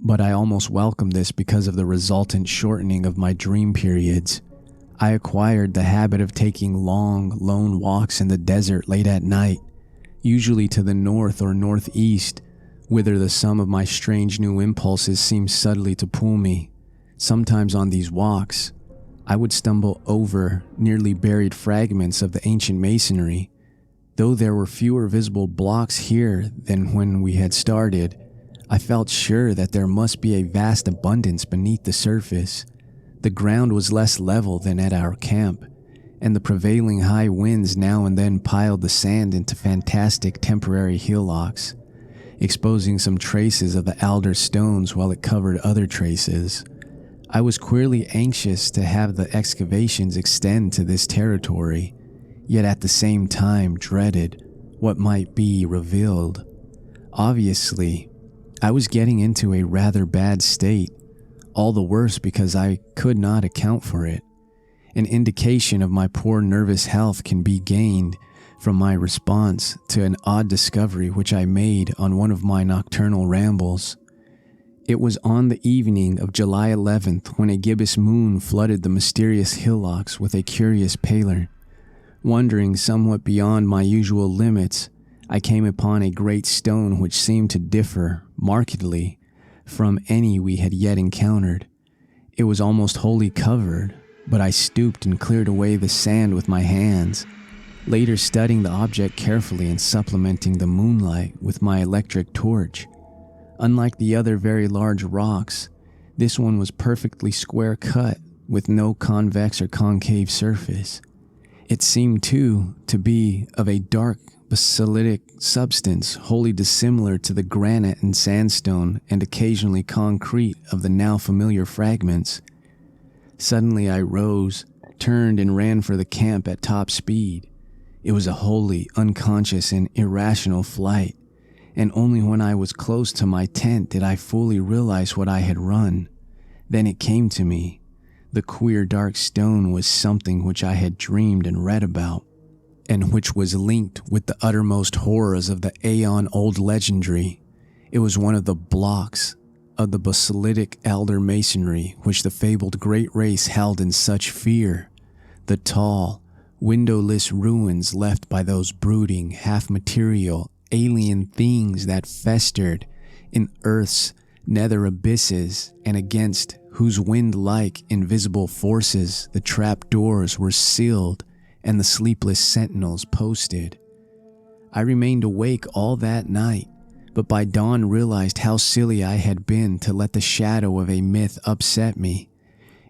but I almost welcomed this because of the resultant shortening of my dream periods. I acquired the habit of taking long, lone walks in the desert late at night, usually to the north or northeast, whither the sum of my strange new impulses seemed subtly to pull me. Sometimes on these walks, I would stumble over nearly buried fragments of the ancient masonry. Though there were fewer visible blocks here than when we had started, I felt sure that there must be a vast abundance beneath the surface. The ground was less level than at our camp, and the prevailing high winds now and then piled the sand into fantastic temporary hillocks, exposing some traces of the alder stones while it covered other traces. I was queerly anxious to have the excavations extend to this territory, yet at the same time dreaded what might be revealed. Obviously, I was getting into a rather bad state, all the worse because I could not account for it. An indication of my poor nervous health can be gained from my response to an odd discovery which I made on one of my nocturnal rambles. It was on the evening of July 11th when a gibbous moon flooded the mysterious hillocks with a curious pallor. Wandering somewhat beyond my usual limits, I came upon a great stone which seemed to differ markedly from any we had yet encountered. It was almost wholly covered, but I stooped and cleared away the sand with my hands, later studying the object carefully and supplementing the moonlight with my electric torch. Unlike the other very large rocks, this one was perfectly square cut with no convex or concave surface. It seemed, too, to be of a dark basaltic substance wholly dissimilar to the granite and sandstone and occasionally concrete of the now familiar fragments. Suddenly I rose, turned and ran for the camp at top speed. It was a wholly unconscious and irrational flight, and only when I was close to my tent did I fully realize what I had run. Then it came to me. The queer dark stone was something which I had dreamed and read about, and which was linked with the uttermost horrors of the aeon-old legendary. It was one of the blocks of the basaltic elder masonry which the fabled great race held in such fear, the tall, windowless ruins left by those brooding, half-material, alien things that festered in earth's nether abysses, and against whose wind-like invisible forces the trap-doors were sealed and the sleepless sentinels posted. I remained awake all that night, but by dawn realized how silly I had been to let the shadow of a myth upset me.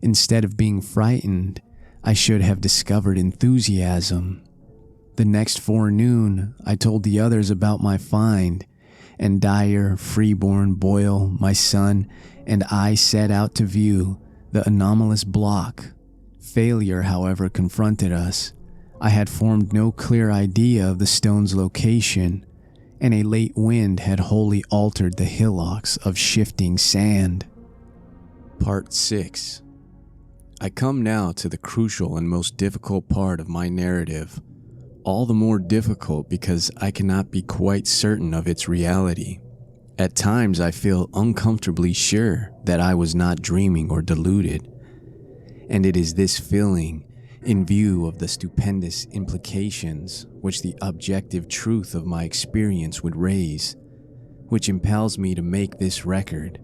Instead of being frightened, I should have discovered enthusiasm. The next forenoon, I told the others about my find, and Dyer, Freeborn, Boyle, my son, and I set out to view the anomalous block. Failure, however, confronted us. I had formed no clear idea of the stone's location, and a late wind had wholly altered the hillocks of shifting sand. Part 6. I come now to the crucial and most difficult part of my narrative, all the more difficult because I cannot be quite certain of its reality. At times I feel uncomfortably sure that I was not dreaming or deluded, and it is this feeling, in view of the stupendous implications which the objective truth of my experience would raise, which impels me to make this record.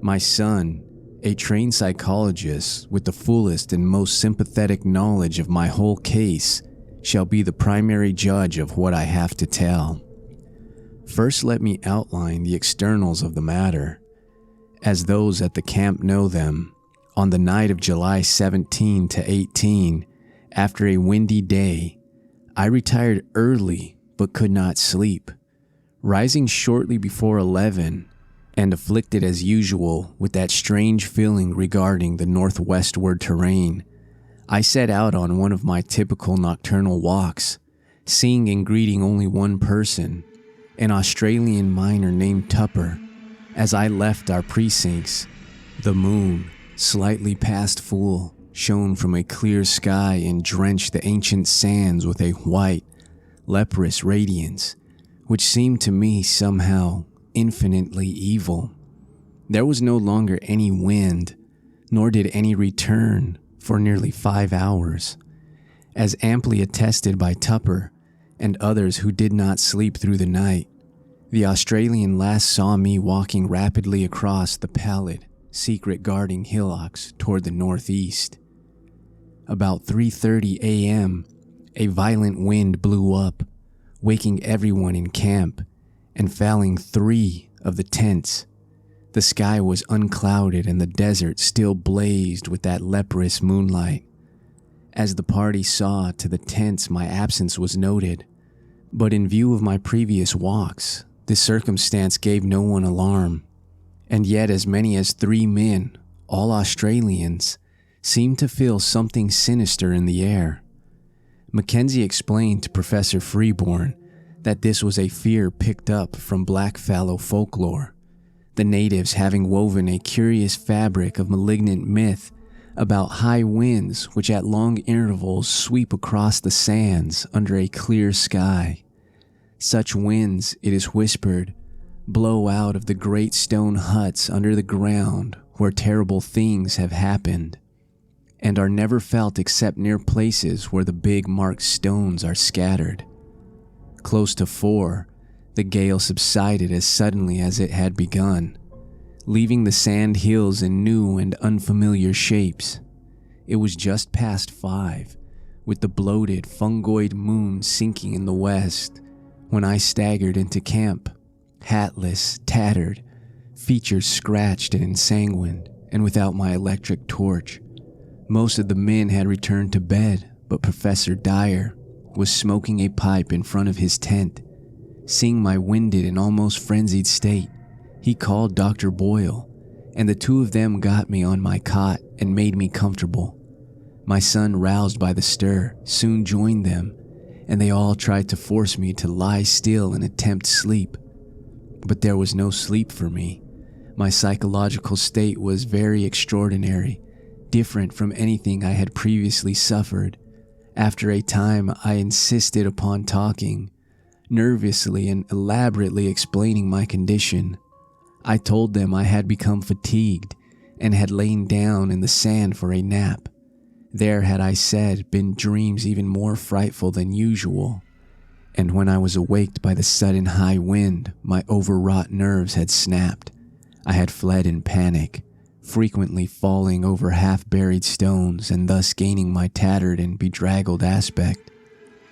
My son, a trained psychologist with the fullest and most sympathetic knowledge of my whole case, shall be the primary judge of what I have to tell. First, let me outline the externals of the matter, as those at the camp know them. On the night of July 17 to 18, after a windy day, I retired early but could not sleep. Rising shortly before 11, and afflicted as usual with that strange feeling regarding the northwestward terrain, I set out on one of my typical nocturnal walks, seeing and greeting only one person, an Australian miner named Tupper. As I left our precincts, the moon, slightly past full, shone from a clear sky and drenched the ancient sands with a white, leprous radiance, which seemed to me somehow infinitely evil. There was no longer any wind, nor did any return for nearly 5 hours, as amply attested by Tupper and others who did not sleep through the night. The Australian last saw me walking rapidly across the pallid, secret guarding hillocks toward the northeast. About 3:30 a.m., a violent wind blew up, waking everyone in camp and fouling 3 of the tents. The sky was unclouded and the desert still blazed with that leprous moonlight. As the party saw to the tents, my absence was noted, but in view of my previous walks, this circumstance gave no one alarm. And yet as many as 3 men, all Australians, seemed to feel something sinister in the air. Mackenzie explained to Professor Freeborn that this was a fear picked up from blackfallow folklore, the natives having woven a curious fabric of malignant myth about high winds which at long intervals sweep across the sands under a clear sky. Such winds, it is whispered, blow out of the great stone huts under the ground where terrible things have happened, and are never felt except near places where the big marked stones are scattered. Close to 4, the gale subsided as suddenly as it had begun, leaving the sand hills in new and unfamiliar shapes. It was just past 5, with the bloated, fungoid moon sinking in the west, when I staggered into camp, hatless, tattered, features scratched and ensanguined, and without my electric torch. Most of the men had returned to bed, but Professor Dyer was smoking a pipe in front of his tent. Seeing my winded and almost frenzied state, he called Dr. Boyle, and the 2 of them got me on my cot and made me comfortable. My son, roused by the stir, soon joined them, and they all tried to force me to lie still and attempt sleep. But there was no sleep for me. My psychological state was very extraordinary, different from anything I had previously suffered. After a time, I insisted upon talking, nervously and elaborately explaining my condition. I told them I had become fatigued and had lain down in the sand for a nap. There had, I said, been dreams even more frightful than usual, and when I was awaked by the sudden high wind, my overwrought nerves had snapped. I had fled in panic, frequently falling over half-buried stones and thus gaining my tattered and bedraggled aspect.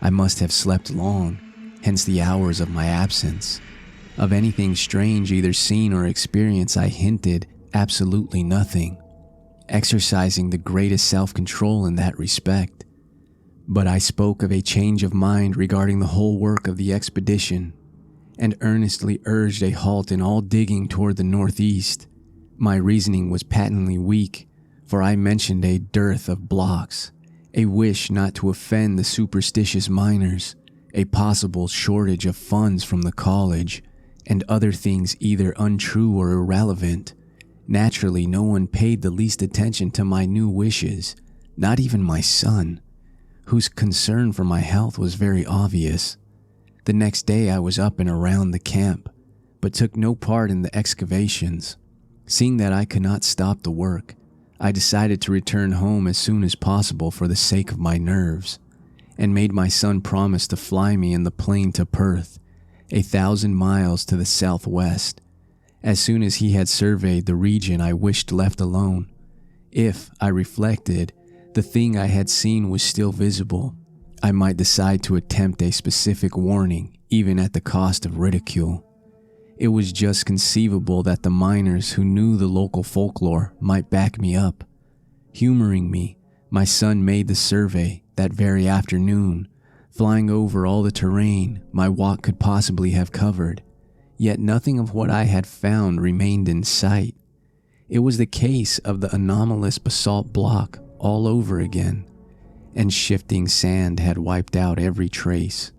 I must have slept long, hence the hours of my absence. Of anything strange either seen or experienced I hinted absolutely nothing, exercising the greatest self-control in that respect. But I spoke of a change of mind regarding the whole work of the expedition, and earnestly urged a halt in all digging toward the northeast. My reasoning was patently weak, for I mentioned a dearth of blocks, a wish not to offend the superstitious miners, a possible shortage of funds from the college, and other things either untrue or irrelevant. Naturally, no one paid the least attention to my new wishes, not even my son, whose concern for my health was very obvious. The next day I was up and around the camp, but took no part in the excavations. Seeing that I could not stop the work, I decided to return home as soon as possible for the sake of my nerves, and made my son promise to fly me in the plane to Perth, 1,000 miles to the southwest, as soon as he had surveyed the region I wished left alone. If, I reflected, the thing I had seen was still visible, I might decide to attempt a specific warning, even at the cost of ridicule. It was just conceivable that the miners who knew the local folklore might back me up. Humoring me, my son made the survey that very afternoon, flying over all the terrain my walk could possibly have covered. Yet nothing of what I had found remained in sight. It was the case of the anomalous basalt block all over again, and shifting sand had wiped out every trace.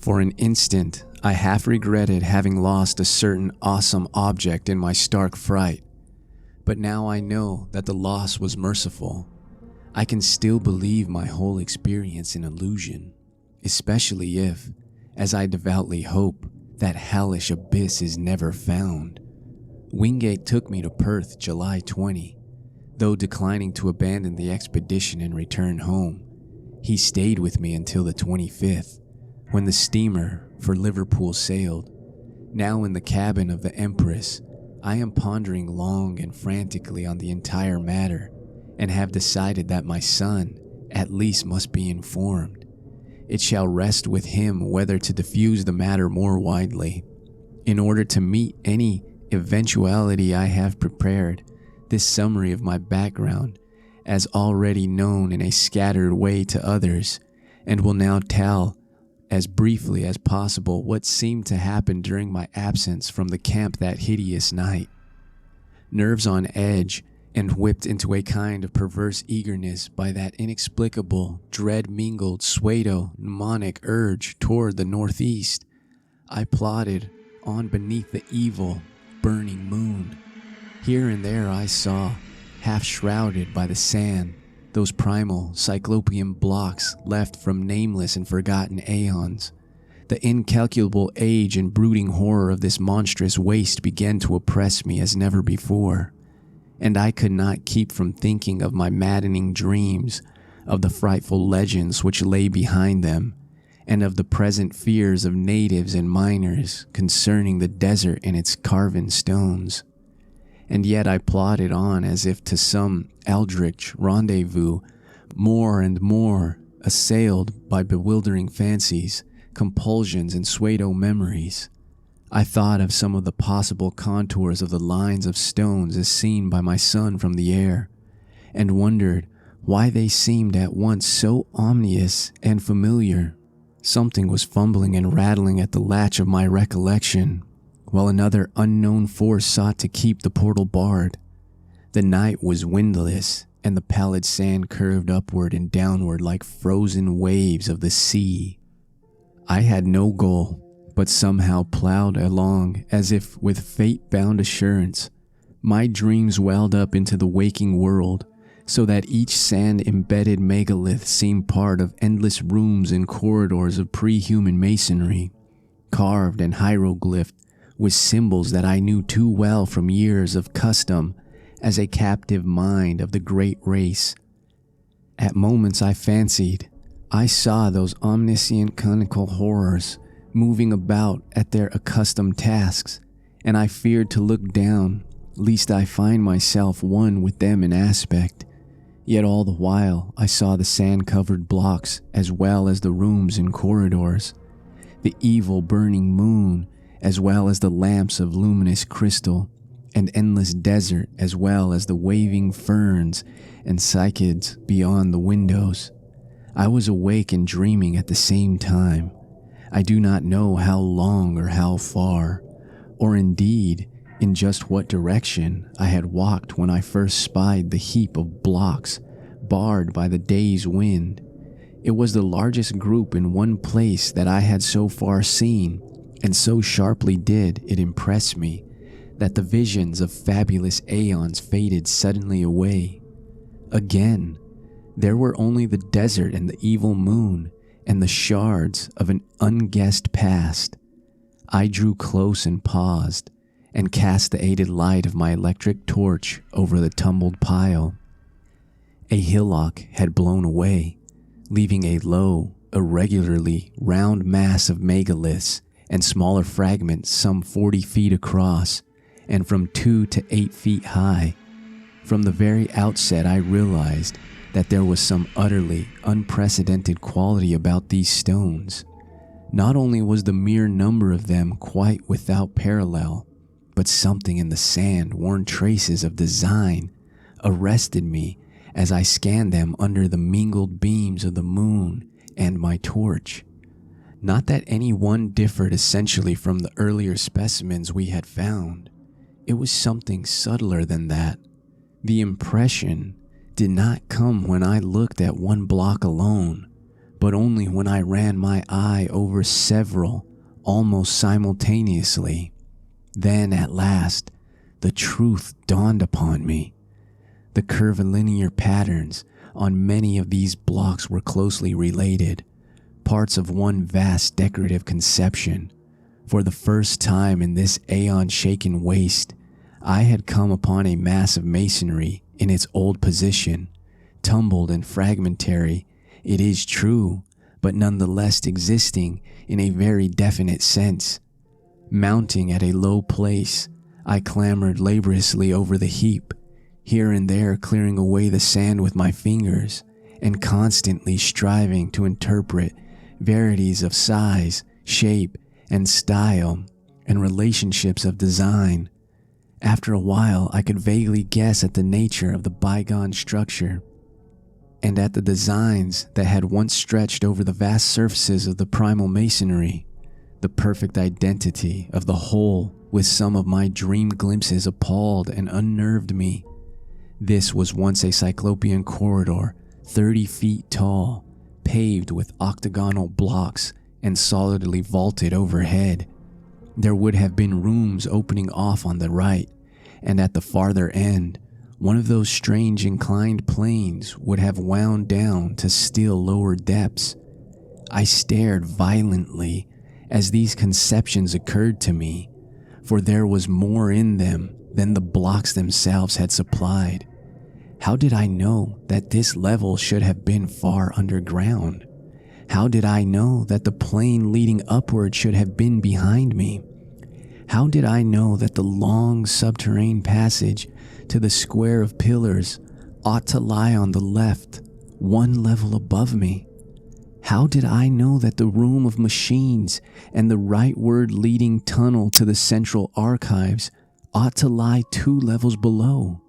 For an instant, I half regretted having lost a certain awesome object in my stark fright, but now I know that the loss was merciful. I can still believe my whole experience an illusion, especially if, as I devoutly hope, that hellish abyss is never found. Wingate took me to Perth July 20. Though declining to abandon the expedition and return home, he stayed with me until the 25th, when the steamer for Liverpool sailed. Now in the cabin of the Empress, I am pondering long and frantically on the entire matter, and have decided that my son, at least, must be informed. It shall rest with him whether to diffuse the matter more widely. In order to meet any eventuality, I have prepared this summary of my background as already known in a scattered way to others, and will now tell as briefly as possible what seemed to happen during my absence from the camp that hideous night. Nerves on edge and whipped into a kind of perverse eagerness by that inexplicable, dread-mingled pseudo-mnemonic urge toward the northeast, I plodded on beneath the evil, burning moon. Here and there I saw, half shrouded by the sand, those primal cyclopean blocks left from nameless and forgotten aeons. The incalculable age and brooding horror of this monstrous waste began to oppress me as never before, and I could not keep from thinking of my maddening dreams, of the frightful legends which lay behind them, and of the present fears of natives and miners concerning the desert and its carven stones. And yet I plodded on as if to some eldritch rendezvous, more and more assailed by bewildering fancies, compulsions, and pseudo-memories. I thought of some of the possible contours of the lines of stones as seen by my son from the air, and wondered why they seemed at once so ominous and familiar. Something was fumbling and rattling at the latch of my recollection, while another unknown force sought to keep the portal barred. The night was windless, and the pallid sand curved upward and downward like frozen waves of the sea. I had no goal, but somehow plowed along as if with fate-bound assurance. My dreams welled up into the waking world, so that each sand-embedded megalith seemed part of endless rooms and corridors of pre-human masonry, carved and hieroglyphed with symbols that I knew too well from years of custom as a captive mind of the great race. At moments I fancied I saw those omniscient conical horrors moving about at their accustomed tasks, and I feared to look down, lest I find myself one with them in aspect. Yet all the while I saw the sand-covered blocks as well as the rooms and corridors, the evil burning moon as well as the lamps of luminous crystal, and endless desert as well as the waving ferns and cycads beyond the windows. I was awake and dreaming at the same time. I do not know how long or how far, or indeed in just what direction I had walked when I first spied the heap of blocks barred by the day's wind. It was the largest group in one place that I had so far seen, and so sharply did it impress me that the visions of fabulous aeons faded suddenly away. Again, there were only the desert and the evil moon and the shards of an unguessed past. I drew close and paused, and cast the aided light of my electric torch over the tumbled pile. A hillock had blown away, leaving a low, irregularly round mass of megaliths and smaller fragments some 40 feet across and from 2 to 8 feet high. From the very outset I realized that there was some utterly unprecedented quality about these stones. Not only was the mere number of them quite without parallel, but something in the sand worn traces of design arrested me as I scanned them under the mingled beams of the moon and my torch. Not that any one differed essentially from the earlier specimens we had found. It was something subtler than that. The impression did not come when I looked at one block alone, but only when I ran my eye over several almost simultaneously. Then, at last, the truth dawned upon me. The curvilinear patterns on many of these blocks were closely related, parts of one vast decorative conception. For the first time in this aeon-shaken waste, I had come upon a mass of masonry in its old position, tumbled and fragmentary, it is true, but nonetheless existing in a very definite sense. Mounting at a low place, I clambered laboriously over the heap, here and there clearing away the sand with my fingers, and constantly striving to interpret varieties of size, shape, and style, and relationships of design. After a while, I could vaguely guess at the nature of the bygone structure, and at the designs that had once stretched over the vast surfaces of the primal masonry. The perfect identity of the whole with some of my dream glimpses appalled and unnerved me. This was once a cyclopean corridor, 30 feet tall, paved with octagonal blocks and solidly vaulted overhead. There would have been rooms opening off on the right, and at the farther end, one of those strange inclined planes would have wound down to still lower depths. I stared violently as these conceptions occurred to me, for there was more in them than the blocks themselves had supplied. How did I know that this level should have been far underground? How did I know that the plane leading upward should have been behind me? How did I know that the long subterranean passage to the square of pillars ought to lie on the left, one level above me? How did I know that the room of machines and the rightward leading tunnel to the central archives ought to lie 2 levels below?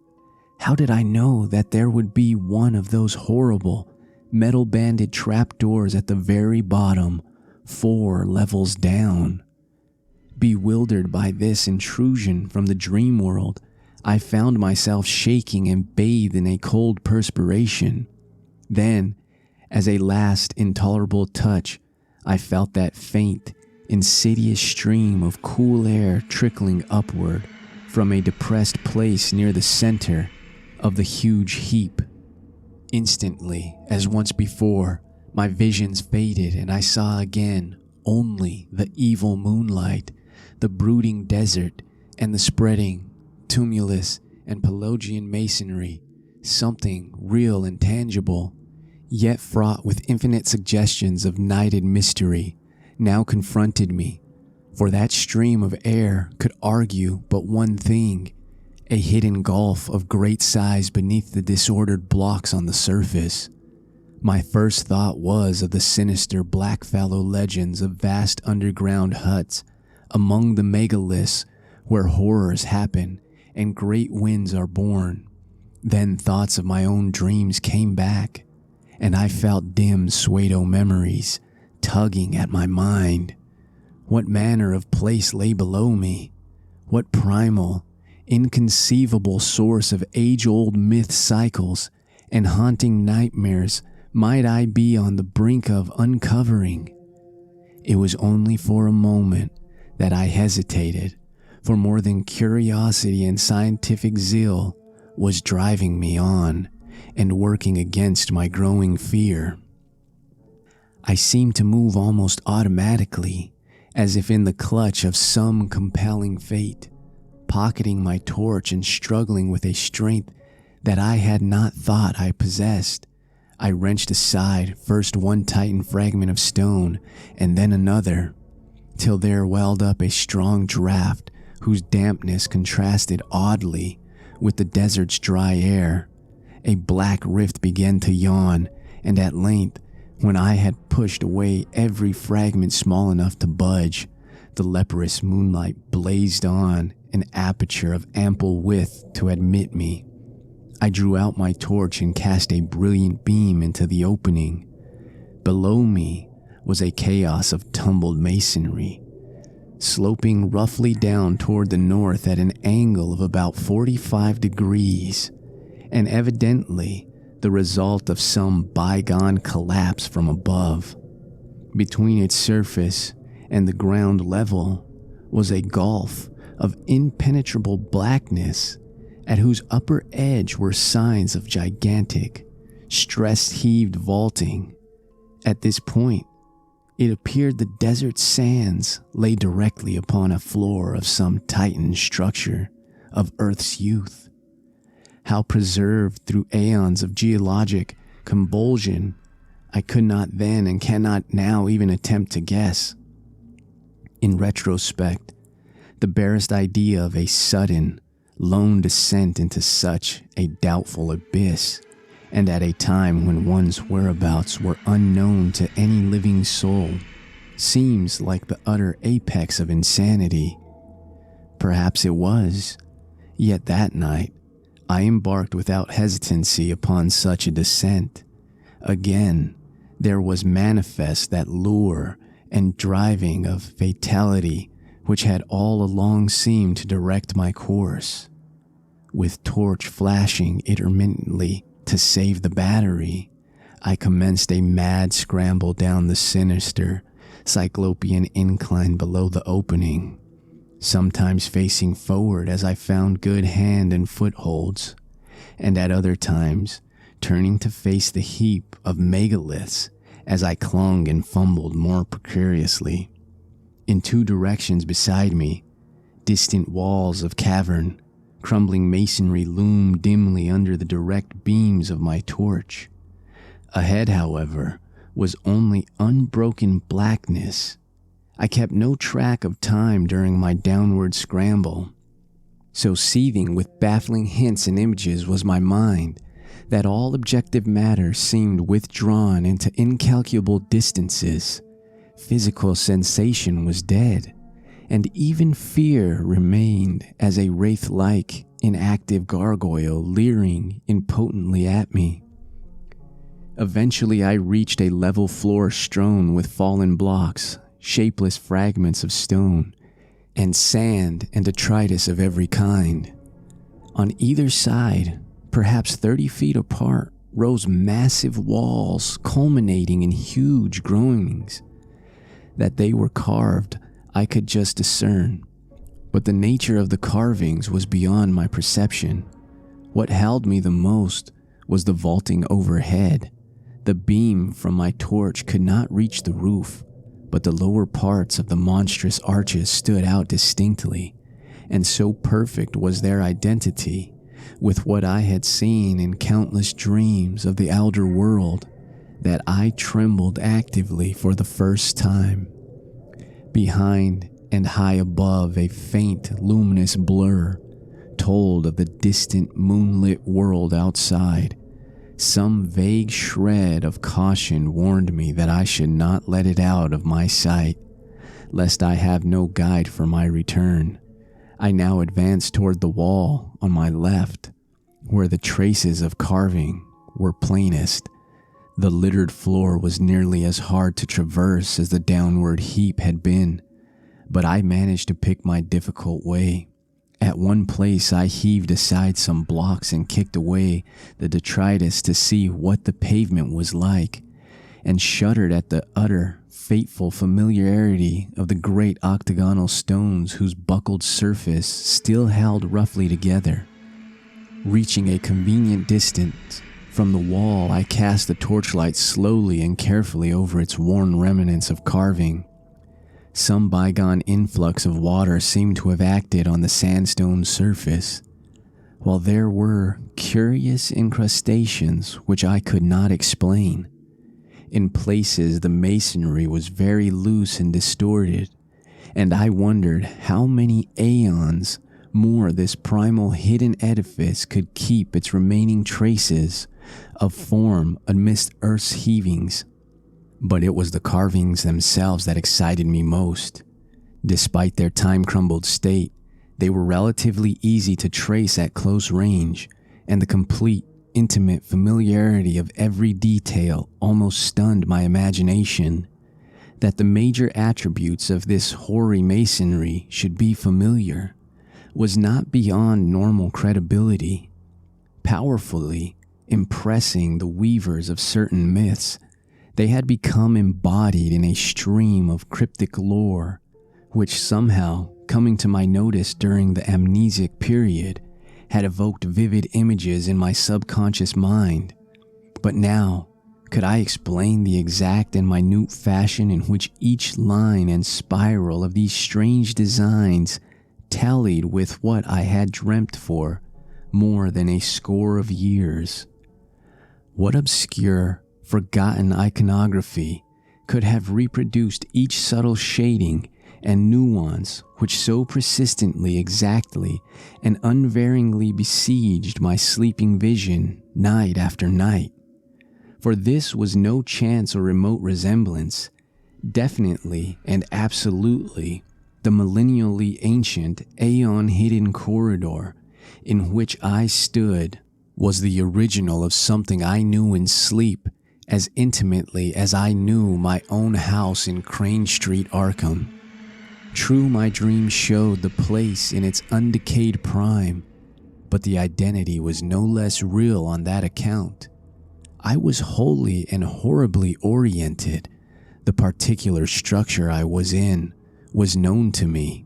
How did I know that there would be one of those horrible, metal-banded trapdoors at the very bottom, 4 levels down? Bewildered by this intrusion from the dream world, I found myself shaking and bathed in a cold perspiration. Then, as a last intolerable touch, I felt that faint, insidious stream of cool air trickling upward from a depressed place near the center of the huge heap. Instantly, as once before, my visions faded and I saw again only the evil moonlight, the brooding desert, and the spreading, tumulus, and Pelagian masonry, something real and tangible, yet fraught with infinite suggestions of nighted mystery, now confronted me, for that stream of air could argue but one thing: a hidden gulf of great size beneath the disordered blocks on the surface. My first thought was of the sinister black-fallow legends of vast underground huts among the megaliths where horrors happen and great winds are born. Then thoughts of my own dreams came back, and I felt dim pseudo-memories tugging at my mind. What manner of place lay below me? What primal, inconceivable source of age-old myth cycles and haunting nightmares might I be on the brink of uncovering? It was only for a moment that I hesitated, for more than curiosity and scientific zeal was driving me on and working against my growing fear. I seemed to move almost automatically, as if in the clutch of some compelling fate, pocketing my torch and struggling with a strength that I had not thought I possessed. I wrenched aside first one titan fragment of stone and then another, till there welled up a strong draught whose dampness contrasted oddly with the desert's dry air. A black rift began to yawn, and at length, when I had pushed away every fragment small enough to budge, the leprous moonlight blazed on an aperture of ample width to admit me. I drew out my torch and cast a brilliant beam into the opening. Below me was a chaos of tumbled masonry, sloping roughly down toward the north at an angle of about 45 degrees, and evidently the result of some bygone collapse from above. Between its surface and the ground level was a gulf of impenetrable blackness, at whose upper edge were signs of gigantic, stress-heaved vaulting. At this point, it appeared the desert sands lay directly upon a floor of some titan structure of Earth's youth. How preserved through aeons of geologic convulsion, I could not then and cannot now even attempt to guess. In retrospect, the barest idea of a sudden, lone descent into such a doubtful abyss, and at a time when one's whereabouts were unknown to any living soul, seems like the utter apex of insanity. Perhaps it was, yet that night I embarked without hesitancy upon such a descent. Again, there was manifest that lure and driving of fatality which had all along seemed to direct my course. With torch flashing intermittently to save the battery, I commenced a mad scramble down the sinister, cyclopean incline below the opening, sometimes facing forward as I found good hand and footholds, and at other times turning to face the heap of megaliths as I clung and fumbled more precariously. In two directions beside me, distant walls of cavern, crumbling masonry loomed dimly under the direct beams of my torch. Ahead, however, was only unbroken blackness. I kept no track of time during my downward scramble. So seething with baffling hints and images was my mind, that all objective matter seemed withdrawn into incalculable distances. Physical sensation was dead, and even fear remained as a wraith-like, inactive gargoyle leering impotently at me. Eventually I reached a level floor strewn with fallen blocks, shapeless fragments of stone, and sand and detritus of every kind. On either side, perhaps 30 feet apart, rose massive walls culminating in huge groinings. That they were carved, I could just discern, but the nature of the carvings was beyond my perception. What held me the most was the vaulting overhead. The beam from my torch could not reach the roof, but the lower parts of the monstrous arches stood out distinctly, and so perfect was their identity with what I had seen in countless dreams of the outer world that I trembled actively for the first time. Behind and high above, a faint, luminous blur told of the distant moonlit world outside. Some vague shred of caution warned me that I should not let it out of my sight, lest I have no guide for my return. I now advanced toward the wall on my left, where the traces of carving were plainest. The littered floor was nearly as hard to traverse as the downward heap had been, but I managed to pick my difficult way. At one place I heaved aside some blocks and kicked away the detritus to see what the pavement was like, and shuddered at the utter, fateful familiarity of the great octagonal stones whose buckled surface still held roughly together. Reaching a convenient distance from the wall, I cast the torchlight slowly and carefully over its worn remnants of carving. Some bygone influx of water seemed to have acted on the sandstone surface, while there were curious incrustations which I could not explain. In places the masonry was very loose and distorted, and I wondered how many aeons more this primal hidden edifice could keep its remaining traces of form amidst Earth's heavings. But it was the carvings themselves that excited me most. Despite their time-crumbled state, they were relatively easy to trace at close range, and the complete, intimate familiarity of every detail almost stunned my imagination. that the major attributes of this hoary masonry should be familiar was not beyond normal credibility, powerfully impressing the weavers of certain myths. They had become embodied in a stream of cryptic lore, which somehow, coming to my notice during the amnesic period, had evoked vivid images in my subconscious mind. But now, could I explain the exact and minute fashion in which each line and spiral of these strange designs tallied with what I had dreamt for more than a score of years? What obscure, forgotten iconography could have reproduced each subtle shading and nuance which so persistently, exactly, and unvaryingly besieged my sleeping vision night after night? For this was no chance or remote resemblance. Definitely and absolutely, the millennially ancient, aeon-hidden corridor in which I stood was the original of something I knew in sleep as intimately as I knew my own house in Crane Street, Arkham. True, my dream showed the place in its undecayed prime, but the identity was no less real on that account. I was wholly and horribly oriented. The particular structure I was in was known to me.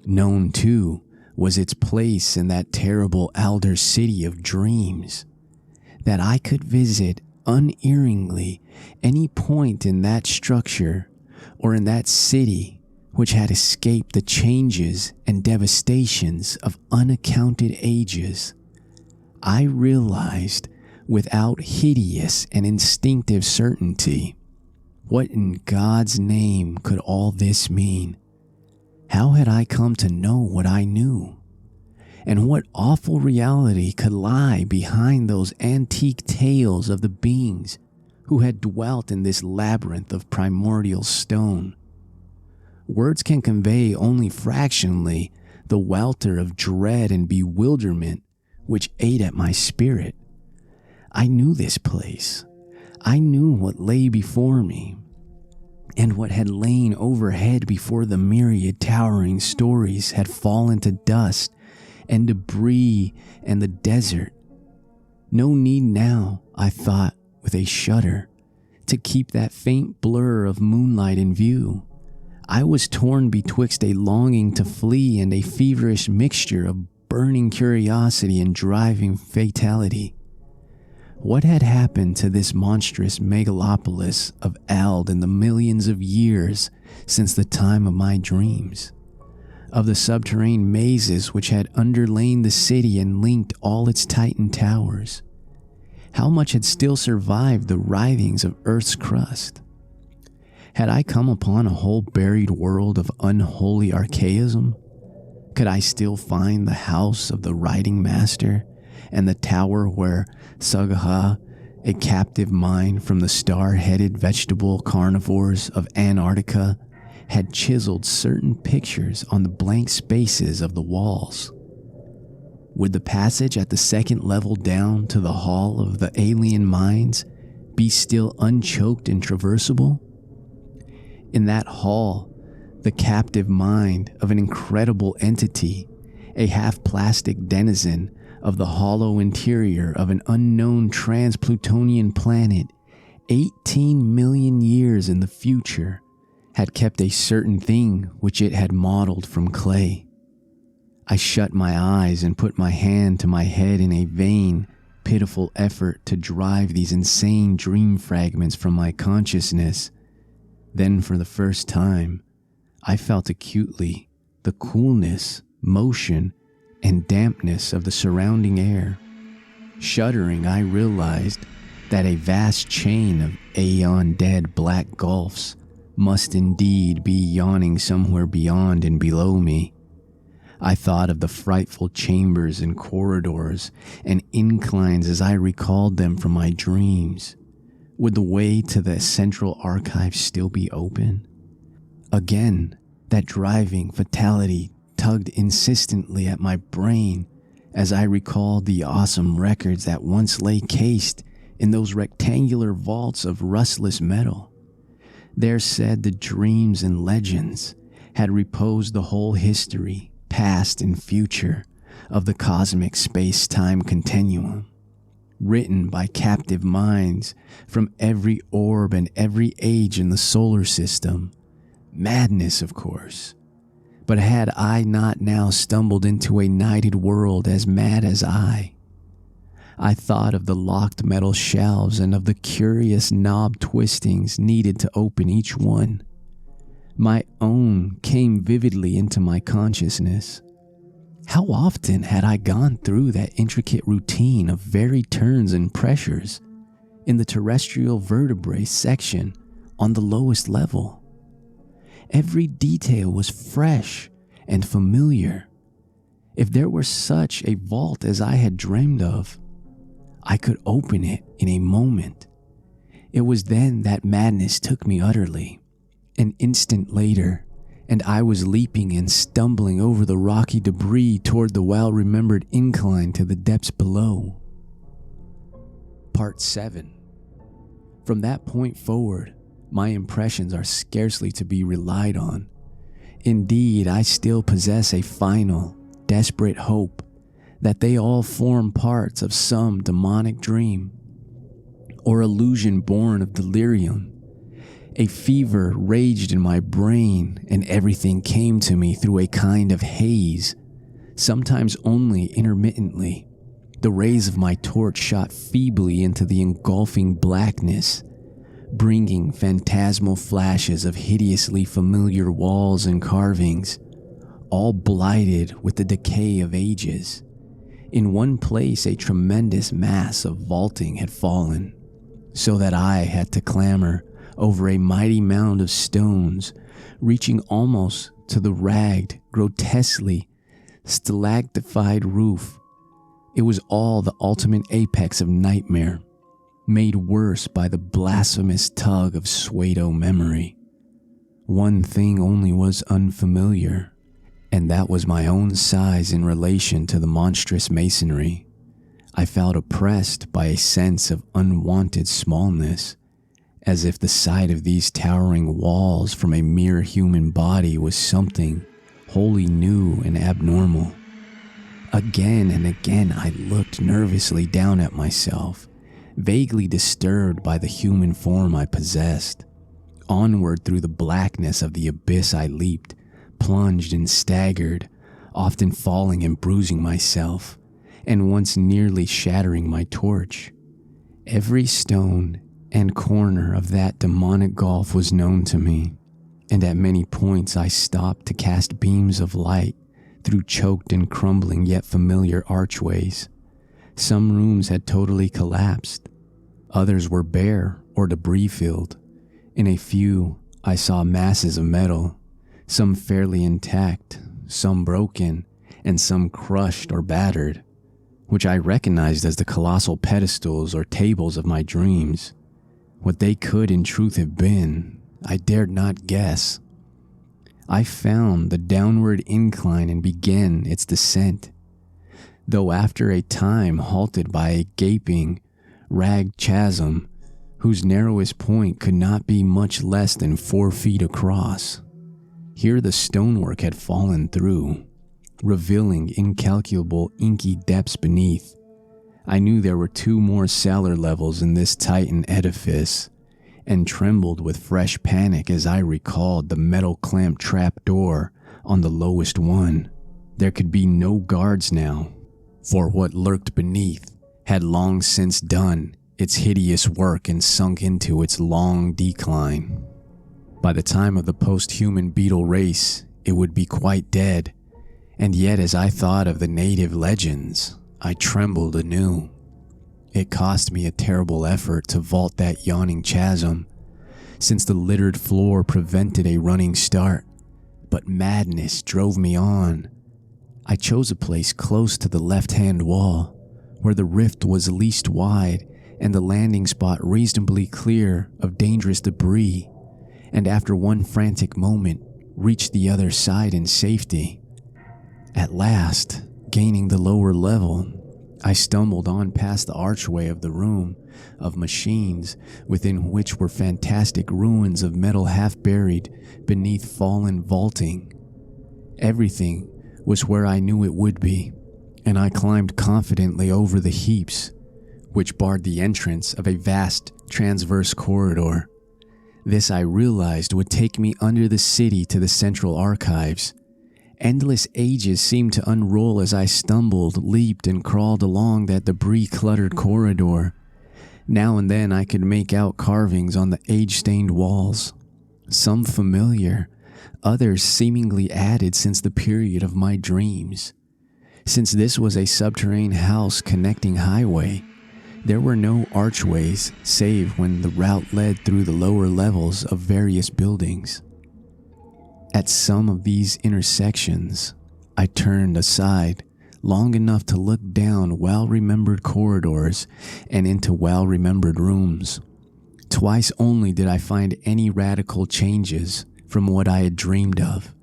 Known, too, was its place in that terrible Alder city of dreams. That I could visit unerringly any point in that structure or in that city which had escaped the changes and devastations of unaccounted ages. I realized without hideous and instinctive certainty, what in God's name could all this mean? How had I come to know what I knew? And what awful reality could lie behind those antique tales of the beings who had dwelt in this labyrinth of primordial stone? Words can convey only fractionally the welter of dread and bewilderment which ate at my spirit. I knew this place. I knew what lay before me, and what had lain overhead before the myriad towering stories had fallen to dust and debris and the desert. No need now, I thought with a shudder, to keep that faint blur of moonlight in view. I was torn betwixt a longing to flee and a feverish mixture of burning curiosity and driving fatality. What had happened to this monstrous megalopolis of Eld in the millions of years since the time of my dreams? Of the subterranean mazes which had underlain the city and linked all its Titan towers? How much had still survived the writhings of Earth's crust? Had I come upon a whole buried world of unholy archaism? Could I still find the house of the writing master and the tower where Sagaha, a captive mind from the star-headed vegetable carnivores of Antarctica, had chiseled certain pictures on the blank spaces of the walls? Would the passage at the second level down to the Hall of the Alien Minds be still unchoked and traversable? In that hall, the captive mind of an incredible entity, a half-plastic denizen of the hollow interior of an unknown trans-Plutonian planet 18 million years in the future, had kept a certain thing which it had modeled from clay. I shut my eyes and put my hand to my head in a vain, pitiful effort to drive these insane dream fragments from my consciousness. Then, for the first time, I felt acutely the coolness, motion, and dampness of the surrounding air. Shuddering, I realized that a vast chain of aeon-dead black gulfs must indeed be yawning somewhere beyond and below me. I thought of the frightful chambers and corridors and inclines as I recalled them from my dreams. Would the way to the central archive still be open? Again, that driving fatality tugged insistently at my brain as I recalled the awesome records that once lay cased in those rectangular vaults of rustless metal. There said the dreams and legends had reposed the whole history, past and future, of the cosmic space-time continuum, written by captive minds from every orb and every age in the solar system. Madness, of course. But had I not now stumbled into a nighted world as mad as I thought of the locked metal shelves and of the curious knob twistings needed to open each one. My own came vividly into my consciousness. How often had I gone through that intricate routine of varied turns and pressures in the terrestrial vertebrae section on the lowest level? Every detail was fresh and familiar. If there were such a vault as I had dreamed of, I could open it in a moment. It was then that madness took me utterly. An instant later, and I was leaping and stumbling over the rocky debris toward the well-remembered incline to the depths below. Part 7. From that point forward, my impressions are scarcely to be relied on. Indeed, I still possess a final, desperate hope that they all form parts of some demonic dream or illusion born of delirium. A fever raged in my brain, and everything came to me through a kind of haze, sometimes only intermittently. The rays of my torch shot feebly into the engulfing blackness, bringing phantasmal flashes of hideously familiar walls and carvings, all blighted with the decay of ages. In one place, a tremendous mass of vaulting had fallen, so that I had to clamber over a mighty mound of stones, reaching almost to the ragged, grotesquely stalactified roof. It was all the ultimate apex of nightmare, made worse by the blasphemous tug of pseudo memory. One thing only was unfamiliar, and that was my own size in relation to the monstrous masonry. I felt oppressed by a sense of unwanted smallness, as if the sight of these towering walls from a mere human body was something wholly new and abnormal. Again and again I looked nervously down at myself, vaguely disturbed by the human form I possessed. Onward through the blackness of the abyss I leaped, plunged and staggered, often falling and bruising myself, and once nearly shattering my torch. Every stone and corner of that demonic gulf was known to me, and at many points I stopped to cast beams of light through choked and crumbling yet familiar archways. Some rooms had totally collapsed. Others were bare or debris-filled. In a few, I saw masses of metal, some fairly intact, some broken, and some crushed or battered, which I recognized as the colossal pedestals or tables of my dreams. What they could in truth have been, I dared not guess. I found the downward incline and began its descent, though after a time halted by a gaping, ragged chasm whose narrowest point could not be much less than 4 feet across. Here the stonework had fallen through, revealing incalculable inky depths beneath. I knew there were 2 more cellar levels in this Titan edifice, and trembled with fresh panic as I recalled the metal clamp trap door on the lowest one. There could be no guards now, for what lurked beneath had long since done its hideous work and sunk into its long decline. By the time of the post-human beetle race, it would be quite dead, and yet as I thought of the native legends, I trembled anew. It cost me a terrible effort to vault that yawning chasm, since the littered floor prevented a running start, but madness drove me on. I chose a place close to the left-hand wall, where the rift was least wide and the landing spot reasonably clear of dangerous debris, and after one frantic moment, reached the other side in safety. At last, gaining the lower level, I stumbled on past the archway of the room of machines, within which were fantastic ruins of metal half buried beneath fallen vaulting. Everything was where I knew it would be, and I climbed confidently over the heaps, which barred the entrance of a vast transverse corridor. This I realized would take me under the city to the central archives. Endless ages seemed to unroll as I stumbled, leaped, and crawled along that debris-cluttered corridor. Now and then I could make out carvings on the age-stained walls, some familiar, others seemingly added since the period of my dreams. Since this was a subterranean house connecting highway, there were no archways save when the route led through the lower levels of various buildings. At some of these intersections, I turned aside long enough to look down well-remembered corridors and into well-remembered rooms. Twice only did I find any radical changes from what I had dreamed of,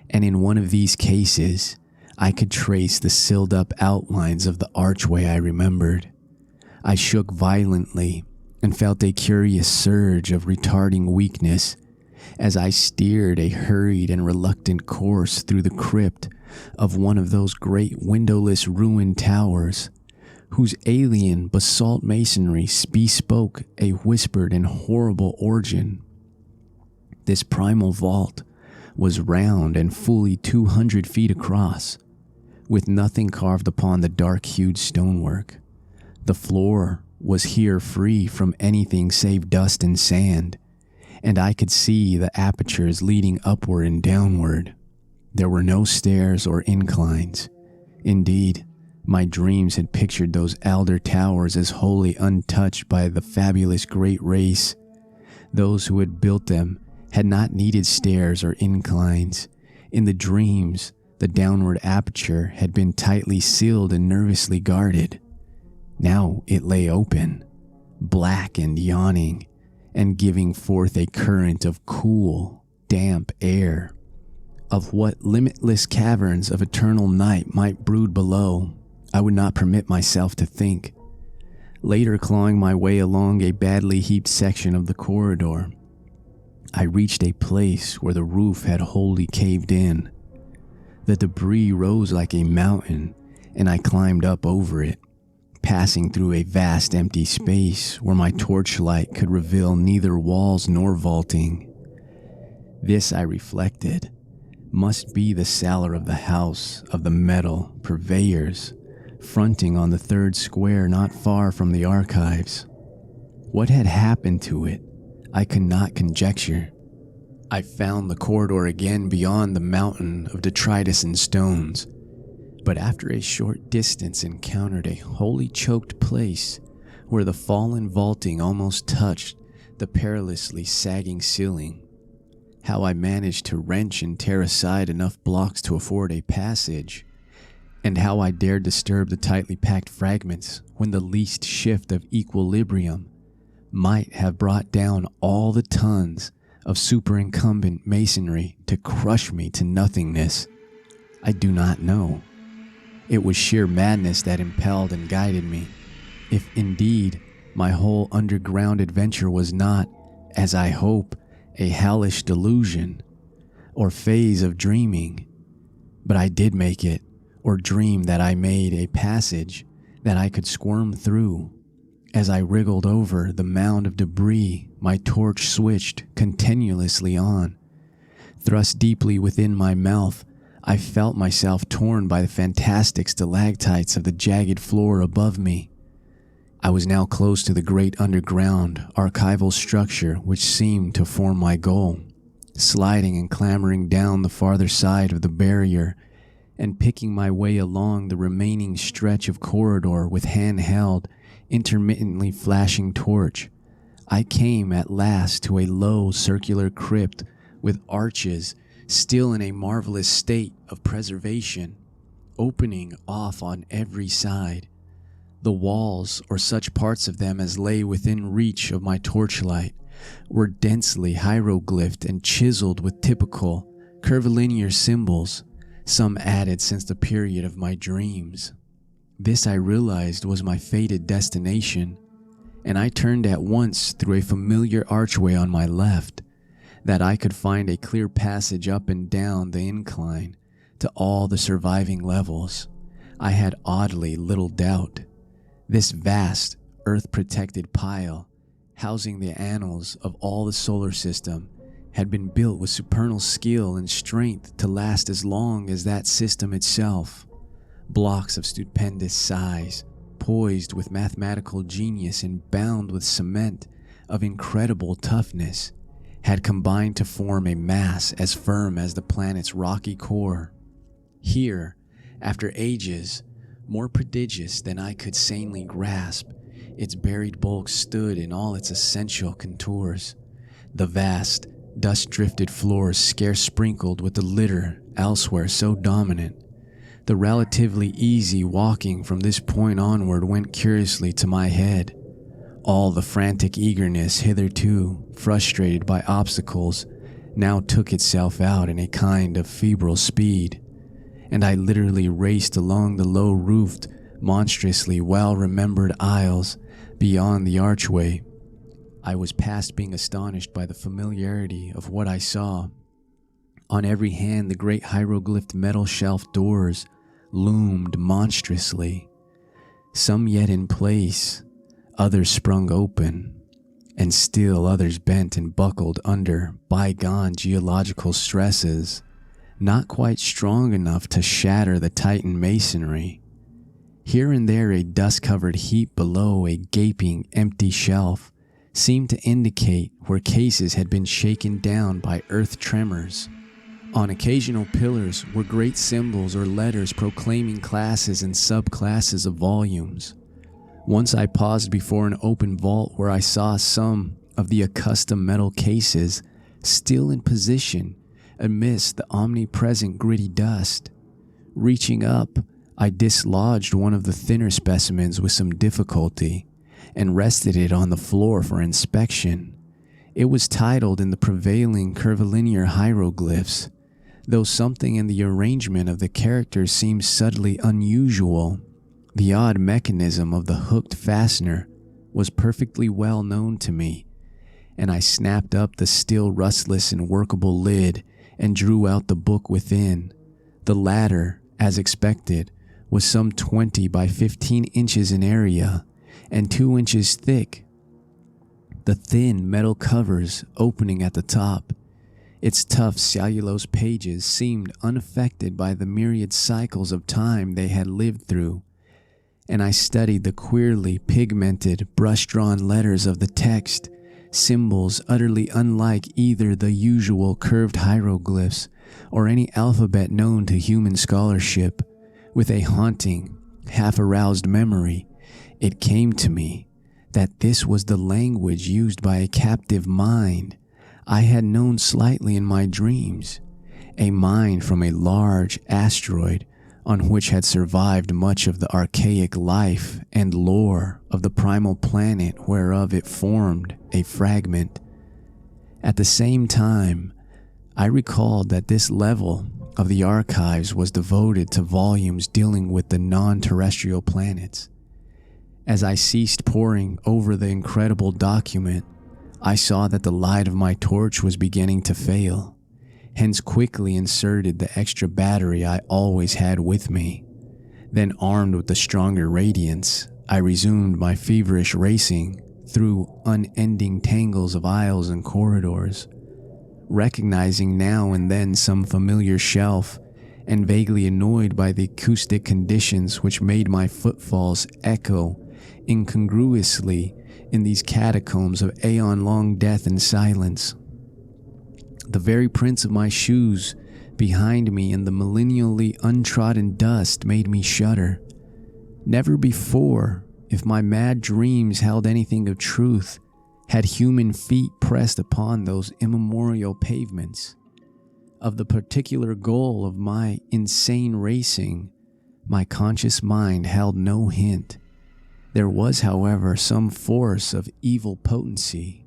and in one of these cases, I could trace the sealed-up outlines of the archway I remembered. I shook violently and felt a curious surge of retarding weakness as I steered a hurried and reluctant course through the crypt of one of those great windowless ruined towers, whose alien basalt masonry bespoke a whispered and horrible origin. This primal vault was round and fully 200 feet across, with nothing carved upon the dark-hued stonework. The floor was here free from anything save dust and sand, and I could see the apertures leading upward and downward. There were no stairs or inclines. Indeed, my dreams had pictured those elder towers as wholly untouched by the fabulous great race. Those who had built them had not needed stairs or inclines. In the dreams, the downward aperture had been tightly sealed and nervously guarded. Now it lay open, black and yawning, and giving forth a current of cool, damp air. Of what limitless caverns of eternal night might brood below, I would not permit myself to think. Later, clawing my way along a badly heaped section of the corridor, I reached a place where the roof had wholly caved in. The debris rose like a mountain, and I climbed up over it, passing through a vast empty space where my torchlight could reveal neither walls nor vaulting. This, I reflected, must be the cellar of the house of the metal purveyors, fronting on the third square not far from the archives. What had happened to it, I could not conjecture. I found the corridor again beyond the mountain of detritus and stones, but after a short distance encountered a wholly choked place where the fallen vaulting almost touched the perilously sagging ceiling. How I managed to wrench and tear aside enough blocks to afford a passage, and how I dared disturb the tightly packed fragments when the least shift of equilibrium might have brought down all the tons of superincumbent masonry to crush me to nothingness, I do not know. It was sheer madness that impelled and guided me, if indeed my whole underground adventure was not, as I hope, a hellish delusion or phase of dreaming. But I did make it, or dream that I made a passage that I could squirm through. As I wriggled over the mound of debris, my torch switched continuously on. Thrust deeply within my mouth, I felt myself torn by the fantastic stalactites of the jagged floor above me. I was now close to the great underground archival structure which seemed to form my goal, sliding and clambering down the farther side of the barrier and picking my way along the remaining stretch of corridor with hand-held, intermittently flashing torch. I came at last to a low circular crypt with arches still in a marvelous state of preservation, opening off on every side. The walls, or such parts of them as lay within reach of my torchlight, were densely hieroglyphed and chiseled with typical, curvilinear symbols, some added since the period of my dreams. This I realized was my fated destination, and I turned at once through a familiar archway on my left, that I could find a clear passage up and down the incline to all the surviving levels. I had oddly little doubt. This vast, earth-protected pile, housing the annals of all the solar system, had been built with supernal skill and strength to last as long as that system itself. Blocks of stupendous size, poised with mathematical genius and bound with cement of incredible toughness, had combined to form a mass as firm as the planet's rocky core. Here, after ages, more prodigious than I could sanely grasp, its buried bulk stood in all its essential contours. The vast, dust-drifted floors scarce sprinkled with the litter elsewhere so dominant. The relatively easy walking from this point onward went curiously to my head. All the frantic eagerness hitherto frustrated by obstacles now took itself out in a kind of febrile speed, and I literally raced along the low-roofed, monstrously well-remembered aisles beyond the archway. I was past being astonished by the familiarity of what I saw. On every hand the great hieroglyphed metal shelf doors loomed monstrously, some yet in place, others sprung open, and still others bent and buckled under bygone geological stresses, not quite strong enough to shatter the Titan masonry. Here and there a dust-covered heap below a gaping, empty shelf seemed to indicate where cases had been shaken down by earth tremors. On occasional pillars were great symbols or letters proclaiming classes and subclasses of volumes. Once I paused before an open vault where I saw some of the accustomed metal cases still in position amidst the omnipresent gritty dust. Reaching up, I dislodged one of the thinner specimens with some difficulty and rested it on the floor for inspection. It was titled in the prevailing curvilinear hieroglyphs, though something in the arrangement of the characters seemed subtly unusual. The odd mechanism of the hooked fastener was perfectly well known to me, and I snapped up the still rustless and workable lid and drew out the book within. The latter, as expected, was some 20 by 15 inches in area and 2 inches thick. The thin metal covers opening at the top, its tough cellulose pages seemed unaffected by the myriad cycles of time they had lived through, and I studied the queerly pigmented, brush-drawn letters of the text, symbols utterly unlike either the usual curved hieroglyphs or any alphabet known to human scholarship. With a haunting, half-aroused memory, it came to me that this was the language used by a captive mind I had known slightly in my dreams, a mind from a large asteroid on which had survived much of the archaic life and lore of the primal planet whereof it formed a fragment. At the same time, I recalled that this level of the archives was devoted to volumes dealing with the non-terrestrial planets. As I ceased poring over the incredible document, I saw that the light of my torch was beginning to fail, hence quickly inserted the extra battery I always had with me. Then, armed with the stronger radiance, I resumed my feverish racing through unending tangles of aisles and corridors, recognizing now and then some familiar shelf, and vaguely annoyed by the acoustic conditions which made my footfalls echo incongruously in these catacombs of aeon-long death and silence. The very prints of my shoes behind me in the millennially untrodden dust made me shudder. Never before, if my mad dreams held anything of truth, had human feet pressed upon those immemorial pavements. Of the particular goal of my insane racing, my conscious mind held no hint. There was, however, some force of evil potency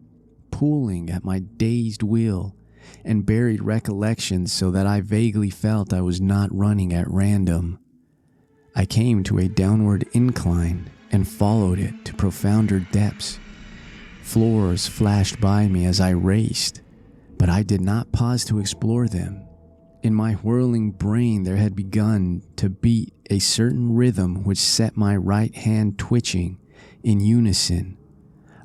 pulling at my dazed will and buried recollections so that I vaguely felt I was not running at random. I came to a downward incline and followed it to profounder depths. Floors flashed by me as I raced, but I did not pause to explore them. In my whirling brain there had begun to beat a certain rhythm which set my right hand twitching in unison.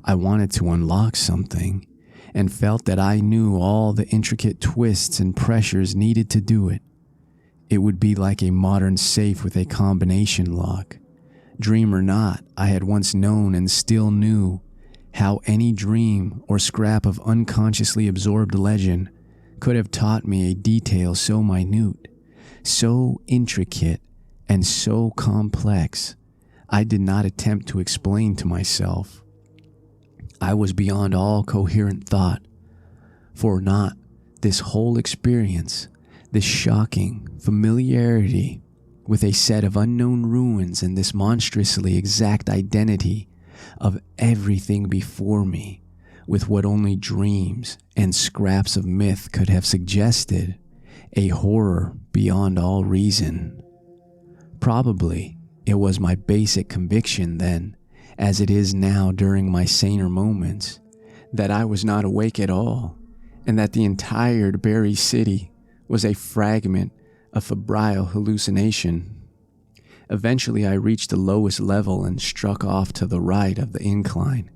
I wanted to unlock something, and felt that I knew all the intricate twists and pressures needed to do it. It would be like a modern safe with a combination lock. Dream or not, I had once known and still knew how any dream or scrap of unconsciously absorbed legend could have taught me a detail so minute, so intricate, and so complex, I did not attempt to explain to myself. I was beyond all coherent thought, for not this whole experience, this shocking familiarity with a set of unknown ruins and this monstrously exact identity of everything before me, with what only dreams and scraps of myth could have suggested, a horror beyond all reason. Probably it was my basic conviction then, as it is now during my saner moments, that I was not awake at all, and that the entire buried city was a fragment of febrile hallucination. Eventually I reached the lowest level and struck off to the right of the incline.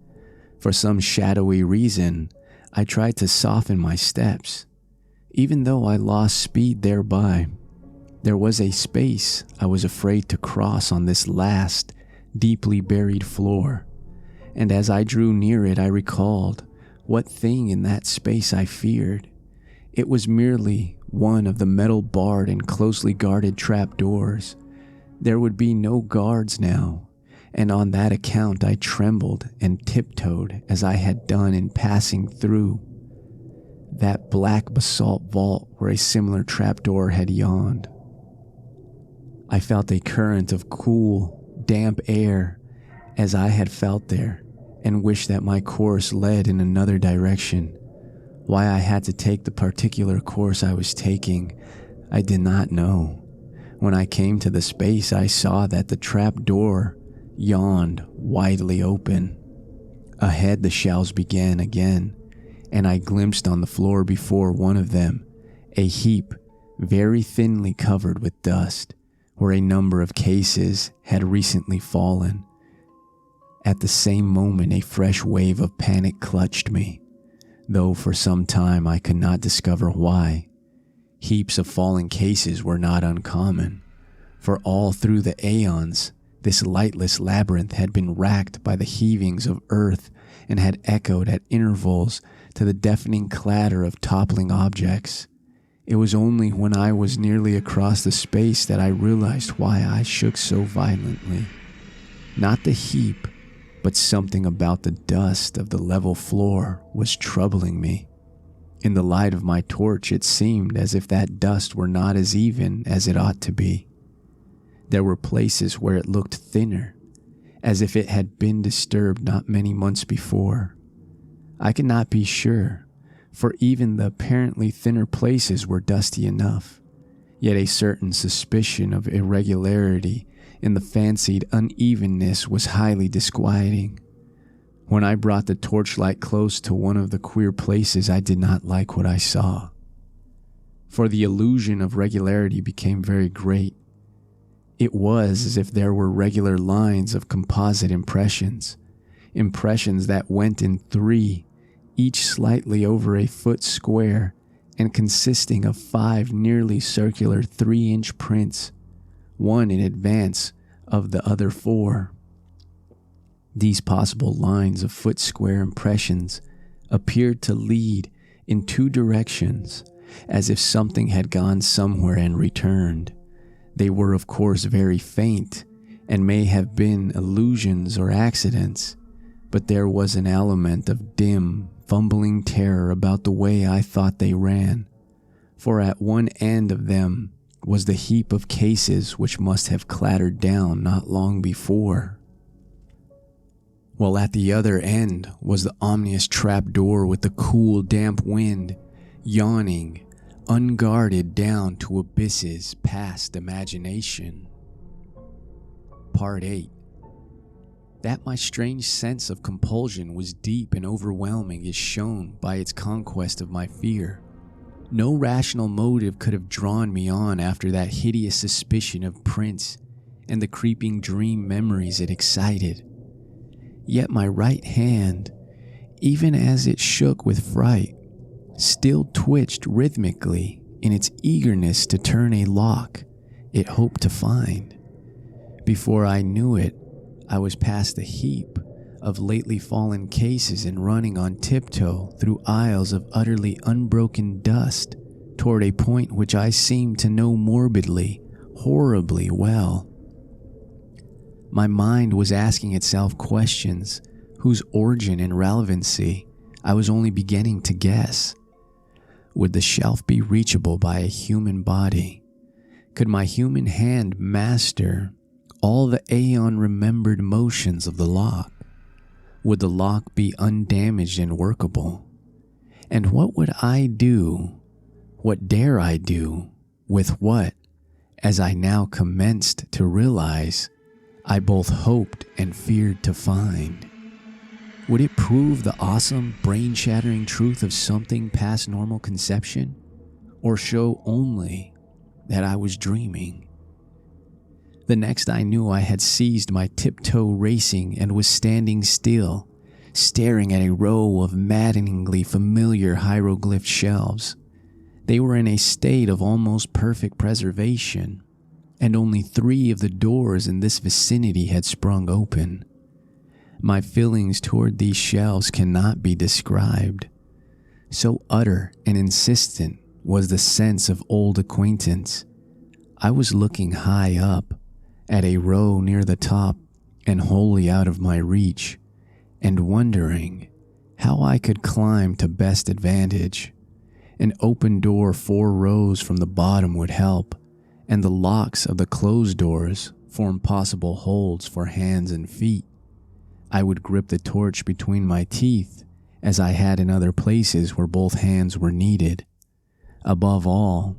For some shadowy reason, I tried to soften my steps. Even though I lost speed thereby, there was a space I was afraid to cross on this last, deeply buried floor, and as I drew near it I recalled what thing in that space I feared. It was merely one of the metal barred and closely guarded trapdoors. There would be no guards now, and on that account I trembled and tiptoed as I had done in passing through that black basalt vault where a similar trapdoor had yawned. I felt a current of cool, damp air as I had felt there, and wished that my course led in another direction. Why I had to take the particular course I was taking, I did not know. When I came to the space, I saw that the trap door yawned widely open. Ahead the shelves began again, and I glimpsed on the floor before one of them a heap very thinly covered with dust, where a number of cases had recently fallen. At the same moment a fresh wave of panic clutched me, though for some time I could not discover why. Heaps of fallen cases were not uncommon, for all through the aeons this lightless labyrinth had been racked by the heavings of earth and had echoed at intervals to the deafening clatter of toppling objects. It was only when I was nearly across the space that I realized why I shook so violently. Not the heap, but something about the dust of the level floor was troubling me. In the light of my torch, it seemed as if that dust were not as even as it ought to be. There were places where it looked thinner, as if it had been disturbed not many months before. I could not be sure, for even the apparently thinner places were dusty enough, yet a certain suspicion of irregularity in the fancied unevenness was highly disquieting. When I brought the torchlight close to one of the queer places, I did not like what I saw, for the illusion of regularity became very great. It was as if there were regular lines of composite impressions that went in three, each slightly over a foot square and consisting of 5 nearly circular 3-inch prints, one in advance of the other 4. These possible lines of foot square impressions appeared to lead in 2 directions, as if something had gone somewhere and returned. They were of course very faint, and may have been illusions or accidents, but there was an element of dim, fumbling terror about the way I thought they ran, for at one end of them was the heap of cases which must have clattered down not long before, while at the other end was the ominous trap door with the cool, damp wind yawning unguarded down to abysses past imagination. Part 8. That my strange sense of compulsion was deep and overwhelming is shown by its conquest of my fear. No rational motive could have drawn me on after that hideous suspicion of Prince and the creeping dream memories it excited. Yet my right hand, even as it shook with fright, still twitched rhythmically in its eagerness to turn a lock it hoped to find. Before I knew it, I was past a heap of lately fallen cases and running on tiptoe through aisles of utterly unbroken dust toward a point which I seemed to know morbidly, horribly well. My mind was asking itself questions whose origin and relevancy I was only beginning to guess. Would the shelf be reachable by a human body? Could my human hand master all the aeon-remembered motions of the lock? Would the lock be undamaged and workable? And what would I do, what dare I do, with what, as I now commenced to realize, I both hoped and feared to find? Would it prove the awesome, brain-shattering truth of something past normal conception, or show only that I was dreaming? The next I knew, I had ceased my tiptoe racing and was standing still, staring at a row of maddeningly familiar hieroglyph shelves. They were in a state of almost perfect preservation, and only 3 of the doors in this vicinity had sprung open. My feelings toward these shelves cannot be described. So utter and insistent was the sense of old acquaintance. I was looking high up, at a row near the top and wholly out of my reach, and wondering how I could climb to best advantage. An open door 4 rows from the bottom would help, and the locks of the closed doors form possible holds for hands and feet. I would grip the torch between my teeth, as I had in other places where both hands were needed. Above all,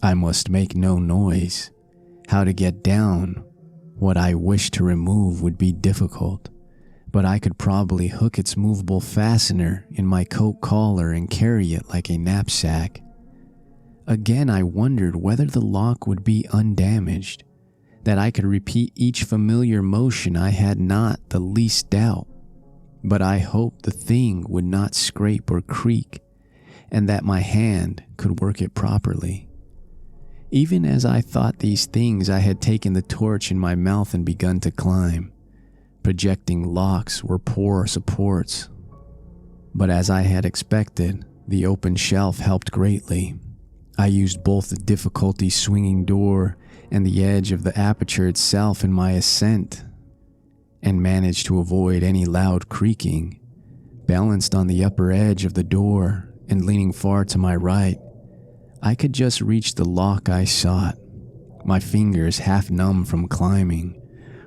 I must make no noise. How to get down what I wished to remove would be difficult, but I could probably hook its movable fastener in my coat collar and carry it like a knapsack. Again, I wondered whether the lock would be undamaged, that I could repeat each familiar motion. I had not the least doubt, but I hoped the thing would not scrape or creak, and that my hand could work it properly. Even as I thought these things, I had taken the torch in my mouth and begun to climb. Projecting locks were poor supports, but as I had expected, the open shelf helped greatly. I used both the difficulty swinging door and the edge of the aperture itself in my ascent, and managed to avoid any loud creaking. Balanced on the upper edge of the door and leaning far to my right, I could just reach the lock I sought. My fingers, half numb from climbing,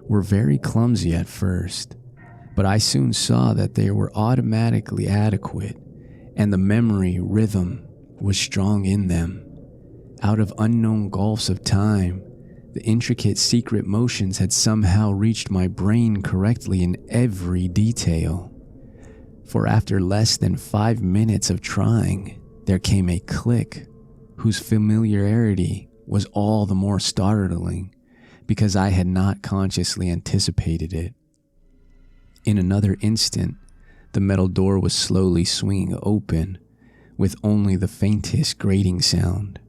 were very clumsy at first, but I soon saw that they were automatically adequate, and the memory rhythm was strong in them. Out of unknown gulfs of time, the intricate secret motions had somehow reached my brain correctly in every detail. For after less than 5 minutes of trying, there came a click whose familiarity was all the more startling because I had not consciously anticipated it. In another instant, the metal door was slowly swinging open, with only the faintest grating sound.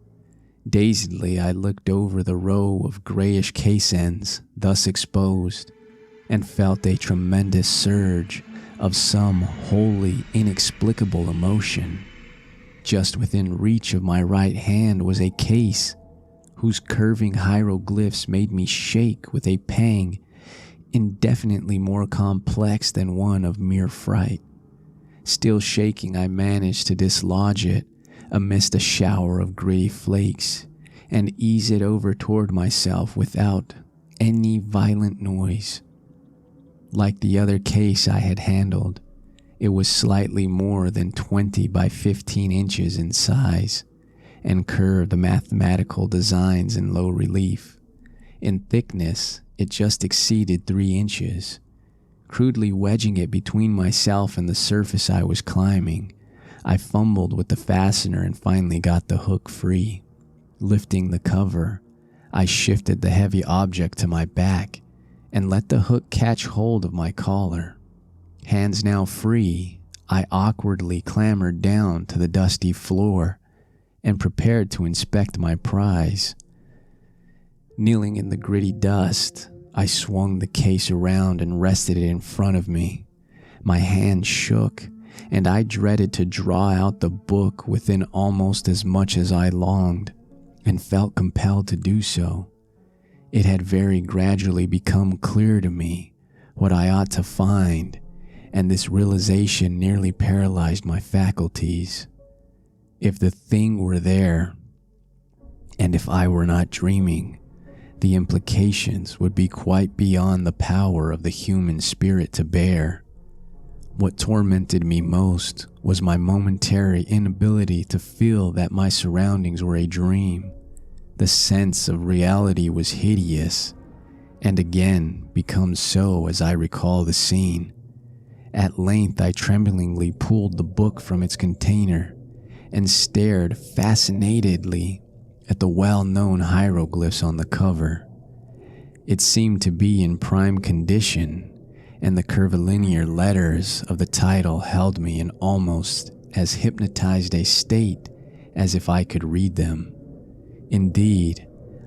Dazedly, I looked over the row of grayish case ends thus exposed, and felt a tremendous surge of some wholly inexplicable emotion. Just within reach of my right hand was a case whose curving hieroglyphs made me shake with a pang indefinitely more complex than one of mere fright. Still shaking, I managed to dislodge it amidst a shower of gray flakes and ease it over toward myself without any violent noise. Like the other case I had handled, it was slightly more than 20 by 15 inches in size and curved mathematical designs in low relief. In thickness, it just exceeded 3 inches. Crudely wedging it between myself and the surface I was climbing, I fumbled with the fastener and finally got the hook free. Lifting the cover, I shifted the heavy object to my back and let the hook catch hold of my collar. Hands now free, I awkwardly clambered down to the dusty floor and prepared to inspect my prize. Kneeling in the gritty dust, I swung the case around and rested it in front of me. My hand shook, and I dreaded to draw out the book within almost as much as I longed, and felt compelled to do so. It had very gradually become clear to me what I ought to find, and this realization nearly paralyzed my faculties. If the thing were there, and if I were not dreaming, the implications would be quite beyond the power of the human spirit to bear. What tormented me most was my momentary inability to feel that my surroundings were a dream. The sense of reality was hideous, and again becomes so as I recall the scene. At length I tremblingly pulled the book from its container and stared fascinatedly at the well-known hieroglyphs on the cover. It seemed to be in prime condition, and the curvilinear letters of the title held me in almost as hypnotized a state as if I could read them. Indeed,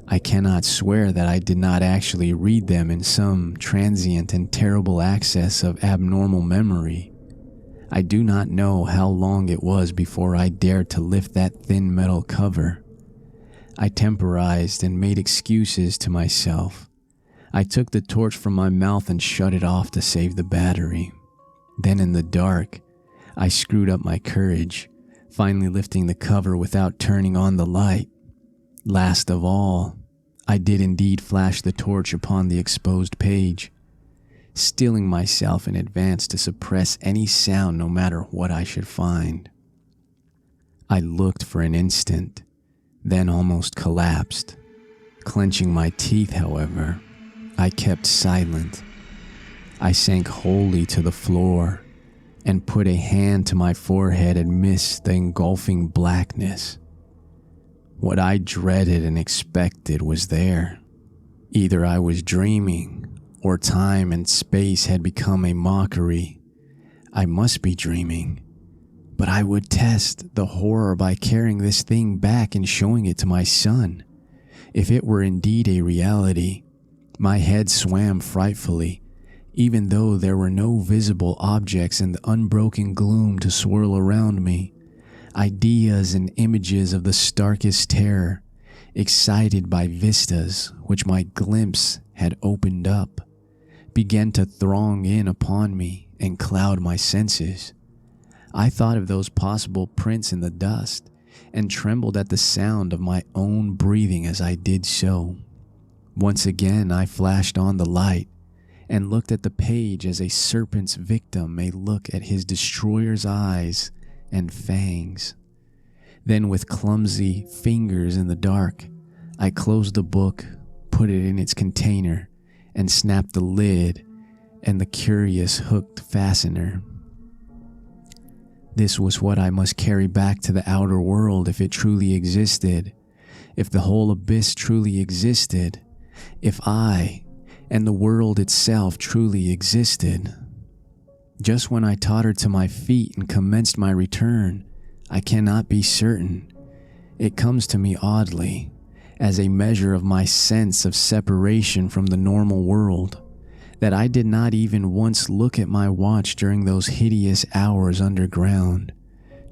I cannot swear that I did not actually read them in some transient and terrible access of abnormal memory. I do not know how long it was before I dared to lift that thin metal cover. I temporized and made excuses to myself. I took the torch from my mouth and shut it off to save the battery. Then in the dark, I screwed up my courage, finally lifting the cover without turning on the light. Last of all, I did indeed flash the torch upon the exposed page, steeling myself in advance to suppress any sound no matter what I should find. I looked for an instant, then almost collapsed. Clenching my teeth, however, I kept silent. I sank wholly to the floor and put a hand to my forehead amidst the engulfing blackness. What I dreaded and expected was there. Either I was dreaming, or time and space had become a mockery. I must be dreaming, but I would test the horror by carrying this thing back and showing it to my son. If it were indeed a reality, my head swam frightfully, even though there were no visible objects in the unbroken gloom to swirl around me. Ideas and images of the starkest terror, excited by vistas which my glimpse had opened up, began to throng in upon me and cloud my senses. I thought of those possible prints in the dust and trembled at the sound of my own breathing as I did so. Once again I flashed on the light and looked at the page as a serpent's victim may look at his destroyer's eyes and fangs. Then with clumsy fingers in the dark, I closed the book, put it in its container, and snapped the lid and the curious hooked fastener. This was what I must carry back to the outer world if it truly existed, if the whole abyss truly existed, if I and the world itself truly existed. Just when I tottered to my feet and commenced my return, I cannot be certain. It comes to me oddly, as a measure of my sense of separation from the normal world, that I did not even once look at my watch during those hideous hours underground.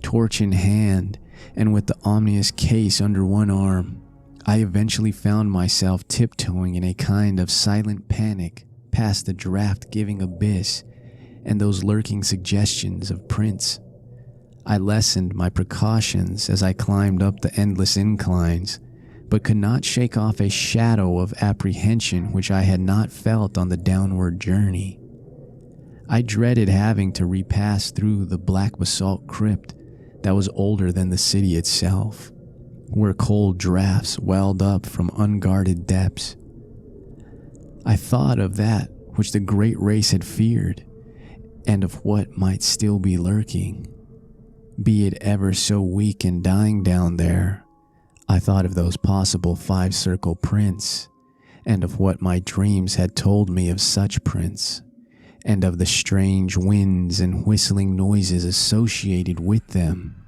Torch in hand, and with the ominous case under one arm, I eventually found myself tiptoeing in a kind of silent panic past the draft-giving abyss and those lurking suggestions of prints. I lessened my precautions as I climbed up the endless inclines, but could not shake off a shadow of apprehension which I had not felt on the downward journey. I dreaded having to repass through the black basalt crypt that was older than the city itself, where cold drafts welled up from unguarded depths. I thought of that which the great race had feared, and of what might still be lurking, be it ever so weak and dying down there. I thought of those possible 5-circle prints, and of what my dreams had told me of such prints, and of the strange winds and whistling noises associated with them.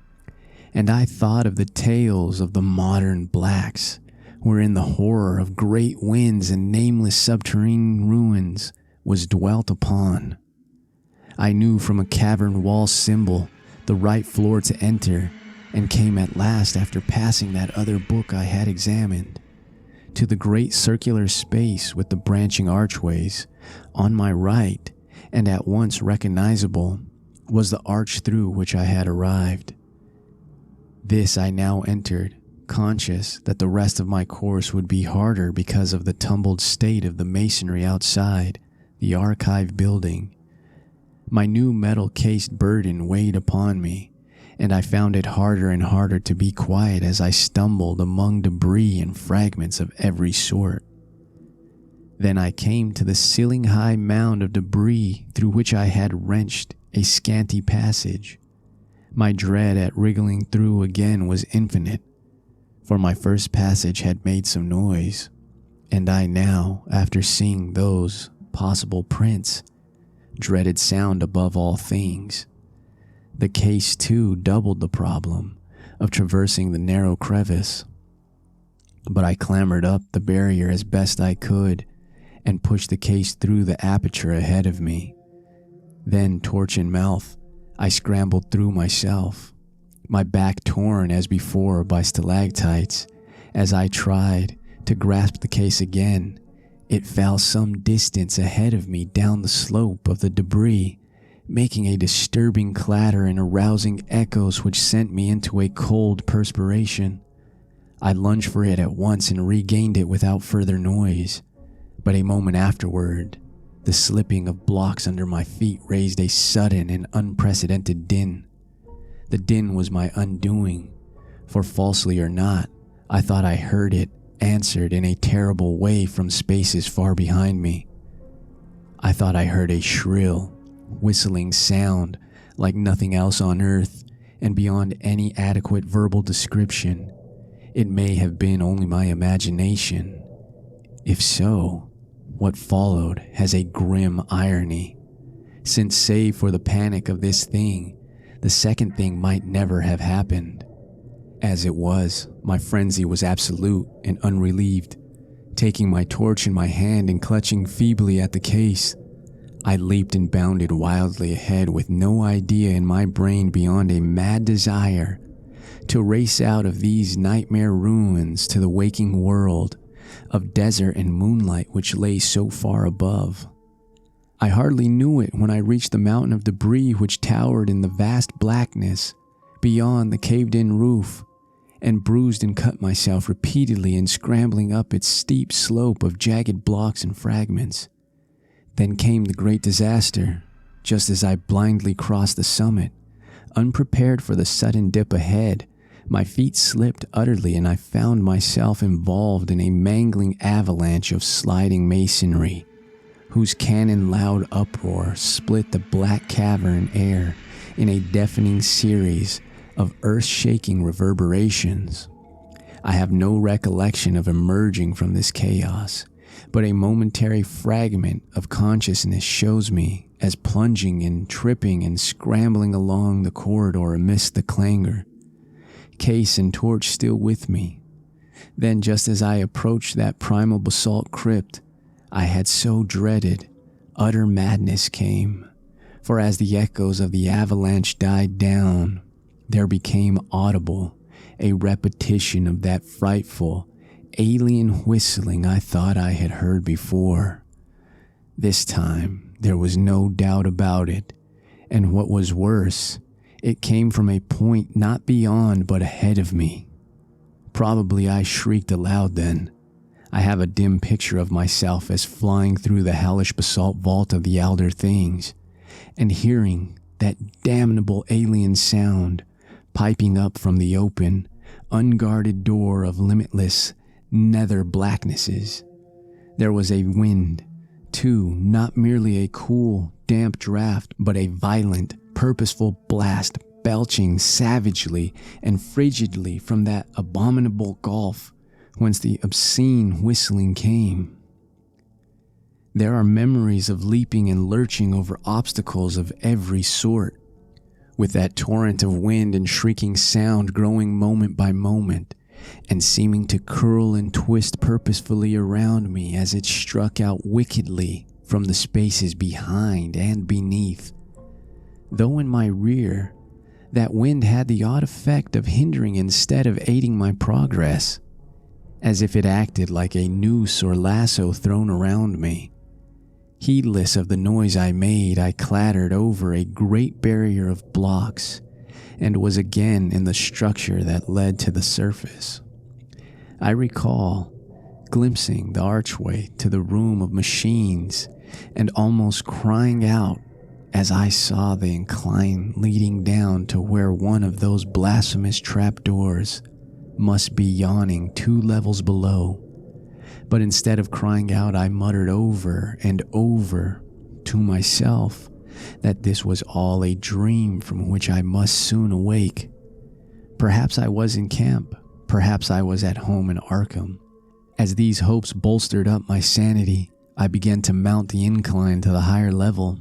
And I thought of the tales of the modern blacks, wherein the horror of great winds and nameless subterranean ruins was dwelt upon. I knew from a cavern wall symbol the right floor to enter, and came at last, after passing that other book I had examined, to the great circular space with the branching archways. On my right, and at once recognizable, was the arch through which I had arrived. This I now entered, conscious that the rest of my course would be harder because of the tumbled state of the masonry outside the archive building. My new metal-cased burden weighed upon me, and I found it harder and harder to be quiet as I stumbled among debris and fragments of every sort. Then I came to the ceiling-high mound of debris through which I had wrenched a scanty passage. My dread at wriggling through again was infinite, for my first passage had made some noise, and I now, after seeing those possible prints, dreaded sound above all things. The case, too, doubled the problem of traversing the narrow crevice. But I clambered up the barrier as best I could and pushed the case through the aperture ahead of me. Then, torch in mouth, I scrambled through myself, my back torn as before by stalactites. As I tried to grasp the case again, it fell some distance ahead of me down the slope of the debris, making a disturbing clatter and arousing echoes which sent me into a cold perspiration. I lunged for it at once and regained it without further noise, but a moment afterward, the slipping of blocks under my feet raised a sudden and unprecedented din. The din was my undoing, for falsely or not, I thought I heard it answered in a terrible way from spaces far behind me. I thought I heard a shrill, whistling sound like nothing else on earth, and beyond any adequate verbal description. It may have been only my imagination. If so, what followed has a grim irony, since save for the panic of this thing, the second thing might never have happened. As it was, my frenzy was absolute and unrelieved. Taking my torch in my hand and clutching feebly at the case, I leaped and bounded wildly ahead with no idea in my brain beyond a mad desire to race out of these nightmare ruins to the waking world of desert and moonlight which lay so far above. I hardly knew it when I reached the mountain of debris which towered in the vast blackness beyond the caved-in roof, and bruised and cut myself repeatedly in scrambling up its steep slope of jagged blocks and fragments. Then came the great disaster, just as I blindly crossed the summit. Unprepared for the sudden dip ahead, my feet slipped utterly and I found myself involved in a mangling avalanche of sliding masonry, whose cannon-loud uproar split the black cavern air in a deafening series of earth-shaking reverberations. I have no recollection of emerging from this chaos, but a momentary fragment of consciousness shows me as plunging and tripping and scrambling along the corridor amidst the clangor, case and torch still with me. Then, just as I approached that primal basalt crypt I had so dreaded, utter madness came, for as the echoes of the avalanche died down, there became audible a repetition of that frightful, alien whistling I thought I had heard before. This time, there was no doubt about it, and what was worse, it came from a point not beyond but ahead of me. Probably I shrieked aloud then. I have a dim picture of myself as flying through the hellish basalt vault of the elder things, and hearing that damnable alien sound piping up from the open, unguarded door of limitless nether blacknesses. There was a wind, too, not merely a cool, damp draft, but a violent, purposeful blast belching savagely and frigidly from that abominable gulf whence the obscene whistling came. There are memories of leaping and lurching over obstacles of every sort, with that torrent of wind and shrieking sound growing moment by moment, and seeming to curl and twist purposefully around me as it struck out wickedly from the spaces behind and beneath. Though in my rear, that wind had the odd effect of hindering instead of aiding my progress, as if it acted like a noose or lasso thrown around me. Heedless of the noise I made, I clattered over a great barrier of blocks and was again in the structure that led to the surface. I recall glimpsing the archway to the room of machines and almost crying out as I saw the incline leading down to where one of those blasphemous trapdoors must be yawning 2 levels below. But instead of crying out, I muttered over and over to myself that this was all a dream from which I must soon awake. Perhaps I was in camp, perhaps I was at home in Arkham. As these hopes bolstered up my sanity, I began to mount the incline to the higher level.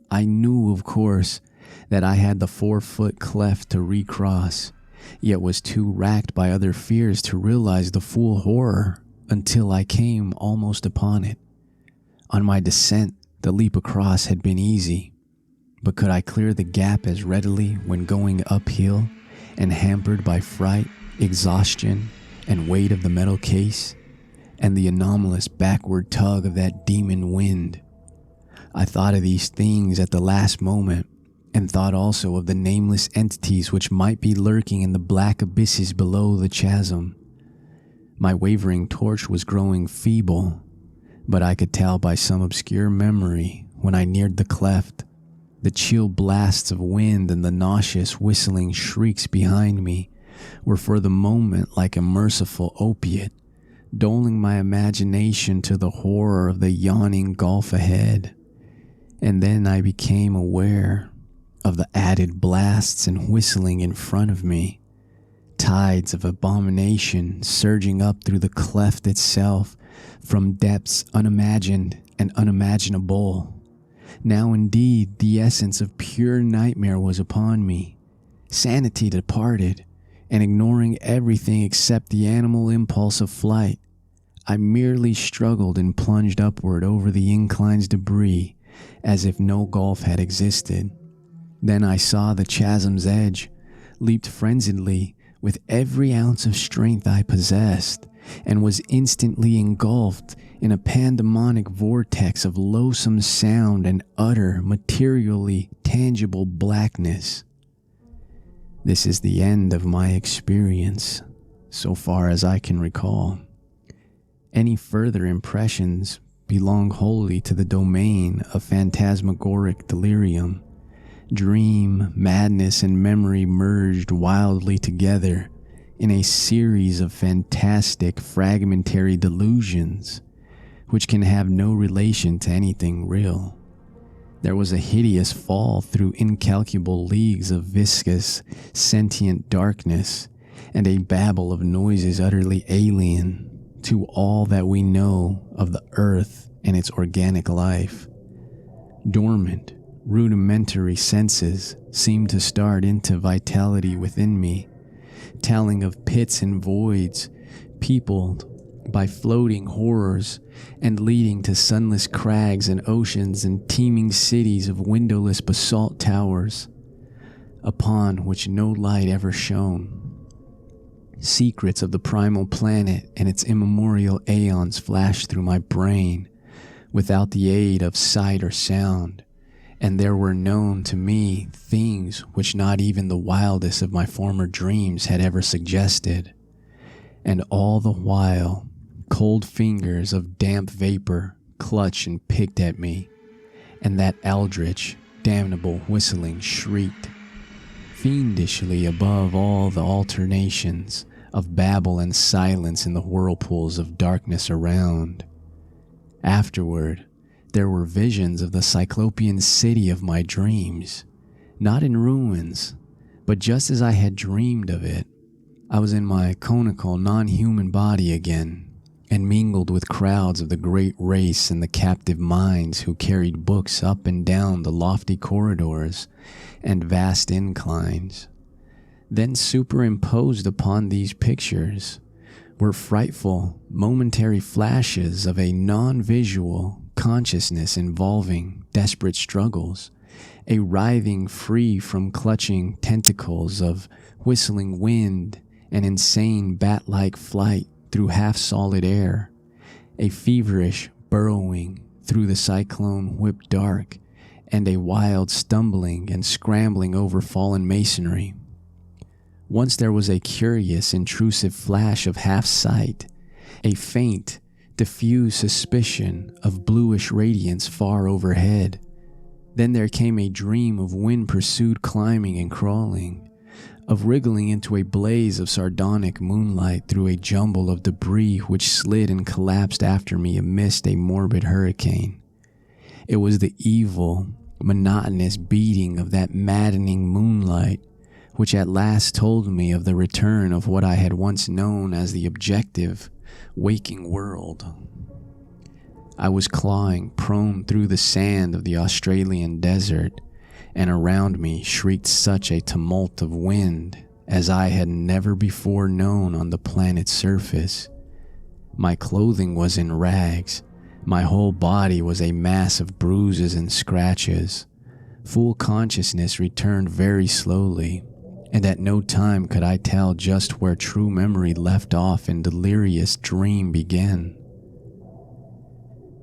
I knew, of course, that I had the 4-foot cleft to recross, yet was too racked by other fears to realize the full horror until I came almost upon it. On my descent, the leap across had been easy, but could I clear the gap as readily when going uphill and hampered by fright, exhaustion, and weight of the metal case, and the anomalous backward tug of that demon wind? I thought of these things at the last moment, and thought also of the nameless entities which might be lurking in the black abysses below the chasm. My wavering torch was growing feeble, but I could tell by some obscure memory when I neared the cleft. The chill blasts of wind and the nauseous whistling shrieks behind me were for the moment like a merciful opiate, doling my imagination to the horror of the yawning gulf ahead. And then I became aware of the added blasts and whistling in front of me, tides of abomination surging up through the cleft itself from depths unimagined and unimaginable. Now indeed the essence of pure nightmare was upon me. Sanity departed, and ignoring everything except the animal impulse of flight, I merely struggled and plunged upward over the incline's debris as if no gulf had existed. Then I saw the chasm's edge, leaped frenziedly with every ounce of strength I possessed, and was instantly engulfed in a pandemonic vortex of loathsome sound and utter, materially tangible blackness. This is the end of my experience, so far as I can recall. Any further impressions belong wholly to the domain of phantasmagoric delirium. Dream, madness, and memory merged wildly together in a series of fantastic, fragmentary delusions, which can have no relation to anything real. There was a hideous fall through incalculable leagues of viscous, sentient darkness, and a babble of noises utterly alien to all that we know of the earth and its organic life. Dormant, rudimentary senses seemed to start into vitality within me, telling of pits and voids peopled by floating horrors and leading to sunless crags and oceans and teeming cities of windowless basalt towers upon which no light ever shone. Secrets of the primal planet and its immemorial aeons flashed through my brain without the aid of sight or sound, and there were known to me things which not even the wildest of my former dreams had ever suggested. And all the while, cold fingers of damp vapor clutched and picked at me, and that eldritch, damnable whistling shrieked fiendishly above all the alternations of babble and silence in the whirlpools of darkness around. Afterward, there were visions of the cyclopean city of my dreams, not in ruins, but just as I had dreamed of it. I was in my conical, non-human body again, and mingled with crowds of the great race and the captive minds who carried books up and down the lofty corridors and vast inclines. Then superimposed upon these pictures were frightful, momentary flashes of a non-visual consciousness involving desperate struggles, a writhing free from clutching tentacles of whistling wind and insane bat-like flight through half-solid air, a feverish burrowing through the cyclone-whipped dark, and a wild stumbling and scrambling over fallen masonry. Once there was a curious, intrusive flash of half-sight, a faint, diffuse suspicion of bluish radiance far overhead. Then there came a dream of wind-pursued climbing and crawling, of wriggling into a blaze of sardonic moonlight through a jumble of debris which slid and collapsed after me amidst a morbid hurricane. It was the evil, monotonous beating of that maddening moonlight which at last told me of the return of what I had once known as the objective, waking world. I was clawing prone through the sand of the Australian desert, and around me shrieked such a tumult of wind as I had never before known on the planet's surface. My clothing was in rags, my whole body was a mass of bruises and scratches. Full consciousness returned very slowly, and at no time could I tell just where true memory left off and delirious dream began.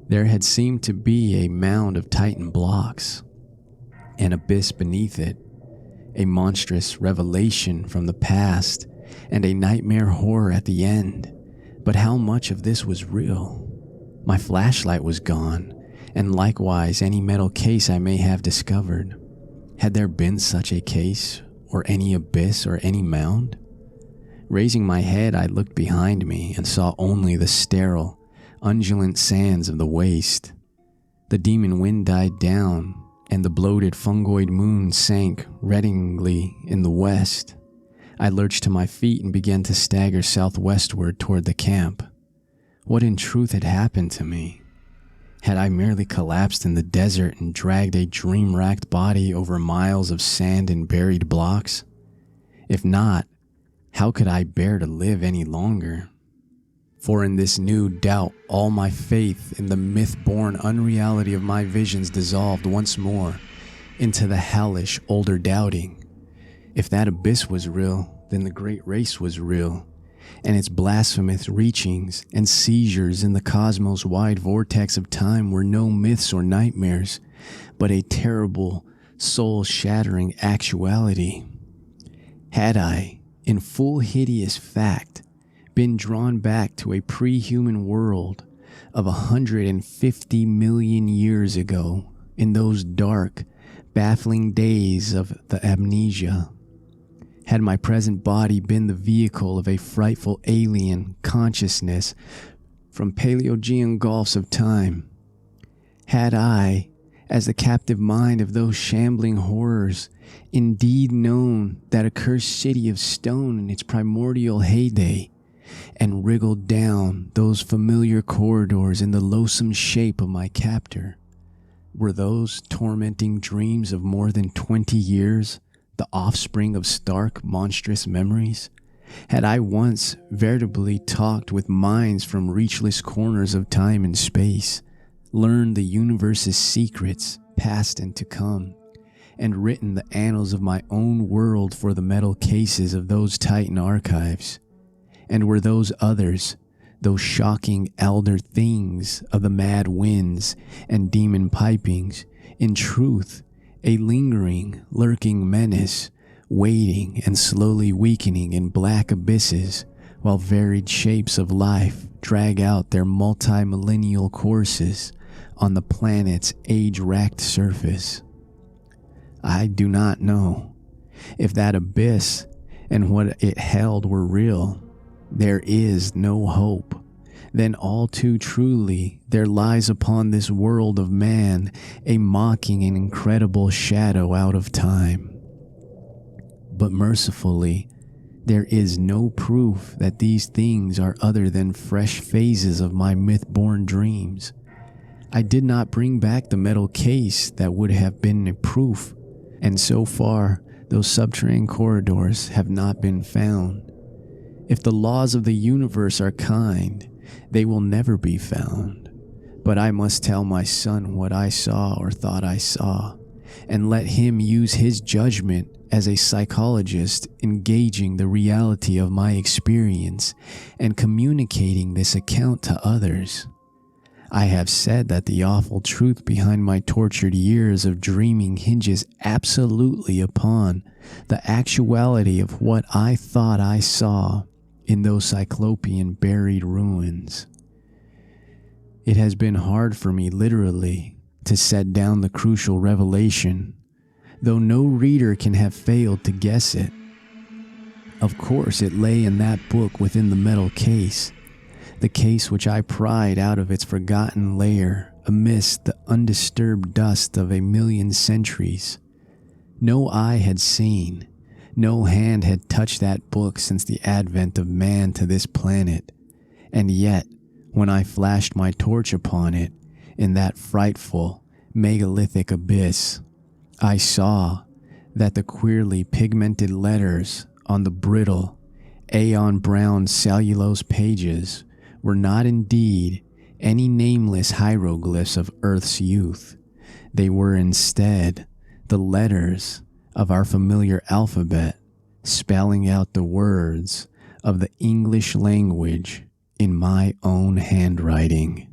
There had seemed to be a mound of Titan blocks, an abyss beneath it, a monstrous revelation from the past, and a nightmare horror at the end. But how much of this was real? My flashlight was gone, and likewise any metal case I may have discovered. Had there been such a case, or any abyss, or any mound? Raising my head, I looked behind me and saw only the sterile, undulant sands of the waste. The demon wind died down, and the bloated fungoid moon sank reddeningly in the west. I lurched to my feet and began to stagger southwestward toward the camp. What in truth had happened to me? Had I merely collapsed in the desert and dragged a dream-racked body over miles of sand and buried blocks? If not, how could I bear to live any longer? For in this new doubt, all my faith in the myth-born unreality of my visions dissolved once more into the hellish older doubting. If that abyss was real, then the great race was real, and its blasphemous reachings and seizures in the cosmos' wide vortex of time were no myths or nightmares, but a terrible, soul-shattering actuality. Had I, in full hideous fact, been drawn back to a pre-human world of 150 million years ago in those dark, baffling days of the amnesia? Had my present body been the vehicle of a frightful alien consciousness from Paleogean gulfs of time? Had I, as the captive mind of those shambling horrors, indeed known that accursed city of stone in its primordial heyday, and wriggled down those familiar corridors in the loathsome shape of my captor? Were those tormenting dreams of more than 20 years the offspring of stark, monstrous memories? Had I once veritably talked with minds from reachless corners of time and space, learned the universe's secrets, past and to come, and written the annals of my own world for the metal cases of those Titan archives? And were those others, those shocking elder things of the mad winds and demon pipings, in truth a lingering, lurking menace, waiting and slowly weakening in black abysses, while varied shapes of life drag out their multi-millennial courses on the planet's age-racked surface? I do not know. If that abyss and what it held were real, there is no hope. then all too truly there lies upon this world of man a mocking and incredible shadow out of time. But mercifully, there is no proof that these things are other than fresh phases of my myth-born dreams. I did not bring back the metal case that would have been a proof, and so far, those subterranean corridors have not been found. If the laws of the universe are kind, they will never be found. But I must tell my son what I saw or thought I saw, and let him use his judgment as a psychologist, engaging the reality of my experience and communicating this account to others. I have said that the awful truth behind my tortured years of dreaming hinges absolutely upon the actuality of what I thought I saw in those cyclopean buried ruins. It has been hard for me literally to set down the crucial revelation, though no reader can have failed to guess it. Of course, it lay in that book within the metal case, the case which I pried out of its forgotten lair amidst the undisturbed dust of a million centuries. No eye had seen, no hand had touched that book since the advent of man to this planet, and yet, when I flashed my torch upon it in that frightful, megalithic abyss, I saw that the queerly pigmented letters on the brittle, aeon-brown cellulose pages were not indeed any nameless hieroglyphs of Earth's youth. They were instead the letters of our familiar alphabet, spelling out the words of the English language in my own handwriting.